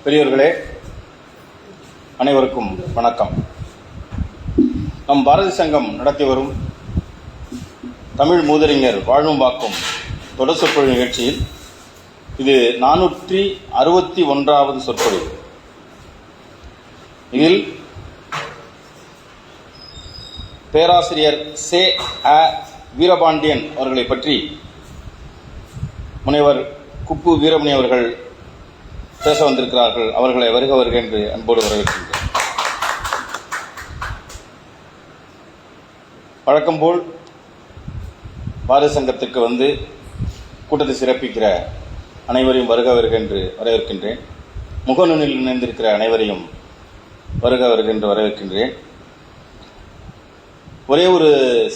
பெரியவர்களே, அனைவருக்கும் வணக்கம். நம் பாரதி சங்கம் நடத்தி வரும் தமிழ் மூதறிஞர் வாழும் வாக்கும் தொடர் சொற்பொழிவு நிகழ்ச்சியில் இது 461வது சொற்பொழிவு. இதில் பேராசிரியர் சே. அ. வீரபாண்டியன் அவர்களை பற்றி முனைவர் குப்பு வீரமணி அவர்கள் பேச வந்திருக்கிறார்கள். அவர்களை வருக வருக என்று அன்போடு வரவேற்கின்றேன். வழக்கம்போல் பாரதி சங்கத்திற்கு வந்து கூட்டத்தை சிறப்பிக்கிற அனைவரையும் வருக வருக என்று வரவேற்கின்றேன். முகநூலில் இணைந்திருக்கிற அனைவரையும் வருக வருக என்று வரவேற்கின்றேன். ஒரே ஒரு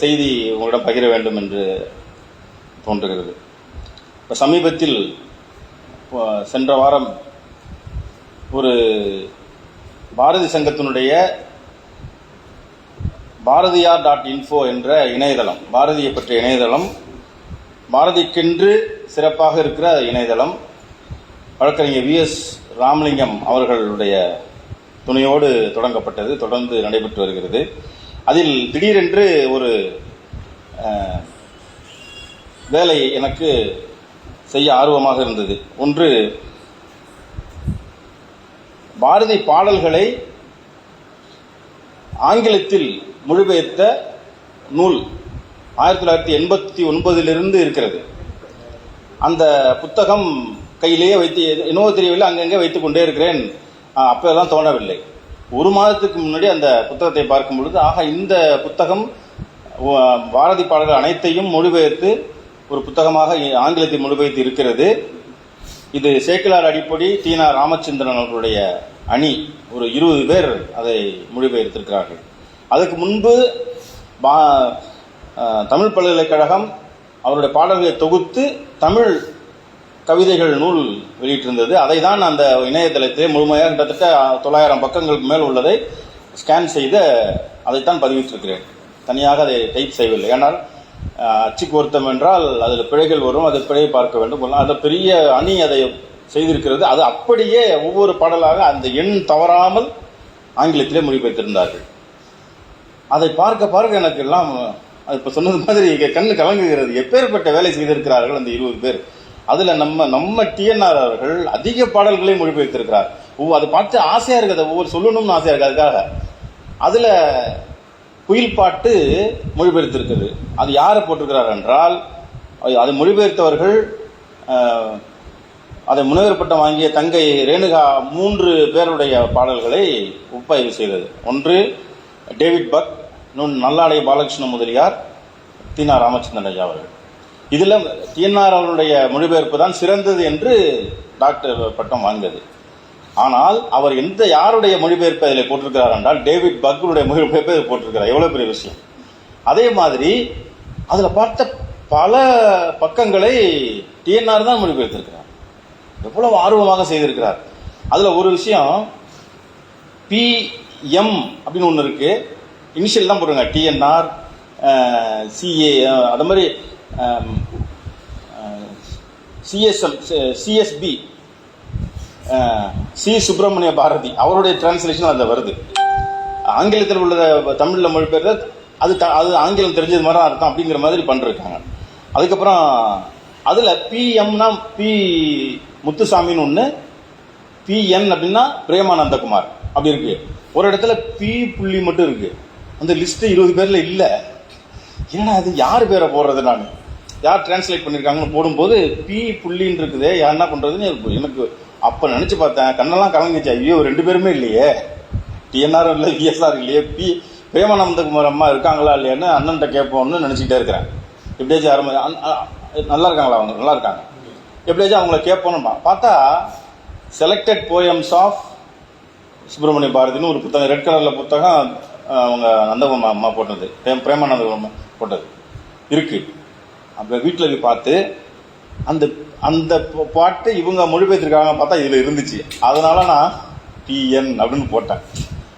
செய்தி உங்களிடம் பகிர வேண்டும் என்று தோன்றுகிறது. இப்போ சமீபத்தில் சென்ற வாரம் ஒரு பாரதி சங்கத்தினுடைய பாரதியார்.info என்ற இணையதளம், பாரதியை பற்றிய இணையதளம், பாரதிக்கென்று சிறப்பாக இருக்கிற இணையதளம், வழக்கறிஞர் வி.எஸ். ராமலிங்கம் அவர்களுடைய துணையோடு தொடங்கப்பட்டது, தொடர்ந்து நடைபெற்று வருகிறது. அதில் திடீரென்று ஒரு வேலை எனக்கு செய்ய ஆர்வமாக இருந்தது. ஒன்று, பாரதி பாடல்களை ஆங்கிலத்தில் மொழிபெயர்த்த நூல் 1989 இருக்கிறது. அந்த புத்தகம் கையிலேயே வைத்து, என்னவோ தெரியவில்லை, அங்கங்கே வைத்துக் கொண்டே இருக்கிறேன். அப்போதான் தோணவில்லை. ஒரு மாதத்துக்கு முன்னாடி அந்த புத்தகத்தை பார்க்கும் பொழுது, இந்த புத்தகம் பாரதி பாடல்கள் அனைத்தையும் மொழிபெயர்த்து ஒரு புத்தகமாக ஆங்கிலத்தில் மொழிபெயர்த்து இருக்கிறது. இது சேக்கிழார் அடிப்படை டி.நா. ராமச்சந்திரன் அவர்களுடைய அணி, ஒரு 20 பேர் அதை மொழிபெயர்த்திருக்கிறார்கள். அதுக்கு முன்பு தமிழ் பல்கலைக்கழகம் அவருடைய பாடல்களை தொகுத்து தமிழ் கவிதைகள் நூல் வெளியிட்டிருந்தது. அதை தான் அந்த இணையதளத்திலே முழுமையாக கிட்டத்தட்ட 900 பக்கங்களுக்கு மேல் உள்ளதை ஸ்கேன் செய்து அதைத்தான் பதிவிட்டிருக்கிறேன். தனியாக அதை டைப் செய்யவில்லை. ஏனால் அச்சுக்கு பொருத்தம் என்றால் அதில் பிழைகள் வரும், அதை பிழையை பார்க்க வேண்டும். அது பெரிய அணி அதை செய்திருக்கிறது. அது அப்படியே ஒவ்வொரு பாடலாக அந்த எண் தவறாமல் ஆங்கிலத்திலே மொழிபெயர்த்திருந்தார்கள். அதை பார்க்க பார்க்க எனக்கு எல்லாம் அது இப்போ சொன்னது மாதிரி கண்ணு கலங்குகிறது. எப்பேற்பட்ட வேலை செய்திருக்கிறார்கள் அந்த 20 பேர். அதில் நம்ம டி.என்.ஆர். அவர்கள் அதிக பாடல்களை மொழிபெயர்த்திருக்கிறார். அதை பார்த்து ஆசையாக இருக்குது, ஒவ்வொரு சொல்லணும்னு ஆசையாக இருக்குது. அதுக்காக அதில் குயில் பாட்டு மொழிபெயர்த்திருக்குது. அது யாரை போட்டிருக்கிறார் என்றால், அதை மொழிபெயர்த்தவர்கள் அதை முனைவர் பட்டம் வாங்கிய தங்கை ரேணுகா 3 பேருடைய பாடல்களை ஒப்பாய்வு செய்தது. ஒன்று டேவிட் பக், இன்னொன்று நல்லாடை பாலகிருஷ்ண முதலியார், டி.நா. ராமச்சந்திரன் ஐயா அவர்கள். இதில் டி.என்.ஆர். அவர்களுடைய மொழிபெயர்ப்பு தான் சிறந்தது என்று டாக்டர் பட்டம் வாங்கியது. ஆனால் அவர் யாருடைய மொழிபெயர்ப்பு அதில் போட்டிருக்கிறார் என்றால் டேவிட் பக்குடைய மொழிபெயர்ப்பு போட்டிருக்கிறார். எவ்வளோ பெரிய விஷயம்! அதே மாதிரி அதில் பார்த்த பல பக்கங்களை டி.என்.ஆர். தான் மொழிபெயர்த்திருக்கிறார். எவ்வளவு ஆர்வமாக செய்திருக்கிறார். அதில் ஒரு விஷயம், PM அப்படின்னு ஒன்று இருக்கு, இனிஷியல் தான் போடுங்க, டி.என்.ஆர். CA, அது மாதிரி CSB, சி. சுப்பிரமணிய பாரதி அவருடைய டிரான்ஸ்லேஷன் அதில் வருது. ஆங்கிலத்தில் உள்ளதை தமிழில் மொழிபெயர்த்து அது ஆங்கிலம் தெரிஞ்சது மாதிரி தான் அர்த்தம் அப்படிங்கிற மாதிரி பண்ணிருக்காங்க. அதுக்கப்புறம் அதில் PMனா பி முத்துசாமின்னு ஒன்று, PN அப்படின்னா பிரேமானந்தகுமார் அப்படி இருக்கு. ஒரு இடத்துல P புள்ளி மட்டும் இருக்கு. அந்த லிஸ்ட் 20 பேர்ல இல்லை. ஏன்னா அது யார் பேரை போடுறது, நான் யார் டிரான்ஸ்லேட் பண்ணியிருக்காங்கன்னு போடும்போது P புள்ளின்னு இருக்குது, யார் என்ன பண்ணுறதுன்னு எனக்கு அப்போ நினச்சி பார்த்தேன். கண்ணெல்லாம் கலங்கிச்சு. ஐயோ 2 பேருமே இல்லையே, டி.என்.ஆர். இல்லை, VSR இல்லையே, பிரேமானந்தகுமார் அம்மா இருக்காங்களா இல்லையான்னு அண்ணன்ட்ட கேட்போம்னு நினச்சிக்கிட்டே இருக்கிறேன். எப்படியாச்சும் நல்லா இருக்காங்களா, அவங்க நல்லா இருக்காங்க, எப்படியாச்சும் அவங்கள கேட்போன்னு பார்த்தா செலக்டட் போயம்ஸ் ஆஃப் சுப்பிரமணிய பாரதின்னு ஒரு புத்தகம், ரெட் கலரில் புத்தகம், அவங்க நந்தகுமார் அம்மா போட்டது, பிரேமானந்தகுமார் போட்டது இருக்கு. அப்போ வீட்டில் போய் பார்த்து அந்த அந்த பாட்டு இவங்க மொழிபெயர்த்திருக்காங்க பார்த்தா இதில் இருந்துச்சு. அதனால நான் TN அப்படின்னு போட்டேன்.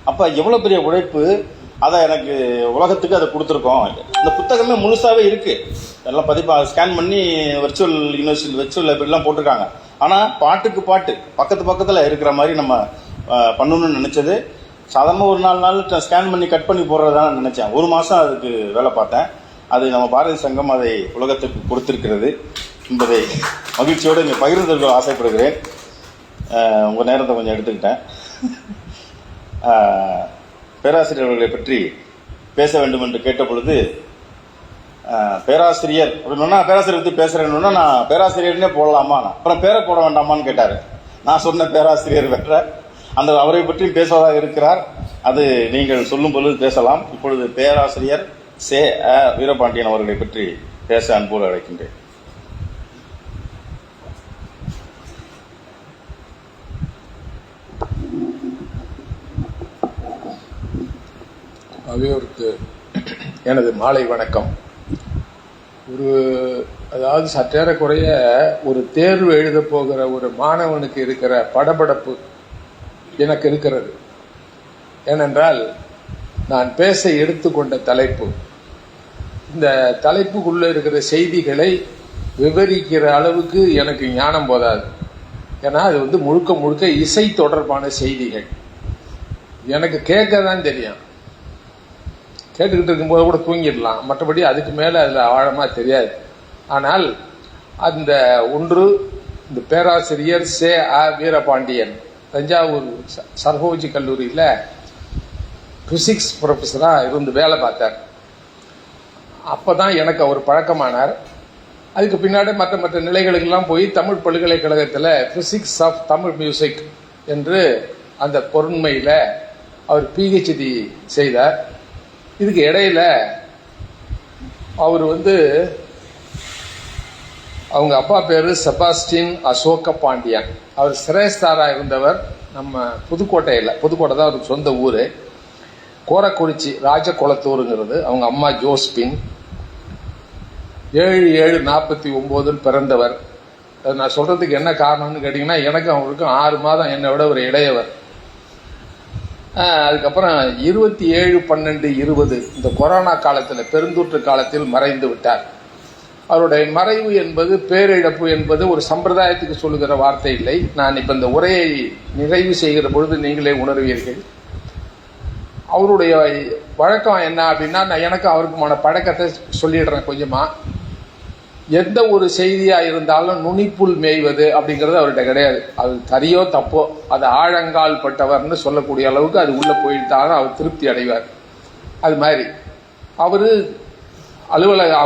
அப்போ எவ்வளோ பெரிய உழைப்பு! அதை எனக்கு உலகத்துக்கு அதை கொடுத்துருக்கோம். இந்த புத்தகமே முழுசாகவே இருக்குது, எல்லாம் பதிப்பாக ஸ்கேன் பண்ணி வெர்ச்சுவல் யூனிவர்சிட்டி வெர்ச்சுவல் லைப்ரரிலாம் போட்டிருக்காங்க. ஆனால் பாட்டுக்கு பாட்டு பக்கத்தில் இருக்கிற மாதிரி நம்ம பண்ணணும்னு நினச்சது சாதாரணமாக ஒரு 4 நாள் ஸ்கேன் பண்ணி கட் பண்ணி போடுறதான்னு நினச்சேன். 1 மாதம் அதுக்கு வேலை பார்த்தேன். அது நம்ம பாரதி சங்கம் அதை உலகத்துக்கு கொடுத்திருக்கிறது என்பதை மகிழ்ச்சியோடு இங்கே பகிர்ந்து ஆசைப்படுகிறேன். உங்கள் நேரத்தை கொஞ்சம் எடுத்துக்கிட்டேன். பேராசிரியர்களை பற்றி பேச வேண்டும் என்று கேட்ட பொழுது பேராசிரியர் அப்படின்னா பேராசிரியர் பற்றி பேசுகிறேன்னா நான் பேராசிரியர்னே போடலாமா, அப்புறம் பேரை போட வேண்டாமான்னு கேட்டார். நான் சொன்ன பேராசிரியர் வேற, அந்த அவரை பற்றி பேசுவதாக இருக்கிறார். அது நீங்கள் சொல்லும் பொழுது பேசலாம். இப்பொழுது பேராசிரியர் சே. வீரபாண்டியன் அவர்களை பற்றி பேச அன்போடு அழைக்கின்றேன். அவையோருக்கு எனது மாலை வணக்கம். அதாவது சற்றேறக்குறைய ஒரு தேர்வு எழுத போகிற ஒரு மாணவனுக்கு இருக்கிற படபடப்பு எனக்கு இருக்கிறது. ஏனென்றால் நான் பேச எடுத்துக்கொண்ட தலைப்பு, இந்த தலைப்புக்குள்ள இருக்கிற செய்திகளை விவரிக்கிற அளவுக்கு எனக்கு ஞானம் போதாது. ஏன்னா அது முழுக்க முழுக்க இசை தொடர்பான செய்திகள். எனக்கு கேட்க தான் தெரியும், கேட்டுக்கிட்டு இருக்கும்போது கூட தூங்கிடலாம், மற்றபடி அதுக்கு மேலே அதில் ஆழமாக தெரியாது. ஆனால் அந்த இந்த பேராசிரியர் சே. வீரபாண்டியன் தஞ்சாவூர் சரபோஜி கல்லூரியில் பிசிக்ஸ் ப்ரொஃபஸராக இருந்து வேலை பார்த்தார். அப்போ தான் எனக்கு அவர் பழக்கமானார். அதுக்கு பின்னாடி மற்ற நிலைகளுக்கெல்லாம் போய் தமிழ் பல்கலைக்கழகத்தில் பிசிக்ஸ் ஆஃப் தமிழ் மியூசிக் என்று அந்த பொருண்மையில் அவர் PhD செய்தார். இதுக்கு இடையில அவர் அவங்க அப்பா பேரு செபாஸ்டின் அசோக பாண்டியன். அவர் சிரேஸ்தாரா இருந்தவர் நம்ம புதுக்கோட்டை தான் அவருக்கு சொந்த ஊர். கோரக்குறிச்சி ராஜகுளத்தூருங்கிறது. அவங்க அம்மா ஜோஸ்பின். 7/7/49 பிறந்தவர். நான் சொல்றதுக்கு என்ன காரணம்னு கேட்டீங்கன்னா, எனக்கும் அவருக்கும் 6 மாதம் என்னை விட ஒரு இளையவர். அதுக்கப்புறம் 27/12/20 இந்த கொரோனா காலத்தில், பெருந்தொற்று காலத்தில் மறைந்து விட்டார். அவருடைய மறைவு என்பது, பேரிழப்பு என்பது ஒரு சம்பிரதாயத்துக்கு சொல்லுகிற வார்த்தை இல்லை. நான் இப்ப இந்த உரையை நிறைவு செய்கிற பொழுது நீங்களே உணர்வீர்கள். அவருடைய வழக்கம் என்ன அப்படின்னா, நான் எனக்கு அவருக்குமான பழக்கத்தை சொல்லிடுறேன் கொஞ்சமா. எந்த ஒரு செய்தியா இருந்தாலும் நுனிப்புல் மேய்வது அப்படிங்கிறது அவர்கிட்ட கிடையாது. அது சரியோ தப்போ, அது ஆழங்கால் பட்டவர்னு சொல்லக்கூடிய அளவுக்கு அது உள்ள போயிட்டாலும் அவர் திருப்தி அடைவார். அது மாதிரி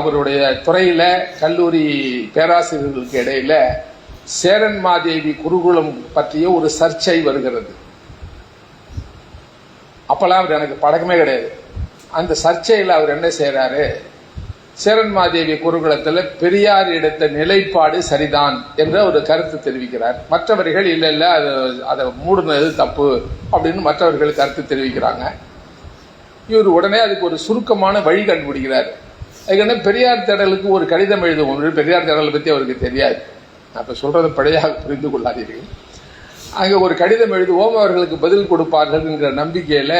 அவருடைய துறையில கல்லூரி பேராசிரியர்களுக்கு இடையில சேரன் மாதேவி குருகுலம் பற்றிய ஒரு சர்ச்சை வருகிறது. அப்பெல்லாம் அவர் எனக்கு பழக்கமே கிடையாது. அந்த சர்ச்சையில் அவர் என்ன செய்யறாரு, சேரன் மாதேவி குருகுலத்தில் பெரியார் எடுத்த நிலைப்பாடு சரிதான் என்ற ஒரு கருத்து தெரிவிக்கிறார். மற்றவர்கள் இல்ல அதை மூடுனது தப்பு அப்படின்னு மற்றவர்கள் கருத்து தெரிவிக்கிறாங்க. இவர் உடனே அதுக்கு ஒரு சுருக்கமான வழி கண்டுபிடிக்கிறார். அதுக்கு பெரியார் திடலுக்கு ஒரு கடிதம் எழுதுவோம். பெரியார் திடலை பற்றி அவருக்கு தெரியாது. நான் இப்ப சொல்றதை பழையாக புரிந்து கொள்ளாதீர்கள். அங்க ஒரு கடிதம் எழுதுவோம், அவர்களுக்கு பதில் கொடுப்பார்கள்ங்கிற நம்பிக்கையில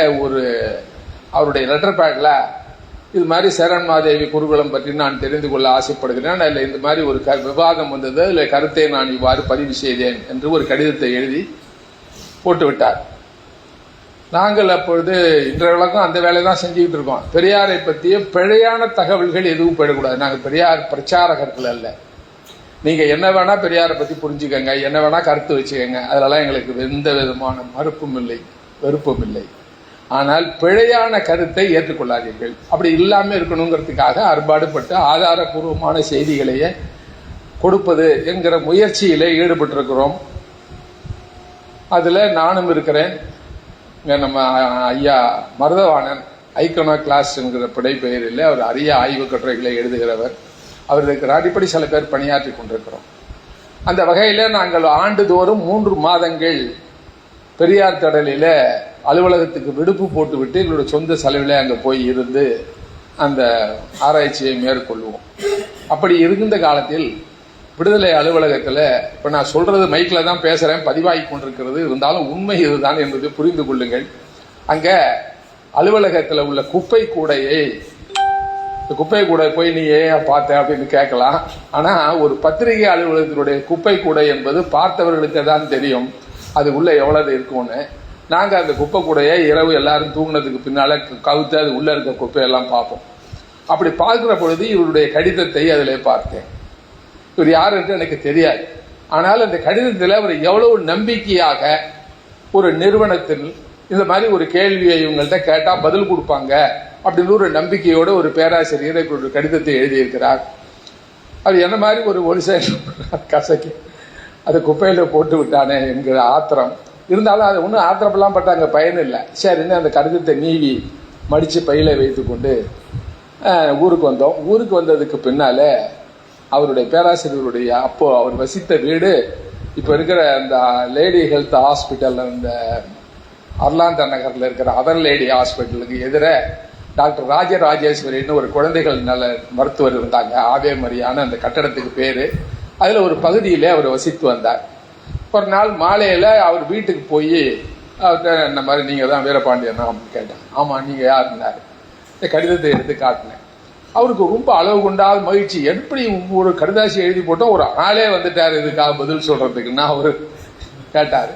அவருடைய லெட்டர் பேட்ல இது மாதிரி சேரன் மாதேவி குருகுலம் பற்றி நான் தெரிந்து கொள்ள ஆசைப்படுகிறேன், இல்லை இந்த மாதிரி ஒரு விவாதம் வந்தது, இல்லை கருத்தை நான் இவ்வாறு பதிவு செய்தேன் என்று ஒரு கடிதத்தை எழுதி போட்டு விட்டார். நாங்கள் அப்பொழுது இன்றைய வழக்கம் அந்த வேலை தான் செஞ்சுக்கிட்டு இருக்கோம். பெரியாரை பற்றிய பிழையான தகவல்கள் எதுவும் போயிடக்கூடாது. நாங்கள் பெரியார் பிரச்சாரகர்கள் அல்ல. நீங்க என்ன வேணா பெரியாரை பத்தி புரிஞ்சுக்கங்க, என்ன வேணா கருத்து வச்சுக்கங்க, அதெல்லாம் எங்களுக்கு எந்த விதமான மறுப்பும் இல்லை, வெறுப்பும் இல்லை. ஆனால் பிழையான கருத்தை ஏற்றுக்கொள்ளாதீர்கள். அப்படி இல்லாம இருக்கணுங்கிறதுக்காக அர்ப்பாடுபட்டு ஆதாரபூர்வமான செய்திகளையே கொடுப்பது என்கிற முயற்சியிலே ஈடுபட்டிருக்கிறோம். அதுல நானும் இருக்கிறேன். நம்ம ஐயா மருதவாணன் ஐக்கோனா கிளாஸ் என்கிற புனைப்பெயரில் அவர் அரிய ஆய்வு கட்டுரைகளை எழுதுகிறவர். அவர் இருக்கிறார். இப்படி சில பேர் பணியாற்றி கொண்டிருக்கிறோம். அந்த வகையில நாங்கள் ஆண்டுதோறும் 3 மாதங்கள் பெரியார் திடலில அலுவலகத்துக்கு விடுப்பு போட்டுவிட்டு எங்களுடைய சொந்த செலவில அங்க போய் இருந்து அந்த ஆராய்ச்சியை மேற்கொள்வோம். அப்படி இருந்த காலத்தில் விடுதலை அலுவலகத்துல, இப்ப நான் சொல்றது மைக்ல தான் பேசுறேன், பதிவாகி கொண்டிருக்கிறது, இருந்தாலும் உண்மை இதுதான் என்பது புரிந்து கொள்ளுங்கள். அங்க அலுவலகத்துல உள்ள குப்பை கூடையை இந்த குப்பை கூடை போய் நீ ஏன் பார்த்த அப்படின்னு கேட்கலாம். ஆனா ஒரு பத்திரிகை அலுவலகத்தினுடைய குப்பை கூடை என்பது பார்த்தவர்களுக்கு தான் தெரியும் அது உள்ள எவ்வளவு இருக்கும்னு. நாங்க அந்த குப்பை கூடையை இரவு எல்லாரும் தூங்கினதுக்கு பின்னால கவுத்து அது உள்ள இருக்க குப்பையெல்லாம் பார்ப்போம். அப்படி பார்க்கிற பொழுது இவருடைய கடிதத்தை அதிலே பார்த்தேன். இவர் யார் என்று எனக்கு தெரியாது. ஆனால் அந்த கடிதத்தில் அவர் எவ்வளவு நம்பிக்கையாக ஒரு நிறுவனத்தில் இந்த மாதிரி ஒரு கேள்வியை இவங்கள்ட்ட கேட்டா பதில் கொடுப்பாங்க அப்படின்னு ஒரு நம்பிக்கையோட ஒரு பேராசிரியர் ஒரு கடிதத்தை எழுதியிருக்கிறார். அது என்ன மாதிரி ஒரு சைடு கசக்கி அதை குப்பையில போட்டு விட்டானே என்கிற ஆத்திரம் இருந்தாலும் அதை ஒன்றும் ஆத்திரப்பெல்லாம் பட்டாங்க, பயன் இல்லை. சரின்னு அந்த கடிதத்தை நீவி மடித்து பையில வைத்து கொண்டு ஊருக்கு வந்தோம். ஊருக்கு வந்ததுக்கு பின்னால அவருடைய பேராசிரியருடைய அப்போ அவர் வசித்த வீடு இப்போ இருக்கிற அந்த லேடி ஹெல்த் ஹாஸ்பிட்டல், இந்த அர்லாந்தா நகரில் இருக்கிற அதர் லேடி ஹாஸ்பிட்டலுக்கு எதிர டாக்டர் ராஜராஜேஸ்வரின்னு ஒரு குழந்தைகள் நல மருத்துவர் இருந்தாங்க. ஆவே மரியான அந்த கட்டடத்துக்கு பேரு. அதில் ஒரு பகுதியிலே அவர் வசித்து வந்தார். ஒரு நாள் மாலையில் அவர் வீட்டுக்கு போய் அவர்கிட்ட இந்த மாதிரி நீங்கள் தான் வீரபாண்டியனா அப்படின்னு கேட்டேன். ஆமாம், நீங்கள் யாருன்னாரு. இந்த கடிதத்தை எடுத்து காட்டினேன். அவருக்கு ரொம்ப அளவு கொண்டாத மகிழ்ச்சி. எப்படி ஒரு கடிதாசி எழுதி போட்டோம், ஒரு ஆளே வந்துட்டார் இதுக்காக பதில் சொல்றதுக்குன்னா அவரு கேட்டார்.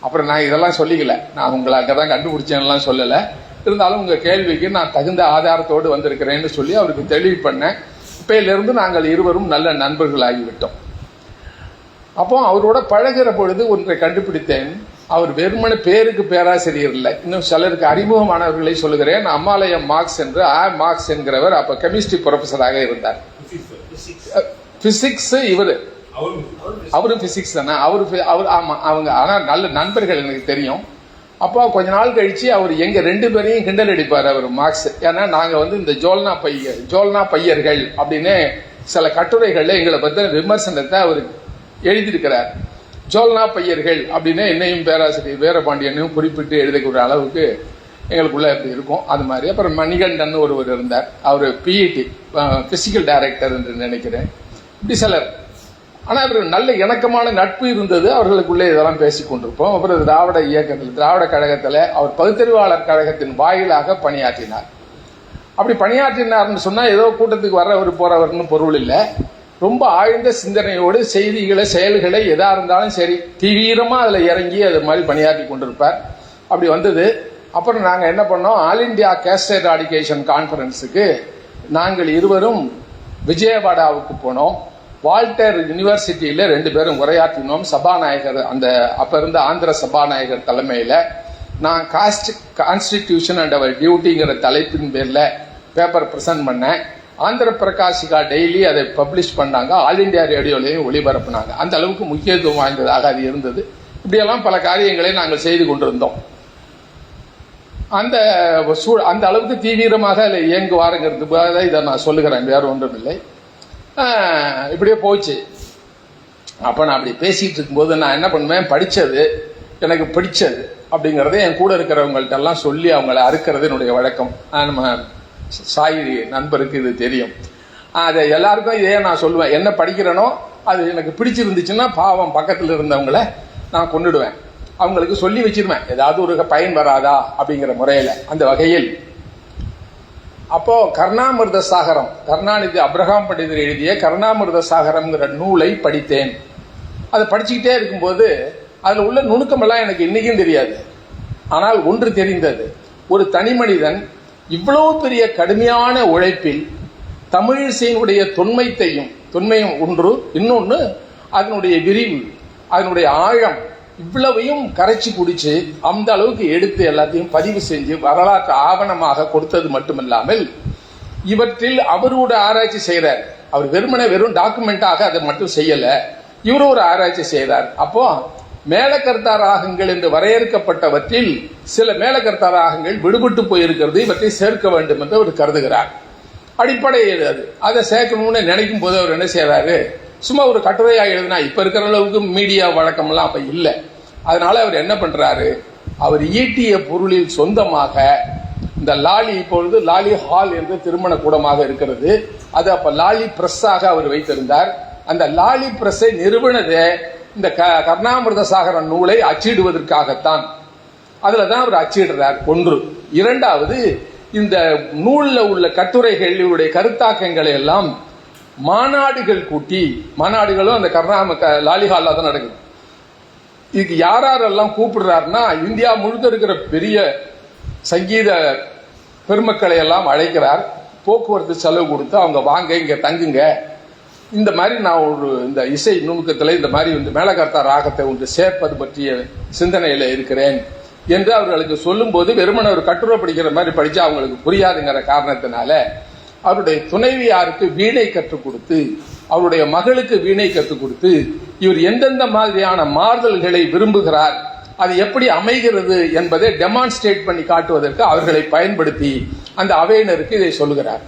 அப்புறம் நான் இதெல்லாம் சொல்லிக்கல, நான் உங்களை அங்கதான் கண்டுபிடிச்சேன்லாம் சொல்லலை. இருந்தாலும் உங்க கேள்விக்கு நான் தகுந்த ஆதாரத்தோடு வந்திருக்கிறேன்னு சொல்லி அவருக்கு தெளிவு பண்ணேன். இப்பையிலிருந்து நாங்கள் இருவரும் நல்ல நண்பர்கள் ஆகிவிட்டோம். அப்போ அவரோட பழகிற பொழுது ஒன்றை கண்டுபிடித்தேன். அவர் வெறுமன பேருக்கு பேராசிரியர் இல்லை, இன்னும் சிலருக்கு அறிமுகமானவர்களை சொல்லுகிறேன். அம்மாலயம் மார்க்ஸ் என்று மார்க்ஸ் என்கிறவர் அப்ப கெமிஸ்ட்ரி ப்ரொஃபஸராக இருந்தார். பிசிக்ஸ் இவரு, அவரும் பிசிக்ஸ் தானே. அவர் ஆமா, அவங்க ஆனா நல்ல நண்பர்கள் எனக்கு தெரியும். அப்போ கொஞ்ச நாள் கழிச்சு அவர் எங்க ரெண்டு பேரையும் கிண்டல் அடிப்பார் அவர் மார்க்ஸ். ஏன்னா நாங்க இந்த ஜோல்னா பையர்கள் அப்படின்னு சில கட்டுரைகள்ல எங்களை பத்தின விமர்சனத்தை அவர் எழுதியிருக்கிறார். ஜோல்னா பையர்கள் அப்படின்னு என்னையும் பேராசிரியர் வீரபாண்டியனையும் குறிப்பிட்டு எழுதக்கூடிய அளவுக்கு எங்களுக்குள்ள எப்படி இருக்கும் அது மாதிரி. அப்புறம் மணிகண்டன் ஒருவர் இருந்தார், அவர் பிஇடி பிசிக்கல் டைரக்டர் என்று நினைக்கிறேன். இப்படி சிலர். ஆனால் இவர் நல்ல இணக்கமான நட்பு இருந்தது, அவர்களுக்குள்ளே இதெல்லாம் பேசிக் கொண்டிருப்போம். அப்புறம் திராவிட இயக்கத்தில், திராவிட கழகத்தில் அவர் பகுத்தறிவாளர் கழகத்தின் வாயிலாக பணியாற்றினார். அப்படி பணியாற்றினார்னு சொன்னா ஏதோ கூட்டத்துக்கு வர்றவர் போறவர்னு பொருள் இல்லை. ரொம்ப ஆழ்ந்த சிந்தனையோடு செய்திகளை, செயல்களை எதா இருந்தாலும் சரி தீவிரமா அதுல இறங்கி அது மாதிரி பணியாற்றி கொண்டிருப்பார். அப்படி வந்தது. அப்புறம் நாங்க என்ன பண்ணோம், ஆல் இண்டியா கேஸ்ட் எராடிகேஷன் கான்பரன்ஸுக்கு நாங்கள் இருவரும் விஜயவாடாவுக்கு போனோம். வால்டர் யூனிவர்சிட்டியில 2 பேரும் உரையாற்றினோம். சபாநாயகர், அந்த அப்ப இருந்த ஆந்திர சபாநாயகர் தலைமையில. நான் கான்ஸ்டிடியூஷன் அண்ட் அவர் டியூட்டிங்கிற தலைப்பின் பேர்ல பேப்பர் பிரசன்ட் பண்ணேன். ஆந்திர பிரகாஷிகா டெய்லி அதை பப்ளிஷ் பண்ணாங்க, ஆல் இண்டியா ரேடியோலையும் ஒளிபரப்புனாங்க. அந்த அளவுக்கு முக்கியத்துவம் வாய்ந்ததாக அது இருந்தது. இப்படியெல்லாம் பல காரியங்களை நாங்கள் செய்து கொண்டிருந்தோம். அந்த அளவுக்கு தீவிரமாக அதில் இயங்குவாருங்கிறது இதை நான் சொல்லுகிறேன், வேற ஒன்றும் இல்லை. இப்படியே போச்சு. அப்ப நான் அப்படி பேசிட்டு இருக்கும்போது நான் என்ன பண்ணுவேன், படிச்சது எனக்கு பிடிச்சது அப்படிங்கறத என் கூட இருக்கிறவங்கள்ட்ட எல்லாம் சொல்லி அவங்களை அறுக்கிறது என்னுடைய வழக்கம். நம்ம சாய் நண்பருக்கு இது தெரியும். அதை எல்லாருக்கும் இதே நான் சொல்லுவேன். என்ன படிக்கிறேனோ அது எனக்கு பிடிச்சிருந்துச்சுன்னா பாவம் பக்கத்தில் இருந்தவங்களை நான் கொண்டுடுவேன், அவங்களுக்கு சொல்லி வச்சிருவேன், ஏதாவது ஒரு பயன் வராதா அப்படிங்கிற முறையில. அந்த வகையில் அப்போ கருணாமிர்த சாகரம், கருணாநிதி அப்ரஹாம் பண்டிதர் எழுதிய கருணாமிர்த சாகரம்ங்கிற நூலை படித்தேன். அதை படிச்சுக்கிட்டே இருக்கும்போது அதுல உள்ள நுணுக்கமெல்லாம் எனக்கு இன்னைக்கும் தெரியாது. ஆனால் ஒன்று தெரிந்தது, ஒரு தனி மனிதன் இவ்வளவு பெரிய கடுமையான உழைப்பில் தமிழிசையினுடைய தொன்மையும் ஒன்று, இன்னொன்னு அதனுடைய விரிவு, அதனுடைய ஆழம், இவ்வளவையும் கரைச்சி குடிச்சு அந்த அளவுக்கு எடுத்து எல்லாத்தையும் பதிவு செஞ்சு வரலாற்று ஆவணமாக கொடுத்தது மட்டுமில்லாமல் இவற்றில் அவரோட ஆராய்ச்சி செய்யறார். அவர் வெறும் டாக்குமெண்டாக அதை மட்டும் செய்யல, இவரு ஒரு ஆராய்ச்சி செய்தார். அப்போ மேலக்கர்த்தா ராகங்கள் என்று வரையறுக்கப்பட்டவற்றில் சில மேலக்கர்த்தா ராகங்கள் விடுபட்டு போயிருக்கிறது, இவற்றை சேர்க்க வேண்டும் என்று அவர் கருதுகிறார். அடிப்படையில் அதை சேர்க்கணும்னு நினைக்கும் போது அவர் என்ன செய்யறாரு, சும்மா ஒரு கட்டுரையா எழுதினா இப்ப இருக்கிற அளவுக்கு மீடியா வழக்கம் எல்லாம் அப்ப இல்லை. அதனால அவர் என்ன பண்றாரு, அவர் ஈட்டிய பொருளில் சொந்தமாக இந்த லாலி, இப்பொழுது லாலி ஹால் என்று திருமண கூடமாக இருக்கிறது, அது அப்ப லாலி பிரஸ்ஸாக அவர் வைத்திருந்தார். அந்த லாலி பிரஸ்ஸை நிறுவனதே இந்த கருணாமிர்த சாகர நூலை அச்சிடுவதற்காகத்தான். அதுலதான் அவர் அச்சிடுறார். ஒன்று. இரண்டாவது, இந்த நூலில் உள்ள கட்டுரைகள் இவருடைய கருத்தாக்கங்களை எல்லாம் மாநாடுகள் கூட்டி, மாநாடுகளும் அந்த லாலிஹாலா தான் நடக்குது. இதுக்கு யாரெல்லாம் கூப்பிடுறாருன்னா இந்தியா முழுக்க இருக்கிற பெரிய சங்கீத பெருமக்களை எல்லாம் அழைக்கிறார். போக்குவரத்து செலவு கொடுத்து அவங்க வாங்க, இங்க தங்குங்க, இந்த மாதிரி நான் இந்த இசை நுணுக்கத்தில் இந்த மாதிரி மேலகர்த்தா ராகத்தை ஒன்று சேர்ப்பது பற்றிய சிந்தனையில இருக்கிறேன் என்று அவர்களுக்கு சொல்லும் போது வெறுமன ஒரு கட்டுரை படிக்கிற மாதிரி படிச்சா அவங்களுக்கு புரியாதுங்கிற காரணத்தினால அவருடைய துணைவியாருக்கு வீணை கற்றுக் கொடுத்து, அவருடைய மகளுக்கு வீணை கற்றுக் கொடுத்து, இவர் எந்தெந்த மாதிரியான மாறுதல்களை விரும்புகிறார், அது எப்படி அமைகிறது என்பதை டெமான்ஸ்ட்ரேட் பண்ணி காட்டுவதற்கு அவர்களை பயன்படுத்தி அந்த அவையினருக்கு இதை சொல்லுகிறார்.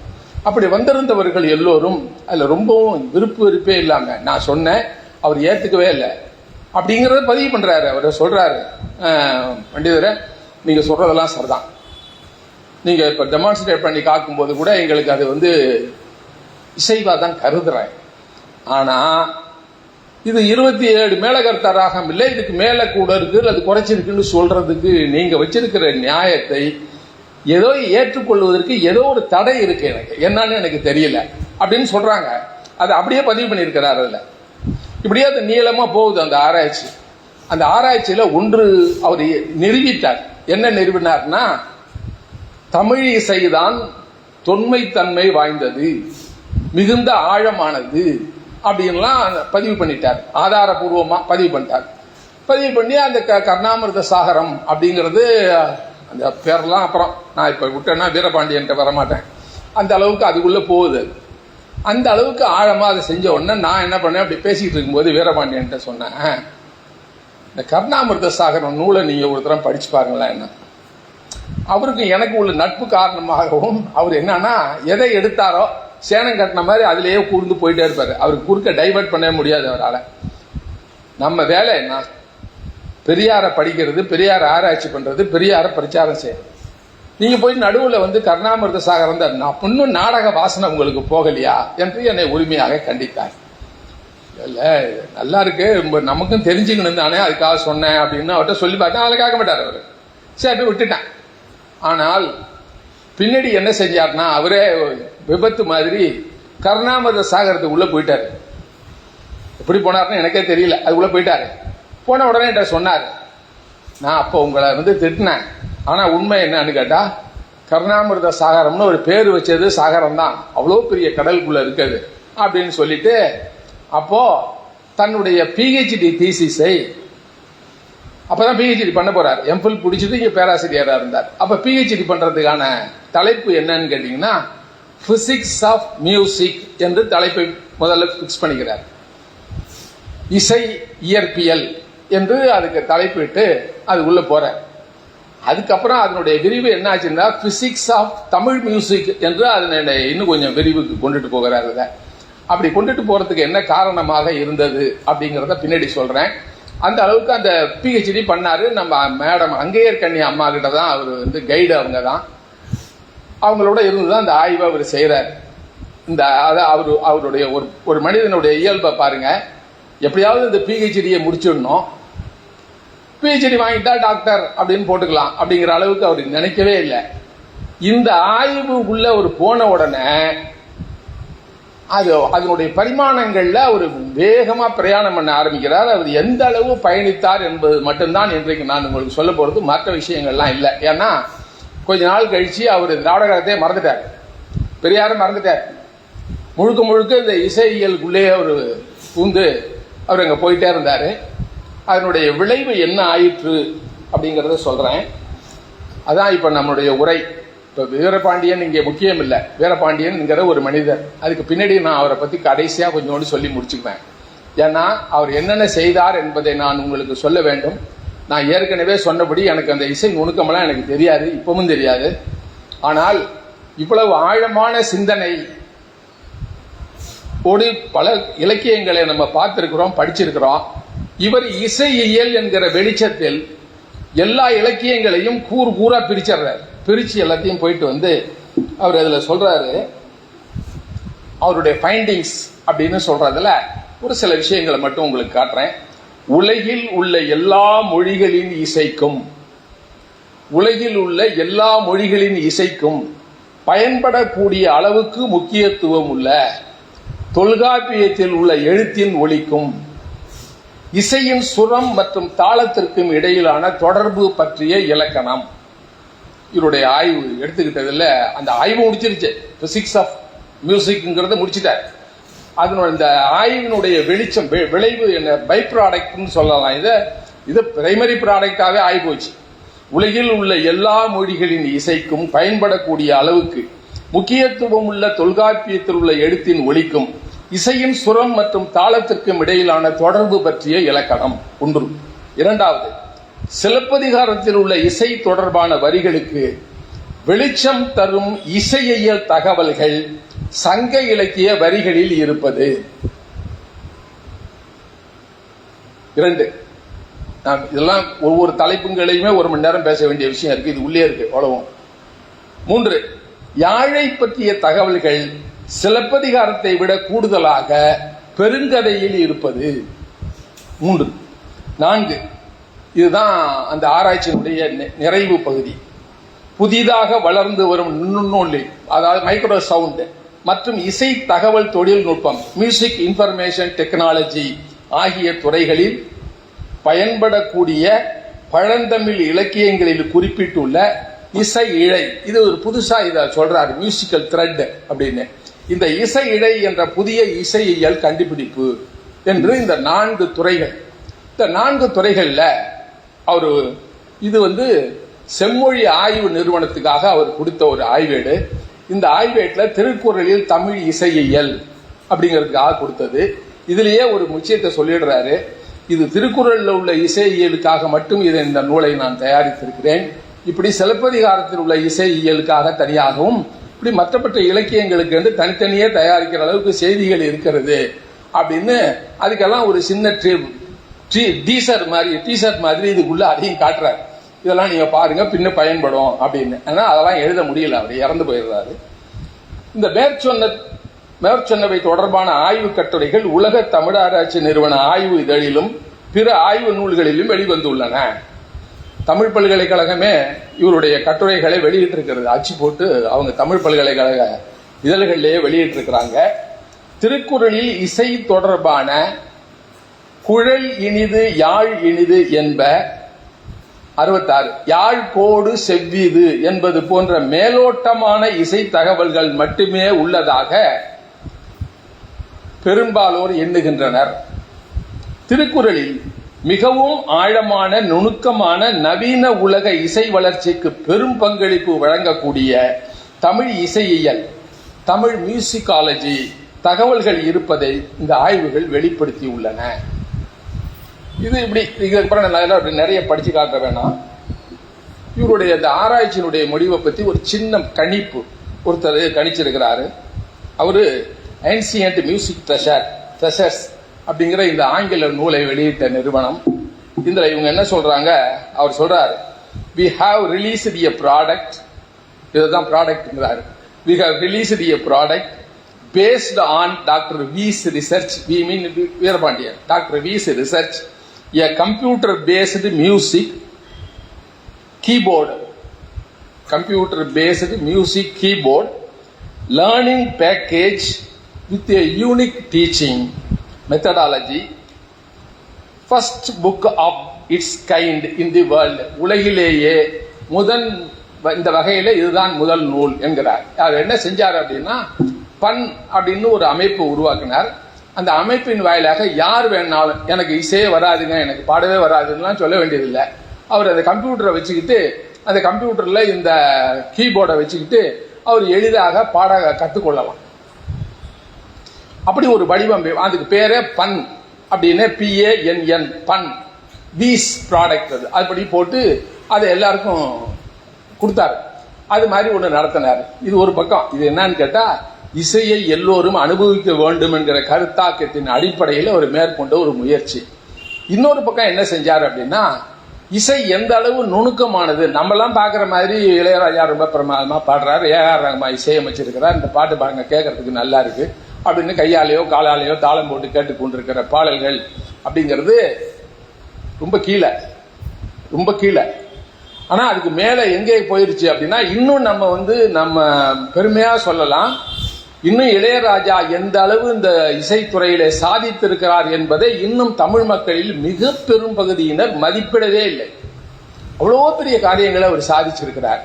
அப்படி வந்திருந்தவர்கள் எல்லோரும் அதுல ரொம்பவும் வெறுப்பே இல்லாம நான் சொன்னேன், அவர் ஏத்துக்கவே இல்லை அப்படிங்கறத பதிவு பண்றாரு. அவர் சொல்றாரு, பண்டிதரை நீங்க சொல்றதெல்லாம் சரிதான், நீங்க இப்ப டெமான்ஸ்ட்ரேட் பண்ணி காக்கும் போது கூட எங்களுக்கு அது இசைவா தான் கருதுறேன். ஆனா இது 27 மேலகர்த்தா ராகம் இல்லை, இதுக்கு மேல கூட இருக்கு, அது குறைச்சிருக்குன்னு சொல்றதுக்கு நீங்க வச்சிருக்கிற நியாயத்தை ஏதோ ஏற்றுக்கொள்வதற்கு ஏதோ ஒரு தடை இருக்கு, எனக்கு என்னன்னு எனக்கு தெரியல அப்படின்னு சொல்றாங்க. அதை அப்படியே பதிவு பண்ணியிருக்கிறார். அதுல இப்படியே அது நீளமா போகுது அந்த ஆராய்ச்சி. அந்த ஆராய்ச்சியில ஒன்று அவர் நிரூபித்தார். என்ன நிரூபினார்னா, தமிழ் இசைதான் தொன்மைத்தன்மை வாய்ந்தது, மிகுந்த ஆழமானது அப்படின்லாம் பதிவு பண்ணிட்டார். ஆதாரபூர்வமா பதிவு பண்ணிட்டார். பதிவு பண்ணி அந்த கர்ணாமிர்த சாகரம் அப்படிங்கிறது அந்த பேரெல்லாம் அப்புறம் நான் இப்ப விட்டேன்னா வீரபாண்டியன் வரமாட்டேன், அந்த அளவுக்கு அதுக்குள்ள போகுது. அந்த அளவுக்கு ஆழமா அதை செஞ்ச உடனே நான் என்ன பண்ணேன், அப்படி பேசிக்கிட்டு இருக்கும்போது வீரபாண்டியன் சொன்னேன், இந்த கர்ணாமிர்த சாகரம் நூலை நீங்க ஒரு தரம் படிச்சு பாருங்களேன். என்ன அவருக்கு எனக்கு உள்ள நட்பு காரணமாகவும் அவர் என்னன்னா எதை எடுத்தாரோ சேனம் கட்டின மாதிரி அதிலேயே கூர்ந்து போயிட்டே இருப்பாரு. அவருக்கு குறுக்க டைவர்ட் பண்ண முடியாது அவரால். நம்ம வேலை என்ன, பெரியாரை படிக்கிறது, பெரியாரை ஆராய்ச்சி பண்றது, பெரியாரை பிரச்சாரம் செய்யறது. நீங்க போய் நடுவில் கர்ணாமிர்த சாகரம் தான், இன்னும் நாடக வாசனை உங்களுக்கு போகலையா என்று என்னை உரிமையாக கண்டித்தார். இல்ல நல்லா இருக்கு, நமக்கும் தெரிஞ்சுக்கணும் தானே, அதுக்காக சொன்னேன் அப்படின்னு அவர்கிட்ட சொல்லி பார்த்தேன். அதில் கேட்க மாட்டார் அவரு. சரி விட்டுட்டேன். ஆனால் பின்னாடி என்ன செஞ்சார்னா, அவரே விபத்து மாதிரி கர்ணாமிர்த சாகரத்துக்கு உள்ள போயிட்டாரு. எப்படி போனார்னு எனக்கே தெரியல, அதுக்குள்ள போயிட்டாரு. போன உடனே என்கிட்ட சொன்னார், நான் அப்போ உங்களை திட்டினேன், ஆனா உண்மை என்னன்னு கேட்டா கர்ணாமிர்த சாகரம்னு ஒரு பேர் வச்சது சாகரம் தான், அவ்வளோ பெரிய கடலுக்குள்ள இருக்குது அப்படின்னு சொல்லிட்டு அப்போ தன்னுடைய பிஹெச்டி தீசிஸை அப்பதான் பிஹெச்டி பண்ண போறார். எம்பில் பிடிச்சிட்டு இங்க பேராசிரியராக இருந்தார். அப்ப பிஹெச்டி பண்றதுக்கான தலைப்பு என்னன்னு கேட்டீங்கன்னா பிசிக்ஸ் ஆஃப் மியூசிக் என்று தலைப்பை முதல்ல பிக்ஸ் பண்ணிக்கிறார். இசை இயற்பியல் என்று அதுக்கு தலைப்பிட்டு அதுக்குள்ள போற. அதுக்கப்புறம் அதனுடைய விரிவு என்ன ஆச்சுன்னா பிசிக்ஸ் ஆஃப் தமிழ் மியூசிக் என்று அதனுடைய இன்னும் கொஞ்சம் விரிவுக்கு கொண்டுட்டு போகிறாரு. அப்படி கொண்டுட்டு போறதுக்கு என்ன காரணமாக இருந்தது அப்படிங்கிறத பின்னாடி சொல்றேன். அந்த அளவுக்கு அந்த பிஹெச்டி பண்ணாரு. நம்ம மேடம் அங்கேயர் கண்ணி அம்மா கிட்ட தான் அவர் கைடு, அவங்க தான், அவங்களோட இருந்துதான் அந்த ஆய்வை அவர் செய்யறாரு. இந்த அவருடைய ஒரு மனிதனுடைய இயல்பை பாருங்க. எப்படியாவது இந்த பிஹெச்டியை முடிச்சிடணும், பிஹெச்டி வாங்கிட்டா டாக்டர் அப்படின்னு போட்டுக்கலாம் அப்படிங்கிற அளவுக்கு அவர் நினைக்கவே இல்லை. இந்த ஆய்வு உள்ள ஒரு போன உடனே அதனுடைய பரிமாணங்கள்ல ஒரு வேகமா பிரயாணம் பண்ண ஆரம்பிக்கிறார். அவர் எந்த அளவு பயணித்தார் என்பது மட்டும்தான் இன்றைக்கு நான் உங்களுக்கு சொல்ல போறது, மற்ற விஷயங்கள்லாம் இல்லை. ஏன்னா கொஞ்ச நாள் கழிச்சு அவர் திராவிட கழகத்தையே மறந்துட்டார், பெரியாரும் மறந்துட்டார். முழுக்க முழுக்க இந்த இசையியலுக்குள்ளே ஒரு பூந்து அவர் அங்க போயிட்டே இருந்தாரு. அதனுடைய விளைவு என்ன ஆயிற்று அப்படிங்கறத சொல்றேன். அதான் இப்ப நம்மளுடைய உரை. இப்ப வீரபாண்டியன் இங்கே முக்கியம் இல்லை, வீரபாண்டியன்ங்கிற ஒரு மனிதர். அதுக்கு பின்னாடி நான் அவரை பத்தி கடைசியா கொஞ்சோண்டு சொல்லி முடிச்சுக்குவேன். ஏன்னா அவர் என்னென்ன செய்தார் என்பதை நான் உங்களுக்கு சொல்ல வேண்டும். நான் ஏற்கனவே சொன்னபடி எனக்கு அந்த இசை நுணுக்கமெல்லாம் எனக்கு தெரியாது, இப்பவும் தெரியாது. ஆனால் இவ்வளவு ஆழமான சிந்தனை ஓடி பல இலக்கியங்களை நம்ம பார்த்திருக்கிறோம், படிச்சிருக்கிறோம். இவர் இசையியல் என்கிற வெளிச்சத்தில் எல்லா இலக்கியங்களையும் கூறா பிரிச்சிடுறாரு. பிரிச்சு எல்லாத்தையும் போயிட்டு அவர் அதுல சொல்றாரு, அவருடைய ஃபைண்டிங்ஸ் அப்படின்னு சொல்றதுல ஒரு சில விஷயங்களை மட்டும் உங்களுக்கு காட்டுறேன். உலகில் உள்ள எல்லா மொழிகளின் இசைக்கும் உலகில் உள்ள எல்லா மொழிகளின் இசைக்கும் பயன்படக்கூடிய அளவுக்கு முக்கியத்துவம் உள்ள தொல்காப்பியத்தில் உள்ள எழுத்தின் ஒலிக்கும் இசையின் சுரம் மற்றும் தாளத்திற்கும் இடையிலான தொடர்பு பற்றிய இலக்கணம். இவருடைய ஆய்வு எடுத்துக்கிட்டதுல அந்த ஆய்வு முடிச்சிருச்சு. Physics of மியூசிக்ங்கிறத முடிச்சிட்டார். அதனோட இந்த ஆய்வினுடைய வெளிச்சம் விளைவு என்ன பை ப்ராடக்ட்னு சொல்லலாம். இது பிரைமரி ப்ராடக்டாவே ஆகி போச்சு. உலகில் உள்ள எல்லா மொழிகளின் இசைக்கும் பயன்படக்கூடிய அளவுக்கு முக்கியத்துவம் உள்ள தொல்காப்பியத்தில் உள்ள எழுத்தின் ஒலிக்கும் இசையின் சுரம் மற்றும் தாளத்திற்கும் இடையிலான தொடர்பு பற்றிய இலக்கணம் ஒன்று. இரண்டாவது, சிலப்பதிகாரத்தில் உள்ள இசை தொடர்பான வரிகளுக்கு வெளிச்சம் தரும் இசையியல் தகவல்கள் சங்க இலக்கிய வரிகளில் இருப்பது. 2. நான் இதெல்லாம் ஒவ்வொரு தலைப்புகளையுமே 1 மணி நேரம் பேச வேண்டிய விஷயம் இருக்கு. இது உள்ளே இருக்கு அவ்வளவும். 3. யாழை பற்றிய தகவல்கள் சிலப்பதிகாரத்தை விட கூடுதலாக பெருங்கதையில் இருப்பது. 3. 4. இதுதான் அந்த ஆராய்ச்சியினுடைய நிறைவு பகுதி. புதிதாக வளர்ந்து வரும் நுண்ணொலி, அதாவது மைக்ரோ சவுண்ட் மற்றும் இசை தகவல் தொழில்நுட்பம், மியூசிக் இன்ஃபர்மேஷன் டெக்னாலஜி ஆகிய துறைகளில் பயன்படக்கூடிய பழந்தமிழ் இலக்கியங்களில் குறிப்பிட்டுள்ள இசை இழை, இது ஒரு புதுசா இதை சொல்றாரு, மியூசிக்கல் த்ரெட் அப்படின்னு. இந்த இசை இழை என்ற புதிய இசையியல் கண்டுபிடிப்பு என்று இந்த 4 துறைகள். இந்த 4 துறைகள்ல அவரு இது செம்மொழி ஆய்வு நிறுவனத்துக்காக அவர் கொடுத்த ஒரு ஆய்வேடு. இந்த ஆய்வேட்டுல திருக்குறளில் தமிழ் இசையியல் அப்படிங்கிறதுக்காக கொடுத்தது. இதுலயே ஒரு விஷயத்தை சொல்லிடுறாரு. இது திருக்குறளில் உள்ள இசையியலுக்காக மட்டும் இந்த நூலை நான் தயாரித்திருக்கிறேன். இப்படி சிலப்பதிகாரத்தில் உள்ள இசையியலுக்காக தனியாகவும் இப்படி மற்றப்பட்ட இலக்கியங்களுக்கு என்று தனித்தனியே தயாரிக்கிற அளவுக்கு செய்திகள் இருக்கிறது அப்படின்னு அதுக்கெல்லாம் ஒரு சின்ன டீசர் மாதிரி இதுக்குள்ள அதையும் காட்டுறாரு. இதெல்லாம் நீங்க பாருங்க, பின்ன பயன்படும் அப்படின்னு. ஆனா அதெல்லாம் எழுத முடியல, அவர் இறந்து போயிடுறாரு. இந்த மேற்சொன்னவை தொடர்பான ஆய்வு கட்டுரைகள் உலக தமிழாராய்ச்சி நிறுவன ஆய்வு இதழிலும் பிற ஆய்வு நூல்களிலும் வெளிவந்துள்ளன. தமிழ் பல்கலைக்கழகமே இவருடைய கட்டுரைகளை வெளியிட்டிருக்கிறது. அச்சு போட்டு அவங்க தமிழ் பல்கலைக்கழக இதழ்களிலேயே வெளியிட்டிருக்கிறாங்க. திருக்குறளில் இசை தொடர்பான குழல் இனிது யாழ் இனிது என்ப 66, யாழ் கோடு செவ்விது என்பது போன்ற மேலோட்டமான இசை தகவல்கள் மட்டுமே உள்ளதாக பெரும்பாலோர் எண்ணுகின்றனர். திருக்குறளில் மிகவும் ஆழமான நுணுக்கமான நவீன உலக இசை வளர்ச்சிக்கு பெரும் பங்களிப்பு வழங்கக்கூடிய தமிழ் இசையியல், தமிழ் மியூசிக்காலஜி தகவல்கள் இருப்பதை இந்த ஆய்வுகள் வெளிப்படுத்தி உள்ளன. இது இப்படி இதுக்கப்புறம் நிறைய படிச்சு காட்ட வேணாம். இவருடைய இந்த ஆராய்ச்சியினுடைய முடிவை பத்தி ஒரு சின்ன கணிப்பு ஒருத்தர் கணிச்சிருக்கிறாரு. அவரு ஏன்சியன்ட் மியூசிக் ட்ரெஷர்ஸ் அப்படிங்கிற இந்த ஆங்கில நூலை வெளியிட்ட நிறுவனம். இதுல இவங்க என்ன சொல்றாங்க, அவர் சொல்றாரு, we have released a product, இதுதான் ப்ராடக்ட்ங்கிறாரு. we have released a product based on Dr. V's research, we mean Veerapandian, Dr. V's research, a computer based music keyboard learning package with a unique teaching methodology, first book of its kind in the world, உலகிலேயே இந்த வகையில இதுதான் முதல் நூல் என்கிறார். அவர் என்ன செஞ்சார் அப்படின்னா, பன் அப்படின்னு ஒரு அமைப்பு உருவாக்கினார். அந்த அமைப்பின் வாயிலாக யார் வேணாலும், எனக்கு இசையே வராதுங்க, எனக்கு பாடவே வராதுன்னு சொல்ல வேண்டியதில்லை. அவர் அந்த கம்ப்யூட்டரை வச்சுக்கிட்டு, அந்த கம்ப்யூட்டர்ல இந்த கீபோர்டை வச்சுக்கிட்டு அவர் எளிதாக பாட கற்றுக்கொள்ளலாம். அப்படி ஒரு வடிவம், அதுக்கு பேரே பன் அப்படின்னு, PANN, பன், வீஸ் ப்ராடக்ட். அதுபடி போட்டு அதை எல்லாருக்கும் கொடுத்தாரு. அது மாதிரி ஒன்று நடத்தினார். இது ஒரு பக்கம். இது என்னன்னு கேட்டா, இசையை எல்லோரும் அனுபவிக்க வேண்டும் என்கிற கருத்தாக்கத்தின் அடிப்படையில் அவர் மேற்கொண்ட ஒரு முயற்சி. இன்னொரு பக்கம் என்ன செஞ்சார் அப்படின்னா, இசை எந்த அளவு நுணுக்கமானது, நம்மலாம் பார்க்குற மாதிரி இளையராஜா ரொம்ப பிரமாதமா பாடுறாரு, ஏஆர் ரஹ்மான் இசையமைச்சிருக்கிறார், இந்த பாட்டு பாருங்க கேட்கறதுக்கு நல்லா இருக்கு அப்படின்னு கையாலேயோ காலாலேயோ தாளம் போட்டு கேட்டுக்கொண்டிருக்கிற பாடல்கள் அப்படிங்கிறது ரொம்ப கீழே. ஆனா அதுக்கு மேல எங்கே போயிருச்சு அப்படின்னா, இன்னும் நம்ம பெருமையா சொல்லலாம், இன்னும் இளையராஜா எந்த அளவு இந்த இசைத்துறையிலே சாதித்திருக்கிறார் என்பதை இன்னும் தமிழ் மக்களில் மிக பெரும் பகுதியினர் மதிப்பிடவே இல்லை. அவ்வளோ பெரிய காரியங்களை அவர் சாதிச்சிருக்கிறார்.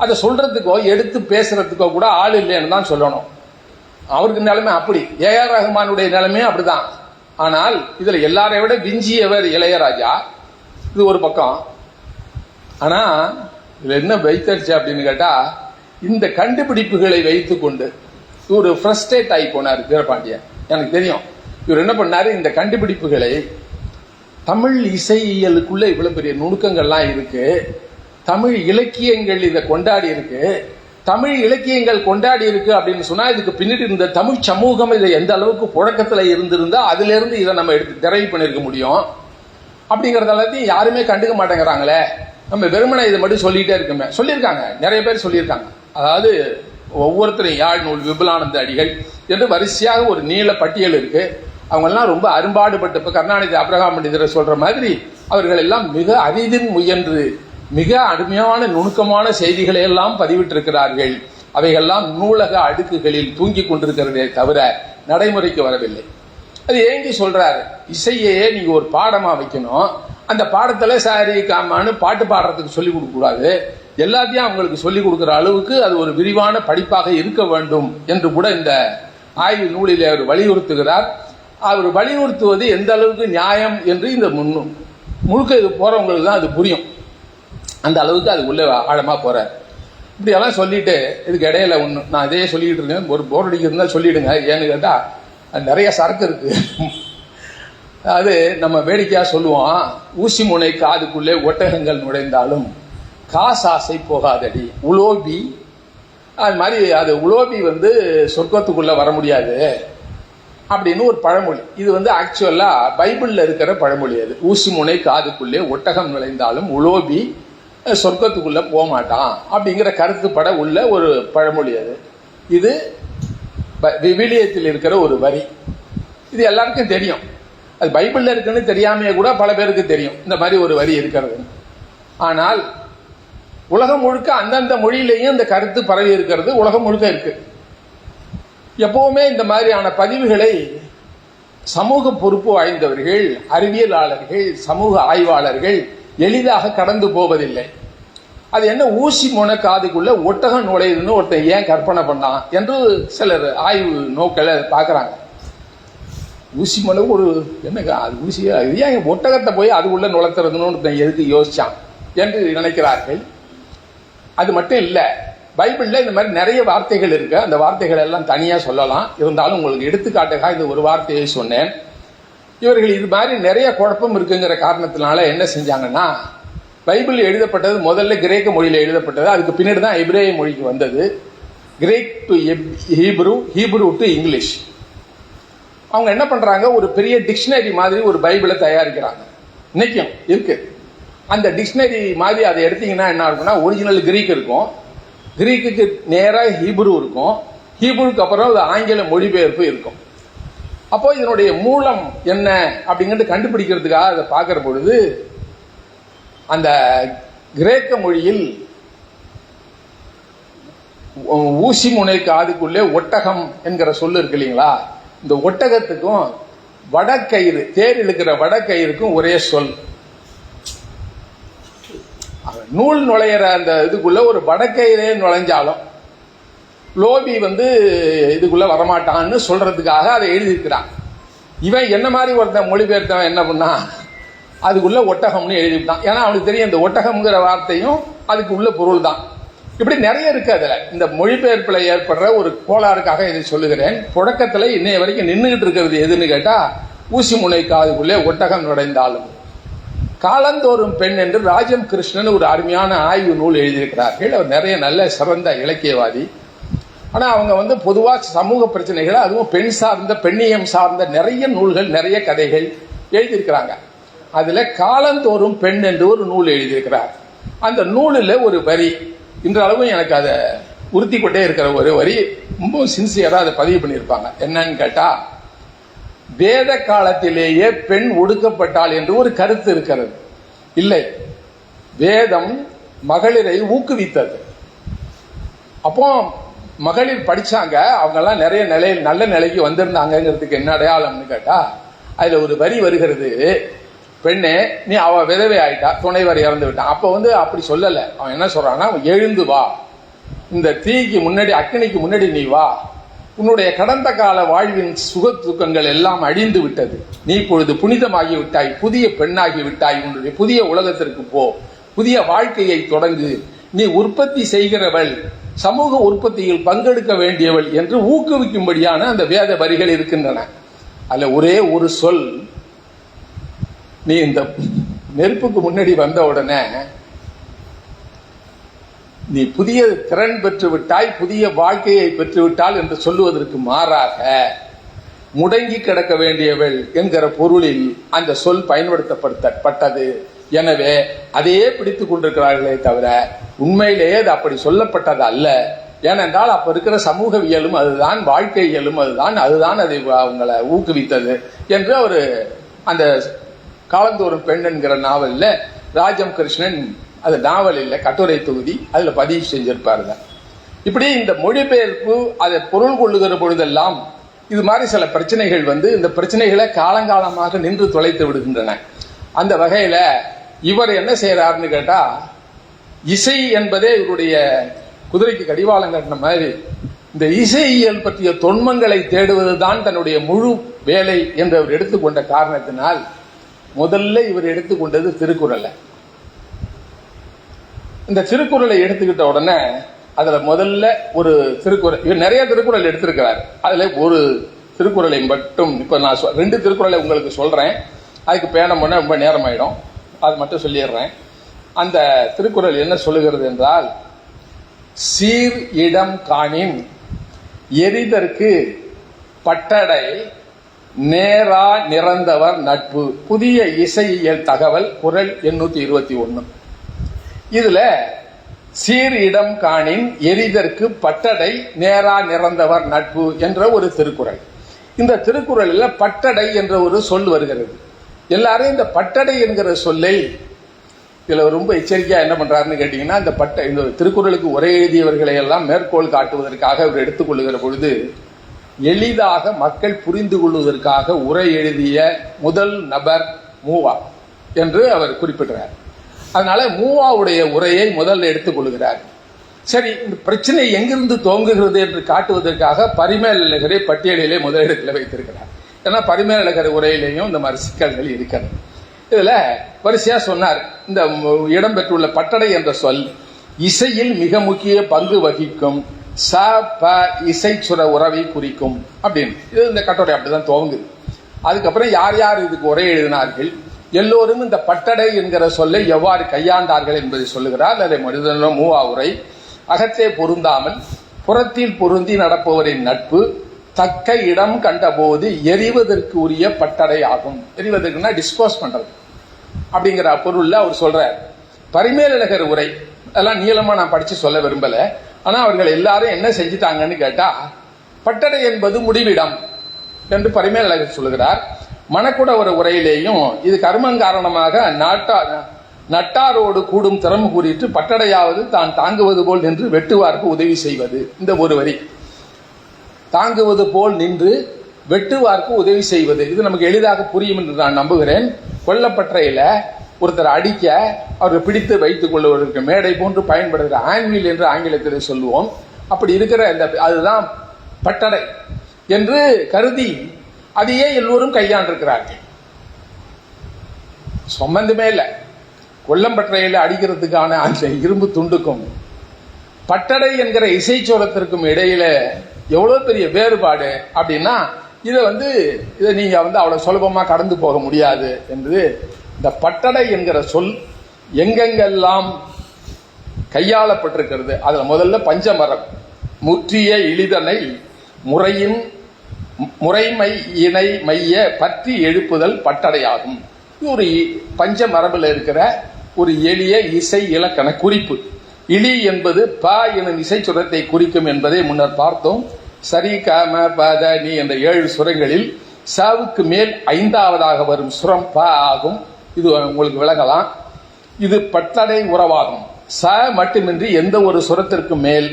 அதை சொல்றதுக்கோ எடுத்து பேசுறதுக்கோ கூட ஆள் இல்லைன்னு தான் சொல்லணும். அவருக்கு நிலைமை அப்படி, ஏஆர் ரஹ்மானுடைய நிலைமையும் அப்படிதான். ஆனால் இதுல எல்லாரை விட விஞ்சியவர் இளையராஜா. இது ஒரு பக்கம். ஆனா இதுல என்ன வைத்தறிச்சு அப்படின்னு கேட்டா, இந்த கண்டுபிடிப்புகளை வைத்துக் கொண்டு இவர் ஃப்ரஸ்ட்ரேட் ஆகி போனார் வீரபாண்டியன். எனக்கு தெரியும் இவர் என்ன பண்ணாரு, இந்த கண்டுபிடிப்புகளை தமிழ் இசையியலுக்குள்ள இவ்வளவு பெரிய நுணுக்கங்கள்லாம் இருக்கு, தமிழ் இலக்கியங்கள் இதை கொண்டாடி இருக்கு, தமிழ் இலக்கியங்கள் கொண்டாடி இருக்கு அப்படின்னு சொன்னா இதுக்கு பின்னாடி இருந்த தமிழ் சமூகம் இதை எந்த அளவுக்கு புழக்கத்துல இருந்திருந்தா அதுல இருந்து இதை நம்ம எடுத்து டெரைவ் பண்ணிருக்க முடியும் அப்படிங்கறது எல்லாத்தையும் யாருமே கண்டுக்க மாட்டேங்கிறாங்களே. நம்ம வெறுமனை இதை மட்டும் சொல்லிட்டே இருக்கோமே. சொல்லியிருக்காங்க, நிறைய பேர் சொல்லியிருக்காங்க. அதாவது ஒவ்வொருத்தரும் யாழ் நூல், விபுலானந்த அடிகள் என்று வரிசையாக ஒரு நீள பட்டியல் இருக்கு. அவங்க எல்லாம் ரொம்ப அரும்பாடுபட்டு, இப்ப கருணாநிதி அப்ரஹாம் பண்டிதரை சொல்ற மாதிரி அவர்கள் எல்லாம் மிக அரிதின் முயன்று மிக அருமையான நுணுக்கமான செய்திகளை எல்லாம் பதிவிட்டிருக்கிறார்கள். அவைகள்லாம் நூலக அடுக்குகளில் தூங்கி கொண்டிருக்கிறதே தவிர நடைமுறைக்கு வரவில்லை. அது ஏங்கி சொல்றாரு, இசையே நீங்க ஒரு பாடமா வைக்கணும், அந்த பாடத்துல சாரி காமான்னு பாட்டு பாடுறதுக்கு சொல்லிக் கொடுக்க கூடாது, எல்லாத்தையும் அவங்களுக்கு சொல்லிக் கொடுக்கிற அளவுக்கு அது ஒரு விரிவான படிப்பாக இருக்க வேண்டும் என்று கூட இந்த ஆய்வு நூலிலே அவர் வலியுறுத்துகிறார். அவர் வலியுறுத்துவது எந்த அளவுக்கு நியாயம் என்று இந்த முழுக்க இது போறவங்களுக்கு தான் அது புரியும். அந்த அளவுக்கு அது உள்ள ஆழமா போறார். இப்படி எல்லாம் சொல்லிட்டு இதுக்கு இடையில ஒண்ணு நான் இதையே சொல்லிட்டு இருக்கேன், ஒரு போர் அடிக்கிறதுனா சொல்லிடுங்க. ஏன்னு கேட்டா நிறைய சரக்கு இருக்கு. அது நம்ம வேடிக்கையா சொல்லுவோம், ஊசி முனை காதுக்குள்ளே ஒட்டகங்கள் நுழைந்தாலும் காசாசை போகாதடி உலோபி. அது மாதிரி அது உலோபி சொர்க்கத்துக்குள்ள வர முடியாது அப்படின்னு ஒரு பழமொழி. இது ஆக்சுவலா பைபிள்ல இருக்கிற பழமொழி. அது ஊசி முனை காதுக்குள்ளே ஒட்டகம் நுழைந்தாலும் உலோபி சொர்க்கத்துக்குள்ள போக மாட்டான் அப்படிங்கிற கருத்துப்பட உள்ள ஒரு பழமொழி. இது விவிலியத்தில் இருக்கிற ஒரு வரி. இது எல்லாருக்கும் தெரியும். அது பைபிள்ல இருக்குன்னு தெரியாமையே கூட பல பேருக்கு தெரியும் இந்த மாதிரி ஒரு வரி இருக்கிறது. ஆனால் உலகம் முழுக்க அந்தந்த மொழியிலேயும் இந்த கருத்து பரவி இருக்கிறது உலகம் முழுக்க இருக்கு. எப்பவுமே இந்த மாதிரியான பதிவுகளை சமூக பொறுப்பு வாய்ந்தவர்கள், அறிவியலாளர்கள், சமூக ஆய்வாளர்கள் எளிதாக கடந்து போவதில்லை. அது என்ன ஊசி முனை காதுக்குள்ள ஒட்டகம் நுழையுதுன்னு ஒருத்தன் ஏன் கற்பனை பண்ணான் என்று சிலர் ஆய்வு நோக்கில் பார்க்கறாங்க. ஊசி முனை ஒரு என்னங்க அது ஊசியா, ஏன் ஒட்டகத்தை போய் அது உள்ள நுழைத்துறதுன்னு ஒருத்தன் எதுக்கு யோசிச்சான் என்று நினைக்கிறார்கள். அது மட்டும் இல்ல, பைபிள்ல இந்த மாதிரி நிறைய வார்த்தைகள் இருக்கு. அந்த வார்த்தைகள் எல்லாம் தனியா சொல்லலாம். இருந்தாலும் உங்களுக்கு எடுத்துக்காட்டுக்காக இது ஒரு வார்த்தையை சொன்னேன். இவர்கள் இது மாதிரி நிறைய குழப்பம் இருக்குங்கிற காரணத்தினால என்ன செஞ்சாங்கன்னா, பைபிள் எழுதப்பட்டது முதல்ல கிரேக்க மொழியில எழுதப்பட்டது, அதுக்கு பின்னாடி தான் எபிரேய மொழிக்கு வந்தது. Greek to Hebrew, Hebrew to English. அவங்க என்ன பண்றாங்க, ஒரு பெரிய டிக்ஷனரி மாதிரி ஒரு பைபிளை தயாரிக்கிறாங்க. இன்னைக்கும் இருக்கு. அந்த டிக்ஷனரி மாதிரி அதை எடுத்தீங்கன்னா என்ன இருக்கும்னா, ஒரிஜினல் கிரீக் இருக்கும், கிரீக்குக்கு நேராக ஹீப்ரு இருக்கும், ஹீப்ருக்கு அப்புறம் ஆங்கில மொழிபெயர்ப்பு இருக்கும். அப்போ இதனுடைய மூலம் என்ன அப்படிங்கிறது கண்டுபிடிக்கிறதுக்காக அதை பார்க்கிற பொழுது அந்த கிரேக்க மொழியில் ஊசி முனை காதுக்குள்ளே ஒட்டகம் என்கிற சொல்லு இருக்கு இல்லைங்களா, இந்த ஒட்டகத்துக்கும் வடக்கயிறு, தேர் இழுக்கிற வடக்கயிறுக்கும் ஒரே சொல். நூல் நுழையிற அந்த இதுக்குள்ள ஒரு வடக்கயிறே நுழைஞ்சாலும் லோபி இதுக்குள்ள வரமாட்டான்னு சொல்றதுக்காக அதை எழுதியிருக்கிறான். இவன் என்ன மாதிரி ஒருத்தன் மொழிபெயர்த்தவன் என்ன பண்ணா, அதுக்குள்ள ஒட்டகம்னு எழுதிவிட்டான். ஏன்னா அவனுக்கு தெரியும் இந்த ஒட்டகம்ங்கிற வார்த்தையும் அதுக்கு உள்ள பொருள் தான். இப்படி நிறைய இருக்கு. அதுல இந்த மொழிபெயர்ப்புல ஏற்படுற ஒரு கோளாறுக்காக இதை சொல்லுகிறேன். புழக்கத்துல இன்னைய வரைக்கும் நின்றுகிட்டு இருக்கிறது எதுன்னு கேட்டா, ஊசி முனை காதுக்குள்ளே ஒட்டகம் நுழைந்தாலும். காலந்தோறும் பெண் என்று ராஜம் கிருஷ்ணன் ஒரு அருமையான ஆய்வு நூல் எழுதியிருக்கிறார்கள். அவர் நிறைய நல்ல சிறந்த இலக்கியவாதி. ஆனா அவங்க பொதுவா சமூக பிரச்சனைகள், அதுவும் பெண் சார்ந்த, பெண்ணியம் சார்ந்த நிறைய நூல்கள், நிறைய கதைகள் எழுதியிருக்கிறாங்க. அதுல காலந்தோறும் பெண் என்று ஒரு நூல் எழுதியிருக்கிறார். அந்த நூலில் ஒரு வரி இன்றளவும் எனக்கு அதை உறுத்தி கொண்டே இருக்கிற ஒரு வரி, ரொம்ப சின்சியரா அதை பதிவு பண்ணியிருப்பாங்க. என்னன்னு கேட்டா, வேத காலத்திலேயே பெண் ஒடுக்கப்பட்டாள் என்று ஒரு கருத்து இருக்கிறது. இல்லை, வேதம் மகளிரை ஊக்குவித்தது. அப்போ மகளிர் படிச்சாங்க, அவங்க எல்லாம் நிறைய நல்ல நிலைக்கு வந்திருந்தாங்கிறதுக்கு என்ன அடையாளம்னு கேட்டா, அதுல ஒரு வரி வருகிறது, பெண்ணே நீ அவ விதவை ஆயிட்டா, துணைவர் இறந்து விட்டான். அப்ப அப்படி சொல்லல. அவன் என்ன சொல்றான்னா, எழுந்து வா, இந்த தீக்கு முன்னாடி, அக்னிக்கு முன்னாடி நீ வா, உன்னுடைய கடந்த கால வாழ்வின் சுக துக்கங்கள் எல்லாம் அழிந்து விட்டது, நீ இப்பொழுது புனிதமாகி விட்டாய், புதிய பெண்ணாகி விட்டாய், உன்னுடைய புதிய உலகத்திற்கு போ, புதிய வாழ்க்கையை தொடங்கு, நீ உற்பத்தி செய்கிறவள், சமூக உற்பத்தியில் பங்கெடுக்க வேண்டியவள் என்று ஊக்குவிக்கும்படியான அந்த வேத வரிகள் இருக்கின்றன. அதுல ஒரே ஒரு சொல், நீ இந்த நெருப்புக்கு முன்னாடி வந்த உடனே நீ புதிய திறன் பெற்று விட்டாய், புதிய வாழ்க்கையை பெற்று விட்டால் என்று சொல்லுவதற்கு மாறாக முடங்கி கிடக்க வேண்டியவள் என்கிற பொருளில் அந்த சொல் பயன்படுத்தப்பட்டது. எனவே அதையே பிடித்துக் கொண்டிருக்கிறார்களே தவிர உண்மையிலேயே அது அப்படி சொல்லப்பட்டது அல்ல. ஏனென்றால் அப்ப இருக்கிற சமூகவியலும் அதுதான், வாழ்க்கையியலும் அதுதான் அதை அவங்களை ஊக்குவித்தது என்று அவர் அந்த காலந்தோறும் பெண் என்கிற நாவல்ல ராஜம் கிருஷ்ணன், அது நாவல் இல்லை, கட்டுரை தொகுதி, அதுல பதிவு செஞ்சிருப்பாருங்க. இப்படி இந்த மொழிபெயர்ப்பு அதை பொருள் கொள்ளுகிற பொழுதெல்லாம் இது மாதிரி சில பிரச்சனைகள் இந்த பிரச்சனைகளை காலங்காலமாக நின்று தொலைத்து விடுகின்றன. அந்த வகையில இவர் என்ன செய்யறாருன்னு கேட்டா, இசை என்பதே இவருடைய குதிரைக்கு கடிவாளம் கட்டின மாதிரி இந்த இசையியல் பற்றிய தொன்மங்களை தேடுவதுதான் தன்னுடைய முழு வேலை என்று அவர் எடுத்துக்கொண்ட காரணத்தினால் முதல்ல இவர் எடுத்துக்கொண்டது திருக்குறளை. இந்த திருக்குறளை எடுத்துக்கிட்ட உடனே அதுல முதல்ல ஒரு திருக்குறள், இவர் நிறைய திருக்குறள் எடுத்திருக்கிறார், அதுல ஒரு திருக்குறளை மட்டும் இப்ப நான் 2 திருக்குறளை உங்களுக்கு சொல்றேன், அதுக்கு பேனம் பண்ண ரொம்ப நேரம் ஆயிடும், அது மட்டும் சொல்லிடுறேன். அந்த திருக்குறள் என்ன சொல்லுகிறது என்றால், சீர் இடம் காணின் எரிதற்கு பட்டடை நேரா நிறந்தவர் நட்பு. புதிய இசையியல் தகவல், குறள் 821. இதுல சீர் இடம் காணின் எரிதற்கு பட்டடை நேரா நிறந்தவர் நட்பு என்ற ஒரு திருக்குறள். இந்த திருக்குறளில் பட்டடை என்ற ஒரு சொல் வருகிறது. எல்லாரும் இந்த பட்டடை என்கிற சொல்லை இதுல ரொம்ப எச்சரிக்கையா என்ன பண்றாருன்னு கேட்டீங்கன்னா, இந்த திருக்குறளுக்கு உரை எழுதியவர்களை எல்லாம் மேற்கோள் காட்டுவதற்காக அவர் எடுத்துக்கொள்ளுகிற பொழுது எளிதாக மக்கள் புரிந்து கொள்வதற்காக உரை எழுதிய முதல் நபர் மூவா என்று அவர் குறிப்பிடுறார். அதனால மூவாவுடைய உரையை முதல்ல எடுத்துக் கொள்கிறார். சரி, இந்த பிரச்சனை எங்கிருந்து துவங்குகிறது என்று காட்டுவதற்காக பரிமேலழகரை பட்டியலிலே முதலிடத்தில் வைத்திருக்கிறார். ஏன்னா பரிமேலழகர் உரையிலேயும் இந்த மாதிரி சிக்கல்கள் இருக்கிறது. இதுல வரிசையா சொன்னார், இந்த இடம்பெற்றுள்ள பட்டடை என்ற சொல் இசையில் மிக முக்கிய பங்கு வகிக்கும் ச ப இசைச்சுர உறவை குறிக்கும் அப்படின்னு. இது இந்த கட்டுரை அப்படிதான் துவங்குது. அதுக்கப்புறம் யார் யார் இதுக்கு உரை எழுதினார்கள், எல்லோரும் இந்த பட்டடை என்கிற சொல்லை எவ்வாறு கையாண்டார்கள் என்பதை சொல்லுகிறார். அதை மனிதன மூவா உரை. அகத்தே பொருந்தாமல் புறத்தில் பொருந்தி நடப்பவரின் நட்பு தக்க இடம் கண்டபோது எரிவதற்கு உரிய பட்டடை ஆகும். எரிவதற்குன்னா டிஸ்போஸ் பண்றது அப்படிங்கிற பொருள்ல அவர் சொல்றார். பரிமேலழகர் உரை அதெல்லாம் நீளமா நான் படிச்சு சொல்ல விரும்பல. ஆனா அவர்கள் எல்லாரும் என்ன செஞ்சிட்டாங்கன்னு கேட்டா, பட்டடை என்பது முடிவிடம் என்று பரிமேலழகர் சொல்லுகிறார். மணக்குட ஒரு உரையிலேயும் இது கர்மம் காரணமாக நட்டாரோடு கூடும் திறமை கூறிட்டு பட்டடையாவது தான் தாங்குவது போல் நின்று வெட்டுவார்க்கு உதவி செய்வது. இந்த ஒரு வரி, தாங்குவது போல் நின்று வெட்டுவார்க்கு உதவி செய்வது, இது நமக்கு எளிதாக புரியும் என்று நான் நம்புகிறேன். கொல்லப்பற்றையில ஒருத்தர் அடிக்க அவர்கள் பிடித்து வைத்துக் கொள்வதற்கு மேடை போன்று பயன்படுகிற ஆன்வில் என்று ஆங்கிலத்தில் சொல்லுவோம். அப்படி இருக்கிற அதுதான் பட்டடை என்று கருதி அதையே எல்லோரும் கையாண்டிருக்கிறார்கள். சம்பந்தமே இல்லை. கொல்லம்பற்றையில அடிக்கிறதுக்கான அந்த இரும்பு துண்டுக்கும் பட்டடை என்கிற இசைச்சோரத்திற்கும் இடையில எவ்வளவு பெரிய வேறுபாடு அப்படின்னா, இதை நீங்க அவ்வளவு சுலபமா கடந்து போக முடியாது என்று இந்த பட்டடை என்கிற சொல் எங்கெங்கெல்லாம் கையாளப்பட்டிருக்கிறது. அதுல முதல்ல பஞ்சமரம் முற்றிய இழிதனை முறைமை இணை மைய பற்றி எழுப்புதல் பட்டடையாகும். இது ஒரு பஞ்ச மரபில் இருக்கிற ஒரு எளிய இசை இலக்கண குறிப்பு. இழி என்பது ப எனும் இசை சுரத்தை குறிக்கும் என்பதை முன்னர் பார்த்தோம். சரி கம பத நீ என்ற 7 சுரங்களில் சாவுக்கு மேல் 5ஆவதாக வரும் சுரம் ப ஆகும். இது உங்களுக்கு விளங்கலாம். இது பட்டடை உறவாகும். ச மட்டுமின்றி எந்த ஒரு சுரத்திற்கு மேல்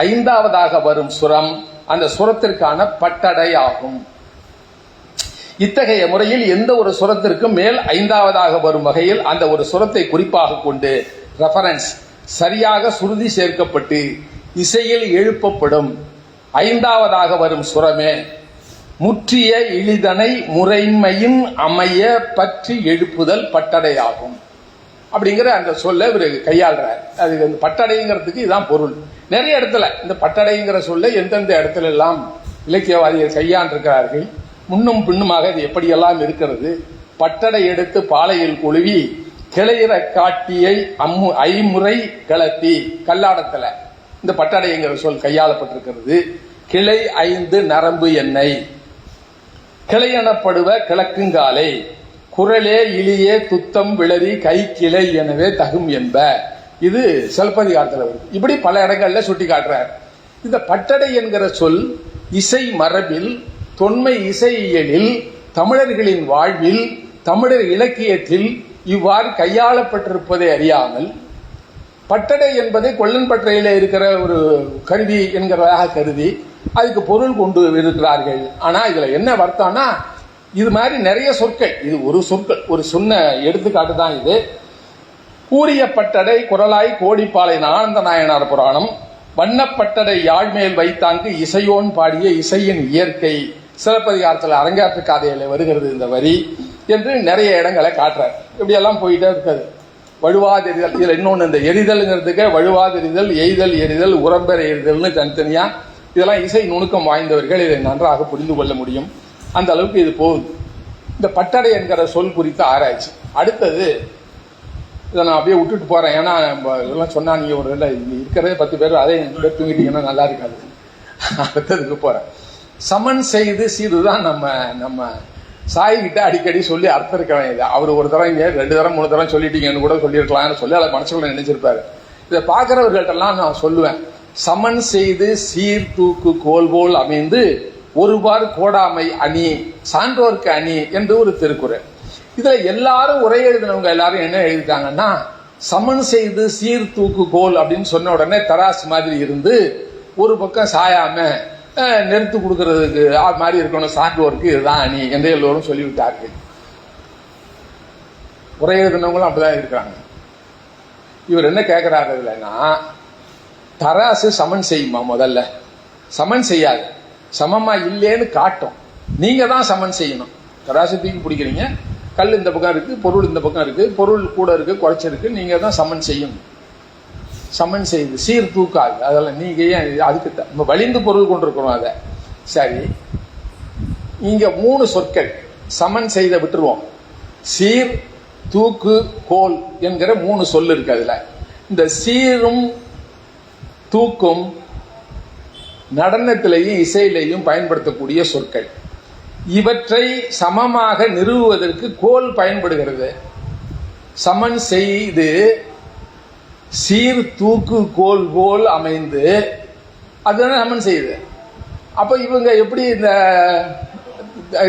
ஐந்தாவதாக வரும் சுரம் அந்த சுரத்திற்கான பட்டடை ஆகும். இத்தகைய முறையில் எந்த ஒரு சுரத்திற்கும் மேல் ஐந்தாவதாக வரும் வகையில் அந்த ஒரு சுரத்தை குறிப்பாக கொண்டு ரெஃபரன்ஸ் சரியாக சுருதி சேர்க்கப்பட்டு இசையில் எழுப்பப்படும் ஐந்தாவதாக வரும் சுரமே முற்றிய இழிதனை முறைமையின் அமைய பற்றி எழுப்புதல் பட்டடையாகும் அப்படிங்கிற அந்த சொல்ல இவர் கையாளுறார். அது பட்டடைங்கிறதுக்கு இதுதான் பொருள். நிறைய இடத்துல இந்த பட்டடைங்கிற சொல்ல எந்தெந்த இடத்துல எல்லாம் இலக்கியவாதிகள் கையாண்டிருக்கிறார்கள், முன்னும் பின்னுமாக இது எப்படியெல்லாம் இருக்கிறது. பட்டடை எடுத்து பாலையில் குழுவி கிளையிற காட்டியை ஐமுறை கிளப்பி கல்லாடத்துல இந்த பட்டடைங்கிற சொல் கையாளப்பட்டிருக்கிறது. கிளை 5 நரம்பு எண்ணெய் கிளையெனப்படுவ கிழக்குங்காலை குரலே இலியே துத்தம் விளரி கை கிளை எனவே தகும் என்ப. இது சிலப்பதிகாரத்தில் வருது. இப்படி பல இடங்கள்ல சுட்டி காட்டுறார். இந்த பட்டடை என்கிற சொல் இசை மரபில் தொன்மை இசையியலில் தமிழர்களின் வாழ்வில் தமிழர் இலக்கியத்தில் இவ்வாறு கையாளப்பட்டிருப்பதை அறியாமல் பட்டடை என்பதை கொல்லன்பற்றையில இருக்கிற ஒரு கருவி என்கிறதாக கருதி அதுக்கு பொருள் கொண்டு இருக்கிறார்கள். ஆனா இதுல என்ன வருத்தம்னா இது மாதிரி நிறைய சொற்கள், இது ஒரு சொற்கள் ஒரு சொன்ன எடுத்துக்காட்டு தான் இது. கூறிய பட்டடை குரலாய் கோடிப்பாலை ஆனந்த நாயனார் புராணம் வண்ணப்பட்டடை யாழ்மேல் வைத்தாங்கு இசையோன் பாடிய இசையின் இயற்கை சிலப்பதிகாரத்தில் அரங்காற்று காதையில வருகிறது இந்த வரி என்று நிறைய இடங்களை காட்டுறார். இப்படியெல்லாம் போயிட்டே இருக்காது. வழுவாதெறிதல், இதுல இன்னொன்று இந்த எரிதல்ங்கிறதுக்கு வழுவாதெறிதல், எய்தல் எரிதல், உரம்பெற எரிதல்னு தனித்தனியா இதெல்லாம் இசை நுணுக்கம் வாய்ந்தவர்கள் இதை நன்றாக புரிந்து கொள்ள முடியும். அந்த அளவுக்கு இது போகுது. இந்த பட்டடை என்கிற சொல் குறித்த ஆராய்ச்சி. அடுத்தது இதை நான் அப்படியே விட்டுட்டு போறேன். ஏன்னா இதெல்லாம் சொன்னா நீங்க ஒரு இருக்கிறதே 10 பேர் அதே தூங்கிட்டீங்கன்னா நல்லா இருக்காது. அடுத்ததுக்கு போறேன். சமன் செய்து சீதுதான் நம்ம சாய்கிட்ட அடிக்கடி சொல்லி அர்த்தம் இருக்க வேண்டியது. அவர் ஒரு தரம் 2 தரம் 3 தரம் சொல்லிட்டீங்கன்னு கூட சொல்லியிருக்கலாம்னு சொல்லி அதை மனசுக்குள்ள நினைச்சிருப்பாரு. இதை பார்க்கிறவர்கள்ட்டெல்லாம் நான் சொல்லுவேன், சமன் செய்து சீர் தூக்கு கோல்போல் அமைந்து ஒருபார் கோடாமை அணி சான்றோர்க்கு அணி என்று ஒரு திருக்குறள். இதுல எல்லாரும் உரை எழுதினவங்க எல்லாரும் என்ன எழுதிட்டாங்கன்னா, சமன் செய்து சீர் தூக்கு கோல் அப்படின்னு சொன்ன உடனே தராசு மாதிரி இருந்து ஒரு பக்கம் சாயாம நெருத்து கொடுக்கறதுக்கு மாதிரி இருக்கணும், சான்றோருக்கு இதுதான் அணி என்று எல்லோரும் சொல்லிவிட்டார்கள். உரை எழுதினவங்களும் அப்படிதான் இருக்கிறாங்க. இவர் என்ன கேட்கிறாரு இல்லைன்னா, தராசு சமன் செய்யுமா? முதல்ல சமன் செய்யாது, சமமா இல்லேன்னு காட்டும். நீங்க தான் சமன் செய்யணும். தராசு தூக்கி பிடிக்கிறீங்க, கல் இந்த பக்கம் இருக்கு, பொருள் இந்த பக்கம் இருக்கு, பொருள் கூட இருக்கு குறைச்சிருக்கு, நீங்க தான் சமன் செய்யணும். சமன் செய்து சீர் தூக்காது. அதெல்லாம் நீங்க ஏன் அதுக்கு நம்ம வலிந்து பொருள் கொண்டிருக்கிறோம். அதை சரி, இங்க 3 சொற்கள் சமன் செய்த விட்டுருவோம். சீர் தூக்கு கோல் என்கிற 3 சொல் இருக்கு. அதுல இந்த சீரும் தூக்கும் நடனத்திலேயும் இசையிலேயும் பயன்படுத்தக்கூடிய சொற்கள். இவற்றை சமமாக நிறுவுவதற்கு கோல் பயன்படுகிறது. சமன் செய்து சீர் தூக்கு கோல் போல் அமைந்து அதுதானே சமன் செய்யுது. அப்ப இவங்க எப்படி இந்த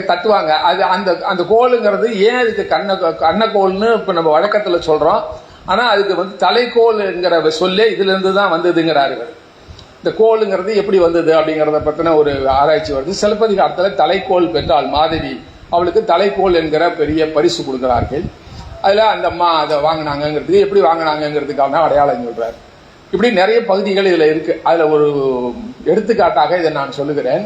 தட்டுவாங்க? அது அந்த கோலுங்கிறது ஏன் அதுக்கு கண்ணக்கோல்னு இப்ப நம்ம வழக்கத்துல சொல்றோம். ஆனா அதுக்கு தலைக்கோல்ங்கிற சொல்லே இதுல இருந்து தான் வந்ததுங்கிறார்கள். இந்த கோலுங்கிறது எப்படி வந்தது அப்படிங்கறத பத்தின ஒரு ஆராய்ச்சி வருது. சிலப்பதிகாரத்தில் தலைக்கோல் பெற்றாள் மாதவி, அவளுக்கு தலைக்கோல் என்கிற பெரிய பரிசு கொடுக்கிறார்கள். அதுல அந்த அம்மா அதை வாங்கினாங்கிறதுக்கு எப்படி வாங்கினாங்கிறதுக்கான அடையாளம் சொல்றாரு. இப்படி நிறைய பகுதிகள் இதுல இருக்கு. அதுல ஒரு எடுத்துக்காட்டாக இதை நான் சொல்லுகிறேன்.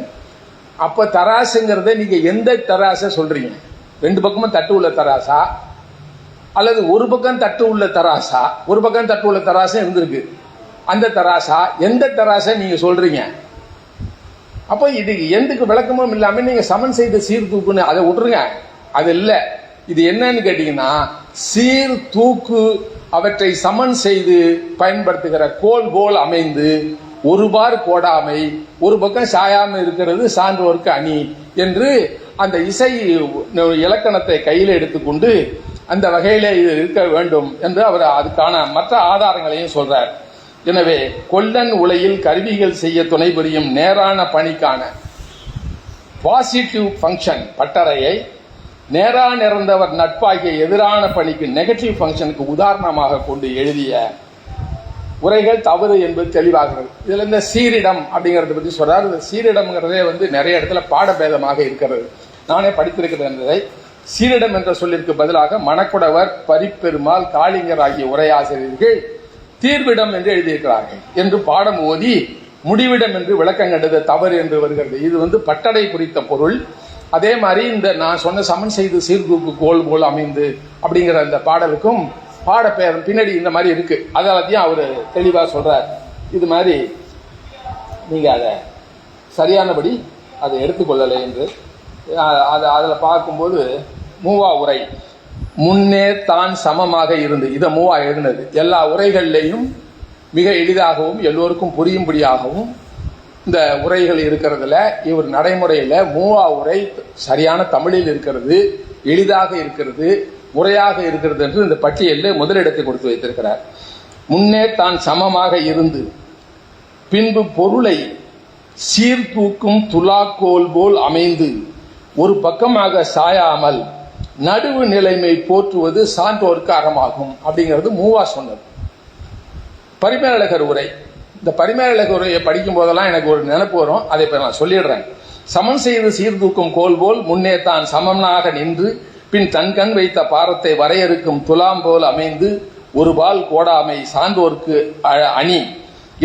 அப்ப தராசுங்கிறத நீங்க எந்த தராசை சொல்றீங்க? 2 பக்கமும் தட்டு உள்ள தராசா, அல்லது ஒரு பக்கம் தட்டு உள்ள தராசா? ஒரு பக்கம் தட்டு உள்ள தராசா இருந்திருக்கு. அந்த தராசா எந்த தராசை நீங்க சொல்றீங்க? அப்போ இது எதுக்கு விளக்கமும் இல்லாம நீங்க சமன் செய்த சீர் தூக்குன்னு அதை விட்டுருங்க. அது இல்ல, இது என்னன்னு கேட்டீங்கன்னா, சீர் தூக்கு அவற்றை சமன் செய்து பயன்படுத்துகிற கோல் போல் அமைந்து ஒருபார் கோடாமை ஒரு பக்கம் சாயாம இருக்கிறது சான்றோருக்கு அணி என்று அந்த இசை இலக்கணத்தை கையில் எடுத்துக்கொண்டு அந்த வகையில இது இருக்க வேண்டும் என்று அவர் அதுக்கான மற்ற ஆதாரங்களையும் சொல்றார். எனவே கொல்லன் உலையில் கருவிகள் செய்ய துணை புரியும் நேரான பணிக்கான பாசிட்டிவ் ஃபங்க்ஷன் பட்டறையை நேரா நிறந்தவர் நட்பாகிய எதிரான பணிக்கு நெகட்டிவ் ஃபங்க்ஷனுக்கு உதாரணமாக கொண்டு எழுதிய உரைகள் தவறு என்பது தெளிவாகிறது. இதுல இந்த சீரிடம் அப்படிங்கறத பத்தி சொல்றாரு. இந்த சீரிடம்ங்கிறதே நிறைய இடத்துல பாடபேதமாக இருக்கிறது. நானே படித்திருக்கிறேன் என்பதை. சீரிடம் என்ற சொல்லிற்கு பதிலாக மணக்குடவர், பரிப்பெருமாள், காளிங்கர் ஆகிய உரையாசிரியர்கள் தீர்விடம் என்று எழுதியிருக்கிறார்கள் என்று பாடம் ஓதி முடிவிடம் என்று விளக்கம் கண்டது தவறு என்று வருகிறது. இது பட்டடை குறித்த பொருள். அதே மாதிரி இந்த நான் சொன்ன சமன் செய்து சீர்தூக்கு கோல் போல் அமைந்து அப்படிங்கிற அந்த பாடலுக்கும் பாடப்பேரம் பின்னாடி இந்த மாதிரி இருக்கு. அதனாலத்தையும் அவர் தெளிவா சொல்றார். இது மாதிரி நீங்க அதை சரியானபடி அதை எடுத்துக்கொள்ளலை என்று அதில் பார்க்கும்போது மூவா உரை முன்னே தான் சமமாக இருந்து இதை மூவா எழுதினது. எல்லா உரைகள்லையும் மிக எளிதாகவும் எல்லோருக்கும் புரியும்படியாகவும் இந்த உரைகள் இருக்கிறதுல இவர் நடைமுறையில மூவா உரை சரியான தமிழில் இருக்கிறது, எளிதாக இருக்கிறது, முறையாக இருக்கிறது என்று இந்த பட்டியலில் முதலிடத்தை கொடுத்து வைத்திருக்கிறார். முன்னே தான் சமமாக இருந்து பின்பு பொருளை சீர்தூக்கும் துலாக்கோல் போல் அமைந்து ஒரு பக்கமாக சாயாமல் நடுவு நிலைமை போற்றுவது சான்றோருக்கு அறமாகும் அப்படிங்கிறது மூவா சொன்னது. பரிமேலழகர் உரை, இந்த பரிமேலழகர் உரையை படிக்கும் போதெல்லாம் எனக்கு ஒரு நினைப்பு வரும். அதை இப்ப நான் சொல்லிடுறேன். சமன் செய்து சீர்தூக்கும் கோல் போல் முன்னே தான் சமனாக நின்று பின் தன்கண் வைத்த பாரத்தை வரையறுக்கும் துலாம் போல் அமைந்து ஒரு பால் கோடாமை சான்றோர்க்கு அணி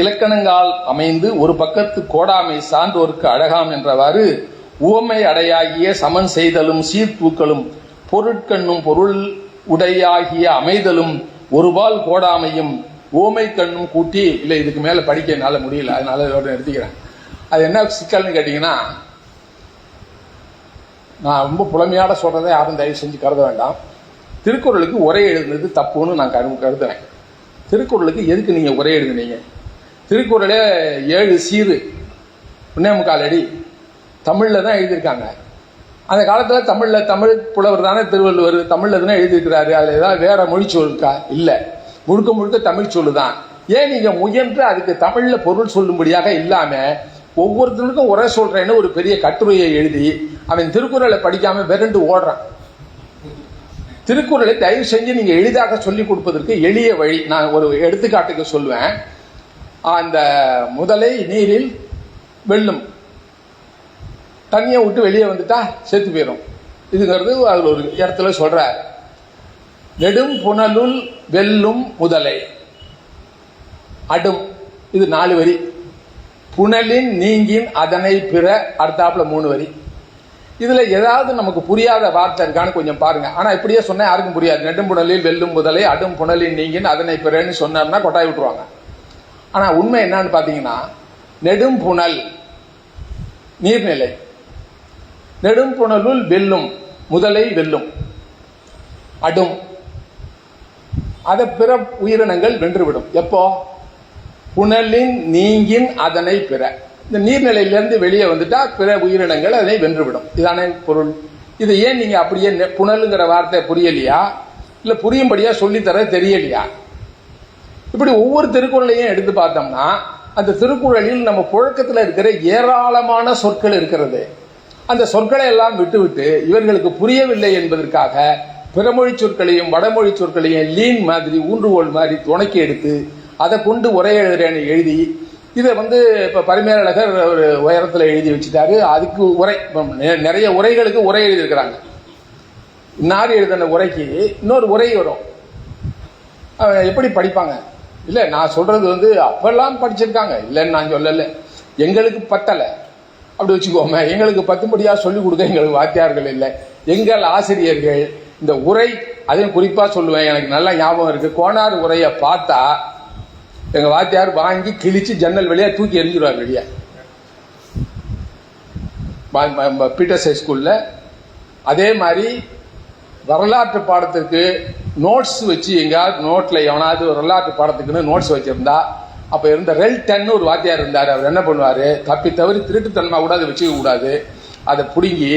இலக்கணங்கால் அமைந்து ஒரு பக்கத்து கோடாமை சான்றோர்க்கு அழகாம் என்றவாறு உவமை அடையாகிய சமன் செய்தலும் சீர்தூக்கலும் பொருட்கண்ணும் பொருள் உடையாகிய அமைதலும் ஒருபால் கோடாமையும் ஓமை கண்ணும் கூட்டி இல்லை. இதுக்கு மேல படிக்க என்னால முடியல, அதனால இதோட நிறுத்திக்கிறேன். அது என்ன சிக்கல்னு கேட்டீங்கன்னா, நான் ரொம்ப புலமையாட சொல்றதை யாரும் தயவு செஞ்சு கருத வேண்டாம். திருக்குறளுக்கு உரை எழுதுனது தப்புன்னு நான் கருதுறேன். திருக்குறளுக்கு எதுக்கு நீங்க உரை எழுதுனீங்க? திருக்குறளே 7 சீரு 1.25 அடி தமிழ்ல தான் எழுதியிருக்காங்க. அந்த காலத்துல தமிழ் புலவர் தானே திருவள்ளுவர், தமிழ்ல தானே எழுதியிருக்கிறாரு. அதுல ஏதாவது வேற மொழி சொல்லுக்கா? இல்ல, முழுக்க முழுக்க தமிழ் சொல்லுதான். ஏன் நீங்க முயன்று அதுக்கு தமிழ்ல பொருள் சொல்லும்படியாக இல்லாம ஒவ்வொருத்தருக்கும் உரை சொல்றேன்னு ஒரு பெரிய கட்டுரையை எழுதி அவன் திருக்குறளை படிக்காம விரண்டு ஓடுறான். திருக்குறளை தயவு செஞ்சு நீங்க எளிதாக சொல்லிக் கொடுப்பதற்கு எளிய வழி நான் ஒரு எடுத்துக்காட்டுக்கு சொல்லுவேன். அந்த முதலை நீரில் வெல்லும், தண்ணியை விட்டு வெளியே வந்துட்டா செத்து போயிடும். இதுங்கிறது அதுல ஒரு இடத்துல சொல்ற. நெடும் புனலுள் வெல்லும் முதலை அடும், இது 4 வரி. புனலின் நீங்கின் அதனை பிற அடுத்தாப்புல 3 வரி. இதுல ஏதாவது நமக்கு புரியாத வார்த்தை இருக்கான்னு கொஞ்சம் பாருங்க. ஆனா இப்படியே சொன்னா யாருக்கும் புரியாது. நெடும் புனலில் வெல்லும் முதலை அடும் புனலின் நீங்கின் அதனை பிறன்னு சொன்னார்னா கொட்டாய் விட்டுருவாங்க. ஆனா உண்மை என்னன்னு பாத்தீங்கன்னா, நெடும் புனல் நீர்நிலை, நெடும் புனலுள் வெல்லும் முதலை வெல்லும், அடும் அதை பிற உயிரினங்கள் வென்றுவிடும். எப்போ? புனலின் நீங்கின் அதனை பிற, இந்த நீர்நிலையிலிருந்து வெளியே வந்துட்டா பிற உயிரினங்கள் அதை வென்றுவிடும். இதான பொருள். இது ஏன் நீங்க அப்படியே புனலுங்கிற வார்த்தை புரியலையா, இல்ல புரியும்படியா சொல்லித்தர தெரியலையா? இப்படி ஒவ்வொரு திருக்குறளையும் எடுத்து பார்த்தோம்னா அந்த திருக்குறளில் நம்ம புழக்கத்தில் இருக்கிற ஏராளமான சொற்கள் இருக்கிறது. அந்த சொற்களை எல்லாம் விட்டுவிட்டு இவர்களுக்கு புரியவில்லை என்பதற்காக பிறமொழி சொற்களையும் வடமொழி சொற்களையும் லீன் மாதிரி ஊன்றுகோல் மாதிரி துணைக்கி எடுத்து அதை கொண்டு உரை எழுதுறேன்னு எழுதி இதை இப்ப பரிமேலழகர் ஒரு உயரத்துல எழுதி வச்சுட்டாரு. அதுக்கு உரை நிறைய உரைகளுக்கு உரை எழுதியிருக்கிறாங்க. இன்னார் எழுதின உரைக்கு இன்னொரு உரை வரும். எப்படி படிப்பாங்க? இல்ல நான் சொல்றது அப்பெல்லாம் படிச்சிருக்காங்க இல்லைன்னு நான் சொல்லல, எங்களுக்கு பத்தல அப்படி வச்சுக்கோமே. எங்களுக்கு பத்தும்படியா சொல்லிக் கொடுக்க எங்களுக்கு வாத்தியார்கள் இல்லை. எங்கள் ஆசிரியர்கள் இந்த உரை, அதையும் குறிப்பா சொல்லுவேன், எனக்கு நல்லா ஞாபகம் இருக்கு. கோனார் உரையை பார்த்தா எங்க வாத்தியார் வாங்கி கிழிச்சு ஜன்னல் வெளியே தூக்கி எரிஞ்சிருவார் வெளியே. பீட்டர்ஸ் ஹை ஸ்கூல்ல அதே மாதிரி வரலாற்று பாடத்திற்கு நோட்ஸ் வச்சு எங்கேயாவது நோட்ல எவனாவது வரலாற்று பாடத்துக்குன்னு நோட்ஸ் வச்சிருந்தா அப்ப இருந்த ரெல்டன் ஒரு வாத்தியார் இருந்தாரு. அவர் என்ன பண்ணுவாரு, தப்பி தவறி திருட்டுத்தன்மா கூட அதை வச்சுக்க கூடாது, அதை பிடுங்கி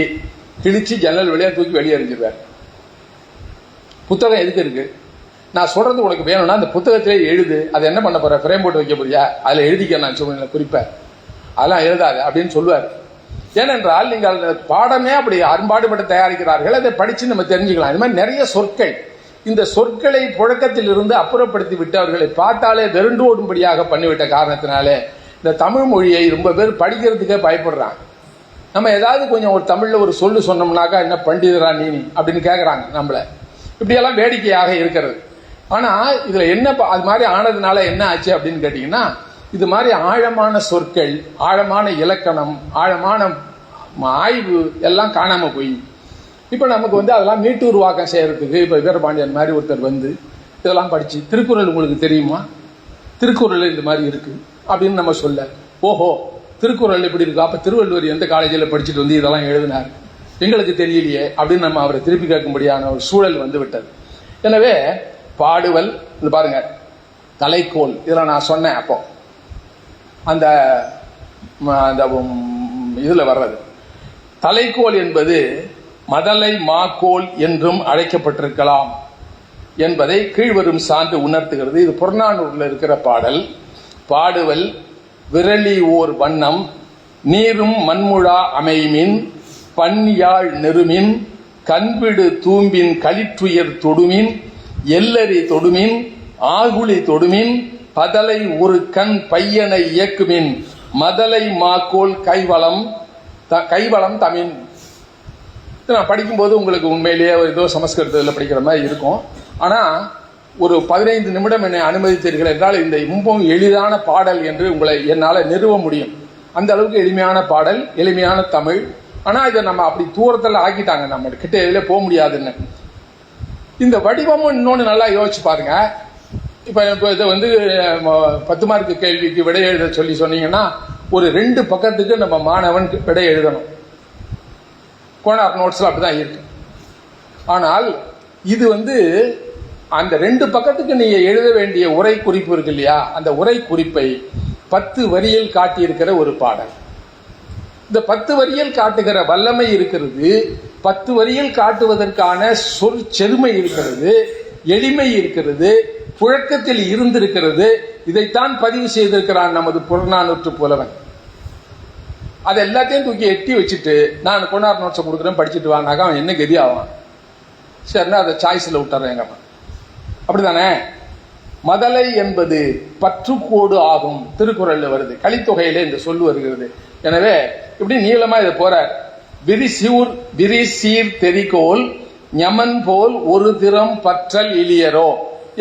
கிழிச்சு ஜன்னல் வழியா தூக்கி வெளியே எறிஞ்சிருவார். புத்தகம் எதுக்கு இருக்கு? நான் சொல்றது உனக்கு வேணும்னா அந்த புத்தகத்திலே எழுது. அதை என்ன பண்ண போற, ஃப்ரேம் போட்டு வைக்க போறியா, அதுல எழுதிக்க நான் சொல்ல குறிப்பேன், அதெல்லாம் எழுதாது அப்படின்னு சொல்லுவார். ஏனென்றால் நீங்கள் பாடமே அப்படி அன்பாடுபட்டு தயாரிக்கிறார்கள், அதை படிச்சு நம்ம தெரிஞ்சுக்கலாம். இது மாதிரி நிறைய சொற்கள் இந்த சொற்களை புழக்கத்தில் இருந்து அப்புறப்படுத்தி விட்டு அவர்களை பார்த்தாலே வெறுண்டு ஓடும்படியாக பண்ணிவிட்ட காரணத்தினாலே இந்த தமிழ் மொழியை ரொம்ப பேர் படிக்கிறதுக்கே பயப்படுறாங்க. நம்ம ஏதாவது கொஞ்சம் ஒரு தமிழ்ல ஒரு சொல்லு சொன்னோம்னாக்கா என்ன பண்டிதரா நீ அப்படின்னு கேட்கறாங்க நம்மள. இப்படியெல்லாம் வேடிக்கையாக இருக்கிறது. ஆனா இதுல என்ன அது மாதிரி ஆனதுனால என்ன ஆச்சு அப்படின்னு கேட்டீங்கன்னா, இது மாதிரி ஆழமான சொற்கள், ஆழமான இலக்கணம், ஆழமான ஆய்வு எல்லாம் காணாம போய் இப்ப நமக்கு அதெல்லாம் மீட்டு உருவாக்கம் செய்யறதுக்கு இப்ப வீரபாண்டியன் மாதிரி ஒருத்தர் இதெல்லாம் படிச்சு, திருக்குறள் உங்களுக்கு தெரியுமா, திருக்குறள் இந்த மாதிரி இருக்கு அப்படின்னு நம்ம சொல்ல, ஓஹோ திருக்குறள் இப்படி இருக்கு, அப்ப திருவள்ளுவர் எந்த காலேஜில் படிச்சுட்டு இதெல்லாம் எழுதினார் எங்களுக்கு தெரியலையே அப்படின்னு நம்ம அவரை திருப்பி கேட்கும்படியான ஒரு சூழல் விட்டது. எனவே பாடுவல், இது பாருங்க தலைக்கோல், இதுல நான் சொன்னேன் அப்போ அந்த இதுல வர்றது தலைக்கோல் என்பது மதலை மாக்கோல் என்றும் அழைக்கப்பட்டிருக்கலாம் என்பதை கீழ்வரும் சான்று உணர்த்துகிறது. இது புறநானூரில் இருக்கிற பாடல். பாடுவல் விரலி ஓர் வண்ணம் நீரும் மண்முழா அமைமின் பன்யாழ் நெருமின் கண்விடு தூம்பின் களிற்றுயர் தொடுமின் எல்லரி தொடுமின் ஆகுளி தொடுமின் பதலை ஒரு கண் பையனை இயக்குமின் மதலை மாக்கோல் கைவளம் தமின். நான் படிக்கும்போது உங்களுக்கு உண்மையிலேயே ஏதோ சமஸ்கிருதத்தில் படிக்கிற மாதிரி இருக்கும். ஆனா ஒரு 15 நிமிடம் என்னை அனுமதித்தீர்கள் என்றால் இந்த ரொம்பவும் எளிதான பாடல் என்று உங்களை என்னால் நிறுவ முடியும். அந்த அளவுக்கு எளிமையான பாடல், எளிமையான தமிழ். ஆனா இதை நம்ம அப்படி தூரத்தில் ஆக்கிட்டாங்க, நம்ம கிட்ட எதிலே போக முடியாதுன்னு. இந்த வடிவமும் இன்னொன்று நல்லா யோசிச்சு பாருங்க. இப்ப இதை 10 மார்க்கு கேள்விக்கு விடை எழுத சொன்னீங்கன்னா ஒரு 2 பக்கத்துக்கு நம்ம மாணவன் விடை எழுதணும். கோனார் நோட்ஸ்ல அப்படிதான் இருக்கு. ஆனால் இது அந்த 2 பக்கத்துக்கு நீங்க எழுத வேண்டிய உரை குறிப்பு இருக்கு இல்லையா, அந்த உரை குறிப்பை 10 வரியில் காட்டியிருக்கிற ஒரு பாடல். இந்த 10 வரியில் காட்டுகிற வல்லமை இருக்கிறது, 10 வரியில் காட்டுவதற்கான செருமை இருக்கிறது, எளிமை இருக்கிறது, புழக்கத்தில் இருந்திருக்கிறது. இதைத்தான் பதிவு செய்திருக்கிறான் நமது புறநானூற்று புலவன். அதை எல்லாத்தையும் தூக்கி எட்டி வச்சுட்டு நான் கோனார் நோட்ஸை கொடுக்குறேன் படிச்சுட்டு வாங்க, அவன் என்ன கதி ஆவான்? சரின்னா அதை சாய்ஸ்ல விட்டுறேன் எங்க அம்மா. அப்படித்தானே? மதலை என்பது பற்றுக்கோடு ஆகும், திருக்குறள்ல வருது, கலித்தொகையில இந்த சொல்லு வருகிறது. எனவே இப்படி நீளமா இதை போறார். விரிசீர் தெரிகோல் ஞமன் போல் ஒரு திறம் பற்றல் இளியரோ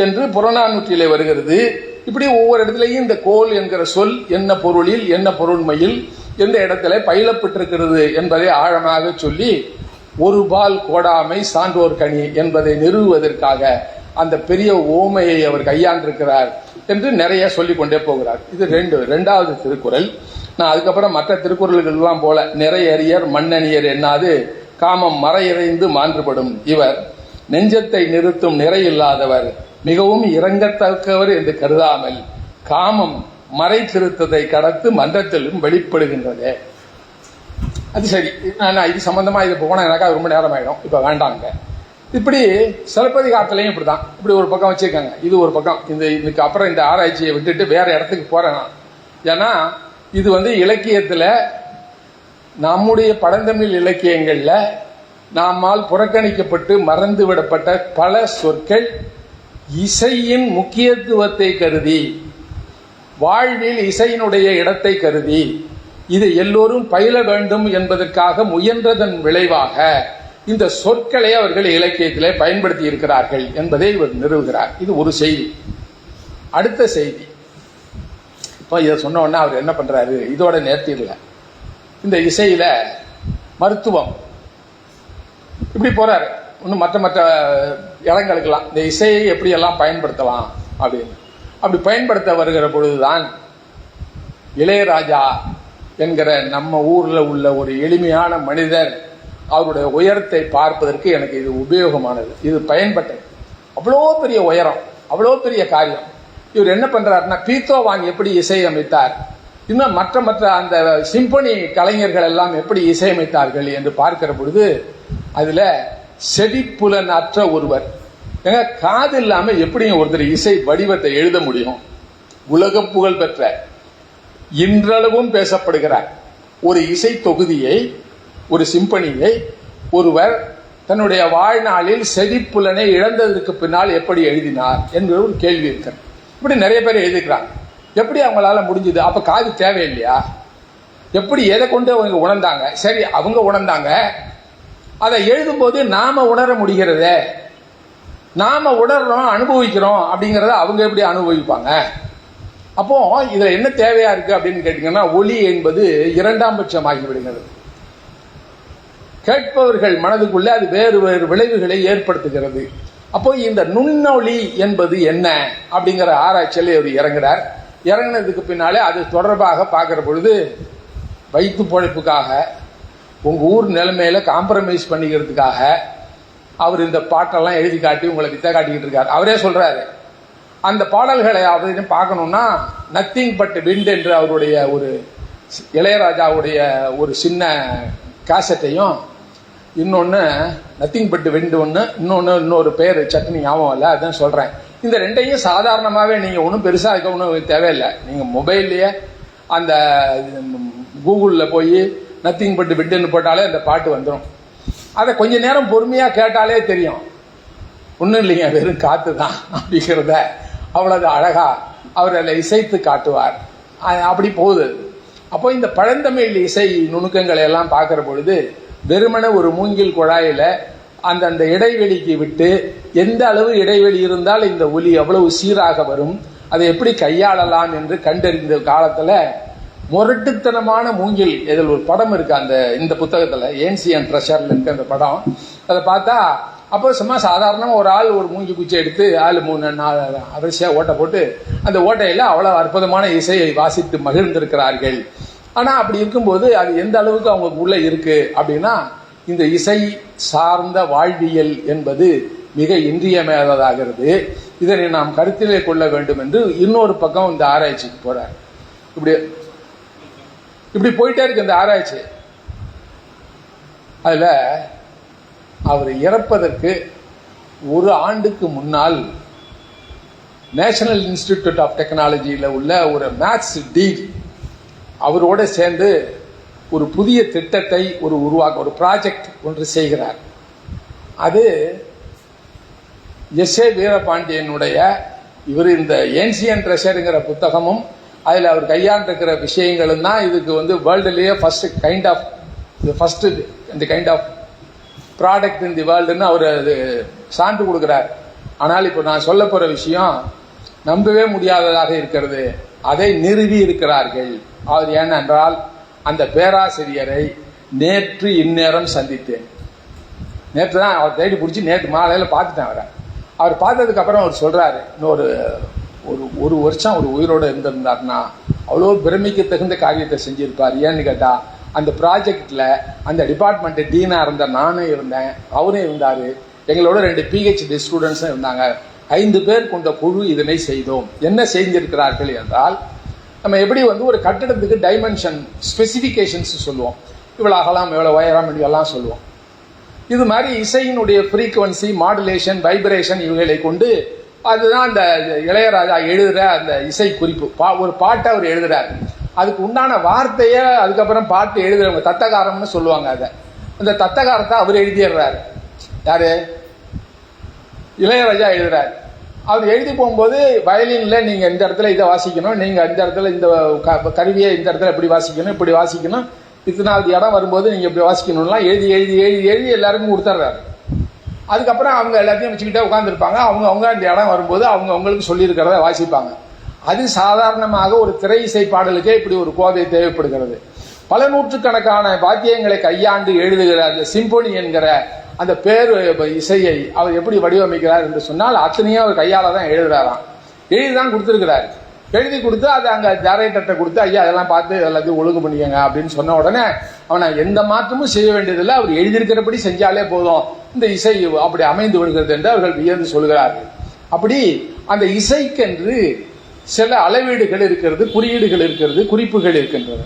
என்று புறநானூற்றிலே வருகிறது. இப்படி ஒவ்வொரு இடத்துலையும் இந்த கோல் என்கிற சொல் என்ன பொருளில், என்ன பொருண்மையில், எந்த இடத்துல பயிலப்பட்டிருக்கிறது என்பதை ஆழமாக சொல்லி ஒரு பால் கோடாமை சான்றோர் கனி என்பதை நிறுவுவதற்காக அந்த பெரிய ஓமையை அவர் கையாண்டிருக்கிறார் என்று நிறைய சொல்லிக் கொண்டே போகிறார். இது 2வது திருக்குறள். நான் அதுக்கப்புறம் மற்ற திருக்குறள்கள் எல்லாம் போல நிறையறியர் மண்ணணியர் என்னாது காமம் மறையறைந்து மான்றுபடும் இவர் நெஞ்சத்தை நிறுத்தும் நிறையில்லாதவர் மிகவும் இரங்கத்தக்கவர் என்று கருதாமல் காமம் மறை திருத்தத்தை கடத்து மன்றத்திலும் வெளிப்படுகின்றது. அது சரி, நான் இது சம்பந்தமா இது போனா எனக்கு ரொம்ப நேரம் ஆயிடும், இப்ப வேண்டாங்க. இப்படி சிலப்பதிகாரத்திலையும் இப்படிதான், இப்படி ஒரு பக்கம் வச்சிருக்காங்க, இது ஒரு பக்கம். இதுக்கு அப்புறம் இந்த ஆராய்ச்சியை விட்டுட்டு வேற இடத்துக்கு போறேன் நான். ஏன்னா இது இலக்கியத்துல நம்முடைய பழந்தமிழ் இலக்கியங்கள்ல நம்மால் புறக்கணிக்கப்பட்டு மறந்து விடப்பட்ட பல சொற்கள் இசையின் முக்கியத்துவத்தை கருதி, வாழ்வில் இசையினுடைய இடத்தை கருதி, இதை எல்லோரும் பயில வேண்டும் என்பதற்காக முயன்றதன் விளைவாக இந்த சொற்களை அவர்கள் இலக்கியத்திலே பயன்படுத்தி இருக்கிறார்கள் என்பதை இவர் நிறுவுகிறார். இது ஒரு செய்தி. அடுத்த செய்தி, இப்போ இதை சொன்ன உடனே அவர் என்ன பண்றாரு, இதோட நேர்த்தியில இந்த இசையில மருத்துவம் இப்படி போறாரு. இன்னும் மற்ற இடங்களுக்கெல்லாம் இந்த இசையை எப்படி எல்லாம் பயன்படுத்தலாம் அப்படின்னு. அப்படி பயன்படுத்த வருகிற பொழுதுதான் இளையராஜா என்கிற நம்ம ஊர்ல உள்ள ஒரு எளிமையான மனிதர், அவருடைய உயரத்தை பார்ப்பதற்கு எனக்கு இது உபயோகமானது, இது பயன்பட்டது. அவ்வளோ பெரிய உயரம், அவ்வளோ பெரிய காரியம். இவர் என்ன பண்றாருன்னா, பீத்தோவான் எப்படி இசையமைத்தார், இன்னும் மற்ற அந்த சிம்பனி கலைஞர்கள் எல்லாம் எப்படி இசையமைத்தார்கள் என்று பார்க்கிற பொழுது அதுல செவிப்புலன் அற்ற ஒருவர், ஏங்க காது இல்லாம எப்படியும் ஒருத்தர் இசை வடிவத்தை எழுத முடியும்? உலக புகழ் பெற்ற, இன்றளவும் பேசப்படுகிறார் ஒரு இசை தொகுதியை, ஒரு சிம்பனியை ஒருவர் தன்னுடைய வாழ்நாளில் செவிப்புலனை இழந்ததற்கு பின்னால் எப்படி எழுதினார் என்கிற ஒரு கேள்வி இருக்கிறது. இப்படி நிறைய பேர் எழுதிக்கிறாங்க. எப்படி அவங்களால முடிஞ்சது? அப்ப காது தேவையில்லையா? எப்படி எதை கொண்டு அவங்க உணர்ந்தாங்க? சரி, அவங்க உணர்ந்தாங்க. அதை எழுதும்போது நாம உணர முடிகிறதே, நாம உணர்றோம், அனுபவிக்கிறோம் அப்படிங்கிறத அவங்க எப்படி அனுபவிப்பாங்க? அப்போ இதுல என்ன தேவையா இருக்கு அப்படின்னு கேட்டீங்கன்னா, ஒலி என்பது இரண்டாம் பட்சமாகி விடுகிறது. கேட்பவர்கள் மனதுக்குள்ள அது வேறு வேறு விளைவுகளை ஏற்படுத்துகிறது. அப்போ இந்த நுண்ணொலி என்பது என்ன அப்படிங்கிற ஆராய்ச்சியில் அவர் இறங்குறார். இறங்கினதுக்கு பின்னாலே அது தொடர்பாக பார்க்கிற பொழுது, வயிற்று பொழைப்புக்காக உங்க ஊர் நிலைமையில காம்ப்ரமைஸ் பண்ணிக்கிறதுக்காக அவர் இந்த பாட்டெல்லாம் எழுதி காட்டி உங்களை வித்த காட்டிக்கிட்டு இருக்காரு. அவரே சொல்றாரு, அந்த பாடல்களை அப்படின்னு பார்க்கணும்னா நத்திங் பட் விண்ட் என்று அவருடைய ஒரு இளையராஜாவுடைய ஒரு சின்ன காசட்டையும், இன்னொன்று நத்திங் பட் விண்ட் ஒன்று, இன்னொரு பேர் சட்னி ஞாபகம் இல்லை, அதுதான் சொல்றேன். இந்த ரெண்டையும் சாதாரணமாகவே நீங்கள் ஒன்றும் பெருசாக இருக்க ஒன்றும் தேவையில்லை. நீங்கள் மொபைல்லையே அந்த கூகுளில் போய் நத்திங் பட் விட்டுன்னு போட்டாலே அந்த பாட்டு வந்துடும். அதை கொஞ்ச நேரம் பொறுமையாக கேட்டாலே தெரியும், ஒன்றும் இல்லைங்க வெறும் காற்று தான் அப்படிங்கிறத அவ்வளவு அழகா அவர் அதில் இசைத்து காட்டுவார். அப்படி போகுது. அப்போ இந்த பழந்தமிழ் இசை நுணுக்கங்களை எல்லாம் பார்க்கிற பொழுது, வெறுமன ஒரு மூங்கில் குழாயில அந்தந்த இடைவெளிக்கு விட்டு எந்த அளவு இடைவெளி இருந்தால் இந்த ஒலி எவ்வளவு சீராக வரும், அதை எப்படி கையாளலாம் என்று கண்டறிந்த காலத்துல முரட்டுத்தனமான மூங்கில், இதில் ஒரு படம் இருக்கு அந்த இந்த புத்தகத்துல, ஏன்சியன் ட்ரெஷர்ல இருக்கு அந்த படம். அதை பார்த்தா அப்போ சும்மா சாதாரணமாக ஒரு ஆள் ஒரு மூங்கி குச்சி எடுத்து 4-3 வரிசையா ஓட்டை போட்டு அந்த ஓட்டையில அவ்வளவு அற்புதமான இசையை வாசித்து மகிழ்ந்திருக்கிறார்கள். ஆனா அப்படி இருக்கும்போது அது எந்த அளவுக்கு அவங்க உள்ள இருக்கு அப்படின்னா, இந்த இசை சார்ந்த வாழ்வியல் என்பது மிக இன்றியமையாததாகிறது. இதனை நாம் கருத்திலே கொள்ள வேண்டும் என்று இன்னொரு பக்கம் இந்த ஆராய்ச்சிக்கு போறார். இப்படி போயிட்டே இருக்கு இந்த ஆராய்ச்சி. அதுல அவர் இறப்பதற்கு ஒரு ஆண்டுக்கு முன்னால் நேஷனல் இன்ஸ்டிடியூட் ஆஃப் டெக்னாலஜியில் உள்ள ஒரு மேத்ஸ் டீன் அவரோட சேர்ந்து ஒரு புதிய திட்டத்தை ஒரு ப்ராஜெக்ட் ஒன்று செய்கிறார். அது எஸ்.ஏ. வீரபாண்டியனுடைய இவர் இந்த ஏன்சியன் ட்ரெஷருங்கிற புத்தகமும் அதில் அவர் கையாண்டிருக்கிற விஷயங்களும் தான் இதுக்கு வேர்ல்டுலேயே ஃபர்ஸ்ட் இந்த கைண்ட் ஆஃப் ப்ராடக்ட் இன் தி வேர்ல்டுன்னு அவர் அது சான்று கொடுக்கிறார். ஆனால் இப்போ நான் சொல்ல போற விஷயம் நம்பவே முடியாததாக இருக்கிறது. அதை நிறுவி இருக்கிறார்கள். அவர் ஏனென்றால் அந்த பேராசிரியரை நேற்று இந்நேரம் சந்தித்தேன். நேற்று தான் அவர் தேடி பிடிச்சி நேற்று மாலையில் பார்த்துட்டேன். அவர் பார்த்ததுக்கு அப்புறம் அவர் சொல்றாரு, இன்னொரு ஒரு வருஷம் ஒரு உயிரோடு இருந்திருந்தாருன்னா அவ்வளோ பிரமிக்க தகுந்த காரியத்தை செஞ்சிருப்பார். ஏன்னு கேட்டா, அந்த ப்ராஜெக்ட்ல அந்த டிபார்ட்மெண்ட் டீனா இருந்த நானும் இருந்தேன், அவரும் இருந்தாரு, எங்களோட 2 PhD ஸ்டூடெண்ட்ஸும் இருந்தாங்க. 5 பேர் கொண்ட குழு இதனை செய்தோம். என்ன செய்திருக்கிறார்கள் என்றால், நம்ம எப்படி ஒரு கட்டிடத்துக்கு டைமென்ஷன் ஸ்பெசிபிகேஷன்ஸ் சொல்லுவோம், இவ்வளவு அகலம் இவ்வளவு உயரம் எல்லாம் சொல்லுவோம். இது மாதிரி இசையினுடைய ஃப்ரீக்வன்சி, மாடுலேஷன், வைப்ரேஷன் இவைகளை கொண்டு அதுதான் அந்த இளையராஜா எழுதுற அந்த இசை குறிப்பு. ஒரு பாட்டை அவர் எழுதுறாரு, அதுக்கு உண்டான வார்த்தைய அதுக்கப்புறம் பாட்டு எழுதுறவங்க தத்தகாரம்னு சொல்லுவாங்க. அதை அந்த தத்தகாரத்தை அவர் எழுதிடுறாரு. யாரு? இளையராஜா எழுதுறாரு. அவர் எழுதி போகும்போது வயலின்ல நீங்க இந்த இடத்துல இதை வாசிக்கணும், நீங்க இந்த இடத்துல இந்த கருவியை இந்த இடத்துல இப்படி வாசிக்கணும், இப்படி வாசிக்கணும், இத்தனாவது இடம் வரும்போது நீங்க இப்படி வாசிக்கணும்லாம் எழுதி எழுதி எழுதி எழுதி எல்லாருக்கும் கொடுத்துட்றாரு. அதுக்கப்புறம் அவங்க எல்லாத்தையும் வச்சுக்கிட்டே உட்காந்துருப்பாங்க. அவங்க இந்த இடம் வரும்போது அவங்களுக்கு சொல்லியிருக்கிறத வாசிப்பாங்க. அது சாதாரணமாக ஒரு திரை இசை பாடலுக்கே இப்படி ஒரு கோவை தேவைப்படுகிறது. பல நூற்றுக்கணக்கான வாத்தியங்களை கையாண்டு எழுதுகிற அந்த சிம்போனி என்கிற அந்த பேர் இசையை அவர் எப்படி வடிவமைக்கிறார் என்று சொன்னால், அத்தனையும் அவர் கையால தான் எழுதுறாராம். எழுதிதான் கொடுத்துருக்கிறாரு. எழுதி கொடுத்து அதை அங்க ஜாரேட்டர்கிட்ட கொடுத்து, ஐயா அதெல்லாம் பார்த்து எல்லாத்தையும் ஒழுங்கு பண்ணிக்கங்க அப்படின்னு சொன்ன உடனே அவனை எந்த மாற்றமும் செய்ய வேண்டியதில்லை, அவர் எழுதியிருக்கிறபடி செஞ்சாலே போதும், இந்த இசை அப்படி அமைந்து விடுகிறது என்று அவர்கள் வியந்து சொல்கிறார்கள். அப்படி அந்த இசைக்கென்று சில அளவீடுகள் இருக்கிறது, குறியீடுகள் இருக்கிறது, குறிப்புகள் இருக்கின்றது.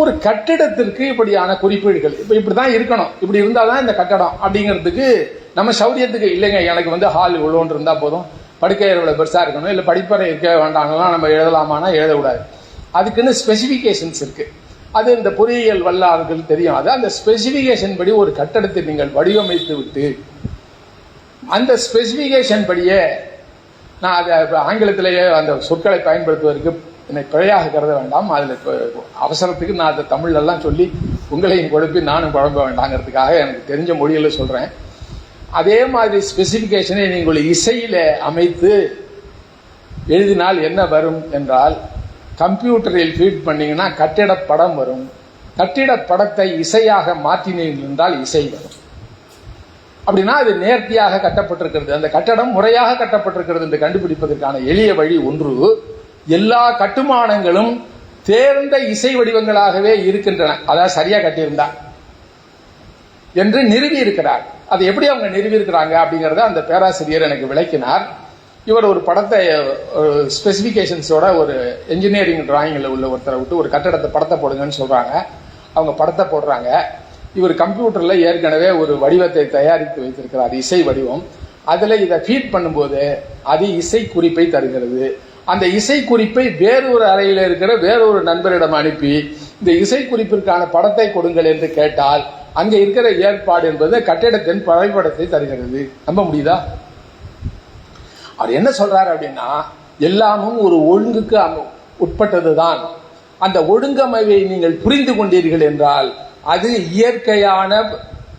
ஒரு கட்டிடத்திற்கு இப்படியான குறிப்பீடுகள் இப்படிதான் இருக்கணும், இப்படி இருந்தாதான் இந்த கட்டடம் அப்படிங்கிறதுக்கு நம்ம சௌரியத்துக்கு இல்லைங்க, எனக்கு ஹால் இவ்வளோன்னு இருந்தா போதும், படுக்கை இவ்வளவு பெருசா இருக்கணும், இல்லை படிப்பறை இருக்க வேண்டாங்கலாம் நம்ம எழுதலாமான்னா எழுதக்கூடாது. அதுக்குன்னு ஸ்பெசிபிகேஷன்ஸ் இருக்கு. அது இந்த பொறியியல் வல்லார்கள் தெரியும். அது அந்த ஸ்பெசிபிகேஷன் படி ஒரு கட்டடத்தை நீங்கள் வடிவமைத்து விட்டு அந்த ஸ்பெசிபிகேஷன் படியே, நான் அதை ஆங்கிலத்திலேயே அந்த சொற்களை பயன்படுத்துவதற்கு என்னை பிழையாக கருத வேண்டாம். அதில் அவசரத்துக்கு நான் அதை தமிழ்லாம் சொல்லி உங்களையும் குழப்பி நானும் குழம்ப வேண்டாங்கிறதுக்காக எனக்கு தெரிஞ்ச மொழியில் சொல்கிறேன். அதே மாதிரி ஸ்பெசிபிகேஷனை நீங்கள் இசையில் அமைத்து எழுதினால் என்ன வரும் என்றால், கம்ப்யூட்டரில் ஃபீட் பண்ணீங்கன்னா கட்டிட படம் வரும். கட்டிட படத்தை இசையாக மாற்றினீர்கள் என்றால் இசை வரும். அப்படின்னா அது நேர்த்தியாக கட்டப்பட்டிருக்கிறது, அந்த கட்டடம் முறையாக கட்டப்பட்டிருக்கிறது என்று கண்டுபிடிப்பதற்கான எளிய வழி ஒன்று, எல்லா கட்டுமானங்களும் தேர்ந்த இசை வடிவங்களாகவே இருக்கின்றன, அதாவது சரியா கட்டியிருந்தா என்று நிறுவி இருக்கிறார். அதை எப்படி அவங்க நிறுவி இருக்கிறாங்க அப்படிங்கறத அந்த பேராசிரியர் எனக்கு விளக்கினார். இவர் ஒரு படத்தை ஸ்பெசிபிகேஷன்ஸோட ஒரு என்ஜினியரிங் டிராயிங்கில் உள்ள ஒருத்தரை விட்டு ஒரு கட்டடத்தை படத்தை போடுங்கன்னு சொல்றாங்க. அவங்க படத்தை போடுறாங்க. இவர் கம்ப்யூட்டர்ல ஏற்கனவே ஒரு வடிவத்தை தயாரித்து வைத்திருக்கிறார், இசை வடிவம். அதுல இதை ஃபீட் பண்ணும்போது அது இசை குறிப்பை தருகிறது. அந்த இசை குறிப்பை வேறொரு அறையில் இருக்கிற வேறொரு நண்பரிடம் அனுப்பி இந்த இசை குறிப்பிற்கான படத்தை கொடுங்கள் என்று கேட்டால் அங்க இருக்கிற ஏற்பாடு என்பது கட்டிடத்தின் புகைப்படத்தை தருகிறது. நம்ப முடியுதா? அவர் என்ன சொல்றாரு அப்படின்னா, எல்லாமும் ஒரு ஒழுங்குக்கு உட்பட்டதுதான். அந்த ஒழுங்கமைவை நீங்கள் புரிந்து கொண்டீர்கள் என்றால் அது இயற்கையான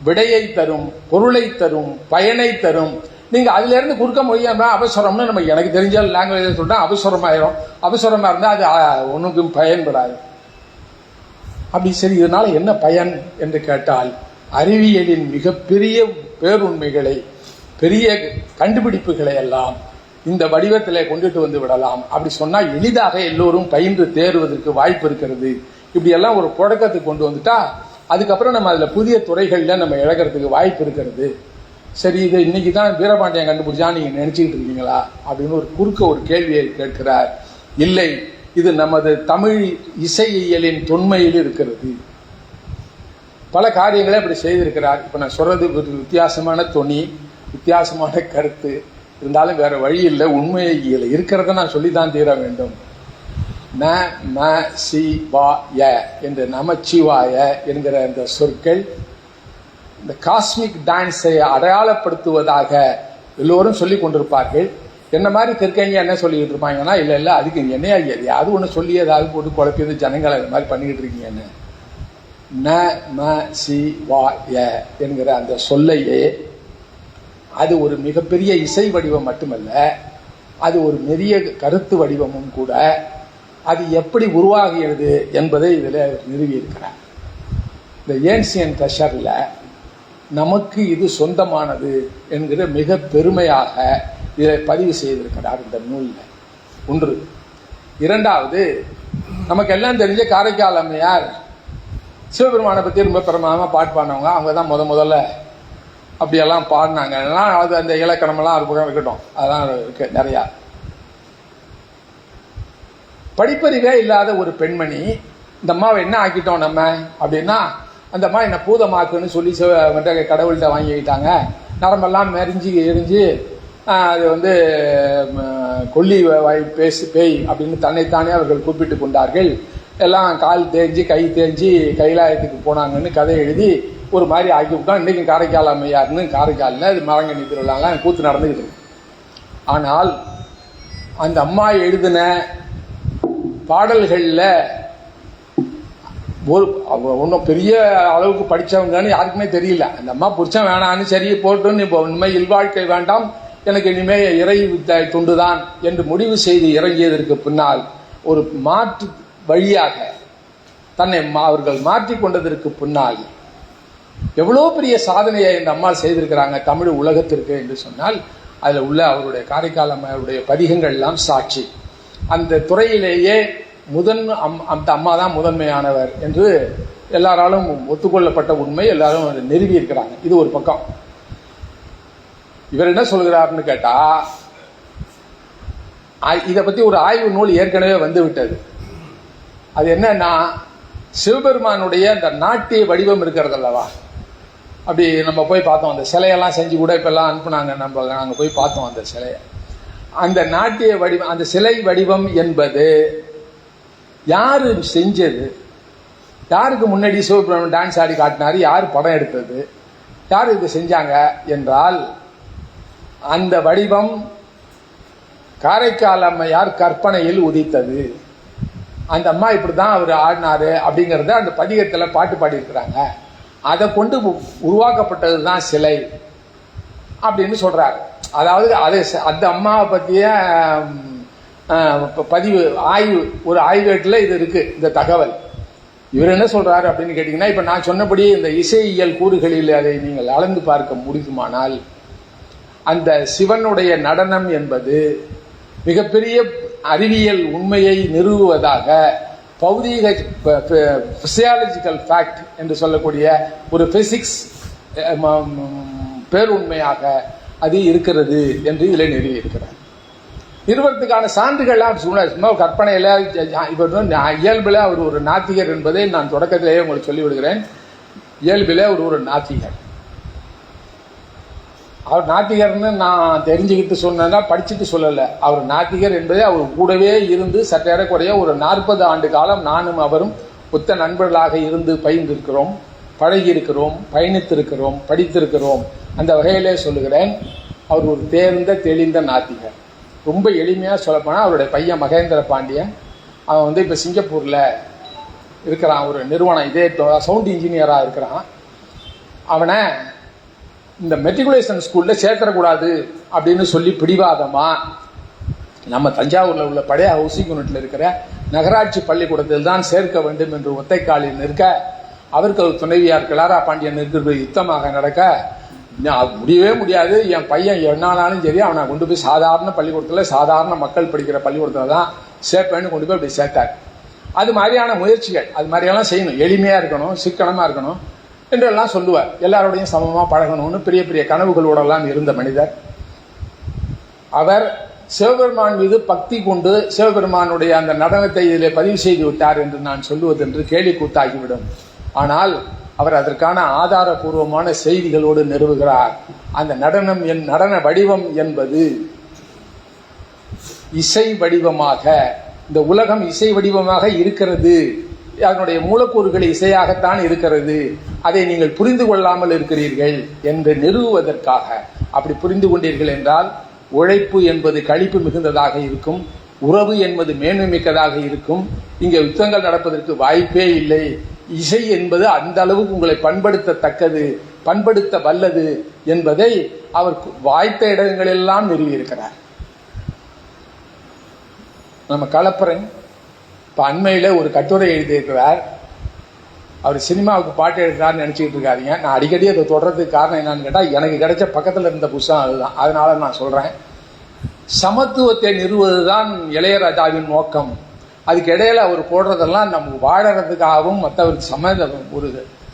விடையை தரும், பொருளை தரும், பயனை தரும். நீங்க அதுல இருந்து குறுக்க முடியாம அவசரம்னு நம்ம எனக்கு தெரிஞ்ச லாங்குவேஜ் சொல்றா அவசரமாயிரும். அவசரமா இருந்தா அது ஒன்றுக்கும் பயன்படாது. அப்படி சரி, இதனால என்ன பயன் என்று கேட்டால், அறிவியலின் மிகப்பெரிய பேருண்மைகளை, பெரிய கண்டுபிடிப்புகளை எல்லாம் இந்த வடிவத்திலே கொண்டுட்டு வந்து விடலாம். அப்படி சொன்னா எளிதாக எல்லோரும் பயின்று தேர்வதற்கு வாய்ப்பு இருக்கிறது. இப்படி எல்லாம் ஒரு புழக்கத்துக்கு கொண்டு வந்துட்டா அதுக்கப்புறம் நம்ம அதுல புதிய துறைகள்ல நம்ம இழக்கிறதுக்கு வாய்ப்பு இருக்கிறது. சரி, இது இன்னைக்கு தான் வீரபாண்டியன் கண்டுபிடிச்சா நீங்க நினைச்சுக்கிட்டு இருக்கீங்களா அப்படின்னு ஒரு குறுக்க ஒரு கேள்வியை கேட்கிறார். இல்லை, இது நமது தமிழ் இசையியலின் தொன்மையில் இருக்கிறது. பல காரியங்களை அப்படி செய்திருக்கிறார். இப்ப நான் சொல்றது வித்தியாசமான தொனி, வித்தியாசமான கருத்து இருந்தாலும் வேற வழி இல்லை. உண்மையில இருக்கிறத நான் சொல்லித்தான் தீர வேண்டும். ந ம சி வா ய என்ற நமச்சிவாய என்கிற இந்த சொற்கள் இந்த காஸ்மிக் டான்ஸை அடையாளப்படுத்துவதாக எல்லோரும் சொல்லி கொண்டிருப்பார்கள். என்ன மாதிரி திருக்கங்க என்ன சொல்லிக்கிட்டு இருப்பாங்கன்னா, இல்ல இல்ல அதுக்கு என்னையா அது ஒண்ணு சொல்லி ஏதாவது போட்டு குழப்பியது ஜனங்களை இந்த மாதிரி பண்ணிக்கிட்டு இருக்கீங்கன்னு. ந ம சி வா ய என்கிற அந்த சொல்லையே அது ஒரு மிகப்பெரிய இசை வடிவம் மட்டுமல்ல, அது ஒரு பெரிய கருத்து வடிவமும் கூட. அது எப்படி உருவாகியது என்பதை இதில் நிறுவி இருக்கிறார். இந்த ஏன்சியன் ட்ரெஷர்ல நமக்கு இது சொந்தமானது என்கிற மிக பெருமையாக இதை பதிவு செய்திருக்கிறார் இந்த நூலில். ஒன்று. இரண்டாவது, நமக்கு எல்லாம் தெரிஞ்ச காரைக்கால் அம்மையார் சிவபெருமானை பற்றி ரொம்ப பிரமாதமாக பாட்டு பாடினவங்க. அவங்க தான் முதல்ல அப்படியெல்லாம் பாடினாங்க. அது அந்த இலக்கணமெல்லாம் ஒரு பக்கம் இருக்கட்டும், அதெல்லாம் இருக்கு நிறையா. படிப்பறிவே இல்லாத ஒரு பெண்மணி இந்த அம்மாவை என்ன ஆக்கிட்டோம் நம்ம அப்படின்னா, அந்த அம்மா என்ன பூதமாக்குன்னு சொல்லி கடவுள்கிட்ட வாங்கிக்கிட்டாங்க. நரம்பெல்லாம் மெரிஞ்சு எரிஞ்சு அது கொல்லி பேசு பேய் அப்படின்னு தன்னைத்தானே அவர்கள் கூப்பிட்டு கொண்டார்கள். எல்லாம் கால் தேஞ்சு கை தேஞ்சு கைலாயத்துக்கு போனாங்கன்னு கதை எழுதி ஒரு மாதிரி ஆக்கி விட்டோம். இன்னைக்கு காரைக்கால் அம்மையார்னு காரைக்காலில் அது மரங்கண்ணி திருவிழாலாம் கூத்து நடந்துகிட்டு இருக்கு. ஆனால் அந்த அம்மா எழுதின பாடல்களில் ஒன்றும் பெரிய அளவுக்கு படித்தவங்கன்னு யாருக்குமே தெரியல. அந்த அம்மா புருஷன் வேணான்னு சரி போட்டுன்னு இப்போ இனிமேல் இல்வாழ்க்கை வேண்டாம், எனக்கு இனிமேல் இறை துண்டுதான் என்று முடிவு செய்து இறங்கியதற்கு பின்னால் ஒரு மாற்று வழியாக தன்னை அவர்கள் மாற்றிக்கொண்டதற்கு பின்னால் எவ்வளோ பெரிய சாதனையை இந்த அம்மா செய்திருக்கிறாங்க தமிழ் உலகத்திற்கு என்று சொன்னால் அதில் உள்ள அவருடைய காரைக்கால் அம்மாவுடைய பதிகங்கள் எல்லாம் சாட்சி. அந்த துறையிலேயே அந்த அம்மா தான் முதன்மையானவர் என்று எல்லாராலும் ஒத்துக்கொள்ளப்பட்ட உண்மை, எல்லாரும் நிறுவி இருக்கிறாங்க. இது ஒரு பக்கம். இவர் என்ன சொல்கிறார்னு கேட்டா, இதை பத்தி ஒரு ஆய்வு நூல் ஏற்கனவே வந்து விட்டது. அது என்னன்னா, சிவபெருமானுடைய அந்த நாட்டிய வடிவம் இருக்கிறது அல்லவா, அப்படி நம்ம போய் பார்த்தோம். அந்த சிலையெல்லாம் செஞ்சு கூட இப்பெல்லாம் அனுப்புனாங்க, நாங்கள் போய் பார்த்தோம் அந்த சிலையை. அந்த நாட்டிய வடிவம், அந்த சிலை வடிவம் என்பது யாரு செஞ்சது, யாருக்கு முன்னாடி சிவபிரமணியன் டான்ஸ் ஆடி காட்டினாரு, யார் படம் எடுத்தது, யார் இது செஞ்சாங்க என்றால் அந்த வடிவம் காரைக்கால் அம்மையார் கற்பனையில் உதித்தது. அந்த அம்மா இப்படிதான் அவர் ஆடினாரு அப்படிங்கறத அந்த பதிகத்துல பாட்டு பாடி இருக்கிறாங்க. அதை கொண்டு உருவாக்கப்பட்டது தான் சிலை அப்படின்னு சொல்றாரு. அதாவது அது அந்த அம்மாவை பத்திய பதிவு ஆய்வு, ஒரு ஆய்வேட்டில் இது இருக்கு இந்த தகவல். இவர் என்ன சொல்றாரு அப்படின்னு கேட்டீங்கன்னா, இப்ப நான் சொன்னபடி இந்த இசையியல் கூறுகளில் அதை நீங்கள் அளந்து பார்க்க முடியுமானால் அந்த சிவனுடைய நடனம் என்பது மிகப்பெரிய அறிவியல் உண்மையை நிறுவுவதாக பௌதீக பிசியாலஜிக்கல் ஃபேக்ட் என்று சொல்லக்கூடிய ஒரு பிசிக்ஸ் பேருண்மையாக அது இருக்கிறது என்று இதில் நிறுவியிருக்கிறார். நிறுவனத்துக்கான சான்றுகள்லாம் சும்மா கற்பனையில் இவர் இயல்பில் அவர் ஒரு நாத்திகர் என்பதை நான் தொடக்கத்திலேயே உங்களுக்கு சொல்லிவிடுகிறேன். இயல்பில் ஒரு நாத்திகர். அவர் நாத்திகர்னு நான் தெரிஞ்சுக்கிட்டு சொன்னா படிச்சுட்டு சொல்லலை. அவர் நாத்திகர் என்பதை அவர் கூடவே இருந்து சற்றேறக்குறைய ஒரு 40 ஆண்டு காலம் நானும் அவரும் ஒத்த நண்பர்களாக இருந்து பயின்றிருக்கிறோம், பழகியிருக்கிறோம், பயணித்திருக்கிறோம், படித்திருக்கிறோம். அந்த வகையிலே சொல்லுகிறேன், அவர் ஒரு தேர்ந்த தெளிந்த நாத்திகர். ரொம்ப எளிமையாக சொல்லப்போனால் அவருடைய பையன் மகேந்திர பாண்டியன், அவன் இப்போ சிங்கப்பூரில் இருக்கிறான், ஒரு நிறுவனம் இதே சவுண்ட் இன்ஜினியராக இருக்கிறான். அவனை இந்த மெட்ரிகுலேஷன் ஸ்கூலில் சேர்த்தரக்கூடாது அப்படின்னு சொல்லி பிடிவாதமா நம்ம தஞ்சாவூரில் உள்ள பழைய ஹவுசிங் யூனிட்டில் இருக்கிற நகராட்சி பள்ளிக்கூடத்தில் தான் சேர்க்க வேண்டும் என்று ஒத்தைக்காலில் நிற்க, அவருக்கு துணைவியார் கிளாரா பாண்டியன் இருக்கிற யுத்தமாக நடக்க, முடியவே முடியாது, என் பையன் என்னாலும் சரி அவனை கொண்டு போய் சாதாரண பள்ளிக்கூடத்தில் சாதாரண மக்கள் படிக்கிற பள்ளிக்கூடத்தில் தான் சேர்ப்பேன்னு கொண்டு போய் அப்படி சேர்த்தார். அது மாதிரியான முயற்சிகள், அது மாதிரியெல்லாம் செய்யணும், எளிமையாக இருக்கணும், சிக்கனமாக இருக்கணும் என்றெல்லாம் சொல்லுவார். எல்லாரோடையும் சமமாக பழகணும்னு பெரிய பெரிய கனவுகளோடெல்லாம் இருந்த மனிதர். அவர் சிவபெருமான் மீது பக்தி கொண்டு சிவபெருமானுடைய அந்த நடனத்தை இதில் பதிவு செய்து விட்டார் என்று நான் சொல்லுவது என்று கேலி கூத்தாகிவிடும். ஆனால் அவர் அதற்கான ஆதாரபூர்வமான செய்திகளோடு நிறுவுகிறார். அந்த நடன வடிவம் என்பது இசை வடிவமாக, இந்த உலகம் இசை வடிவமாக இருக்கிறது, அதனுடைய மூலக்கூறுகள் இசையாகத்தான் இருக்கிறது, அதை நீங்கள் புரிந்து கொள்ளாமல் இருக்கிறீர்கள் என்று நிறுவுவதற்காக. அப்படி புரிந்து கொண்டீர்கள் என்றால் உழைப்பு என்பது களிப்பு மிகுந்ததாக இருக்கும், உறவு என்பது மேன்மை மிக்கதாக இருக்கும், இங்கே யுத்தங்கள் நடப்பதற்கு வாய்ப்பே இல்லை, இசை என்பது அந்த அளவுக்கு உங்களை பண்படுத்தத்தக்கது, பண்படுத்த வல்லது என்பதை அவர் வாய்த்த இடங்களெல்லாம் நிறுவியிருக்கிறார். நம்ம கலப்பரன் இப்போ அண்மையில் ஒரு கட்டுரை எழுதியிருக்கிறார். அவர் சினிமாவுக்கு பாட்டு எழுதுறாருன்னு நினச்சிக்கிட்டு இருக்காதீங்க. நான் அடிக்கடி அதை தொடர்றதுக்கு காரணம் என்னன்னு கேட்டால், எனக்கு கிடைச்ச பக்கத்தில் இருந்த புத்தகம் அதுதான். அதனால நான் சொல்கிறேன், சமத்துவத்தை நிறுவுவது தான் இளையராஜாவின் நோக்கம். அதுக்கு இடையில அவர் போடுறதெல்லாம் நம்ம வாழறதுக்காகவும் மற்றவருக்கு ஒரு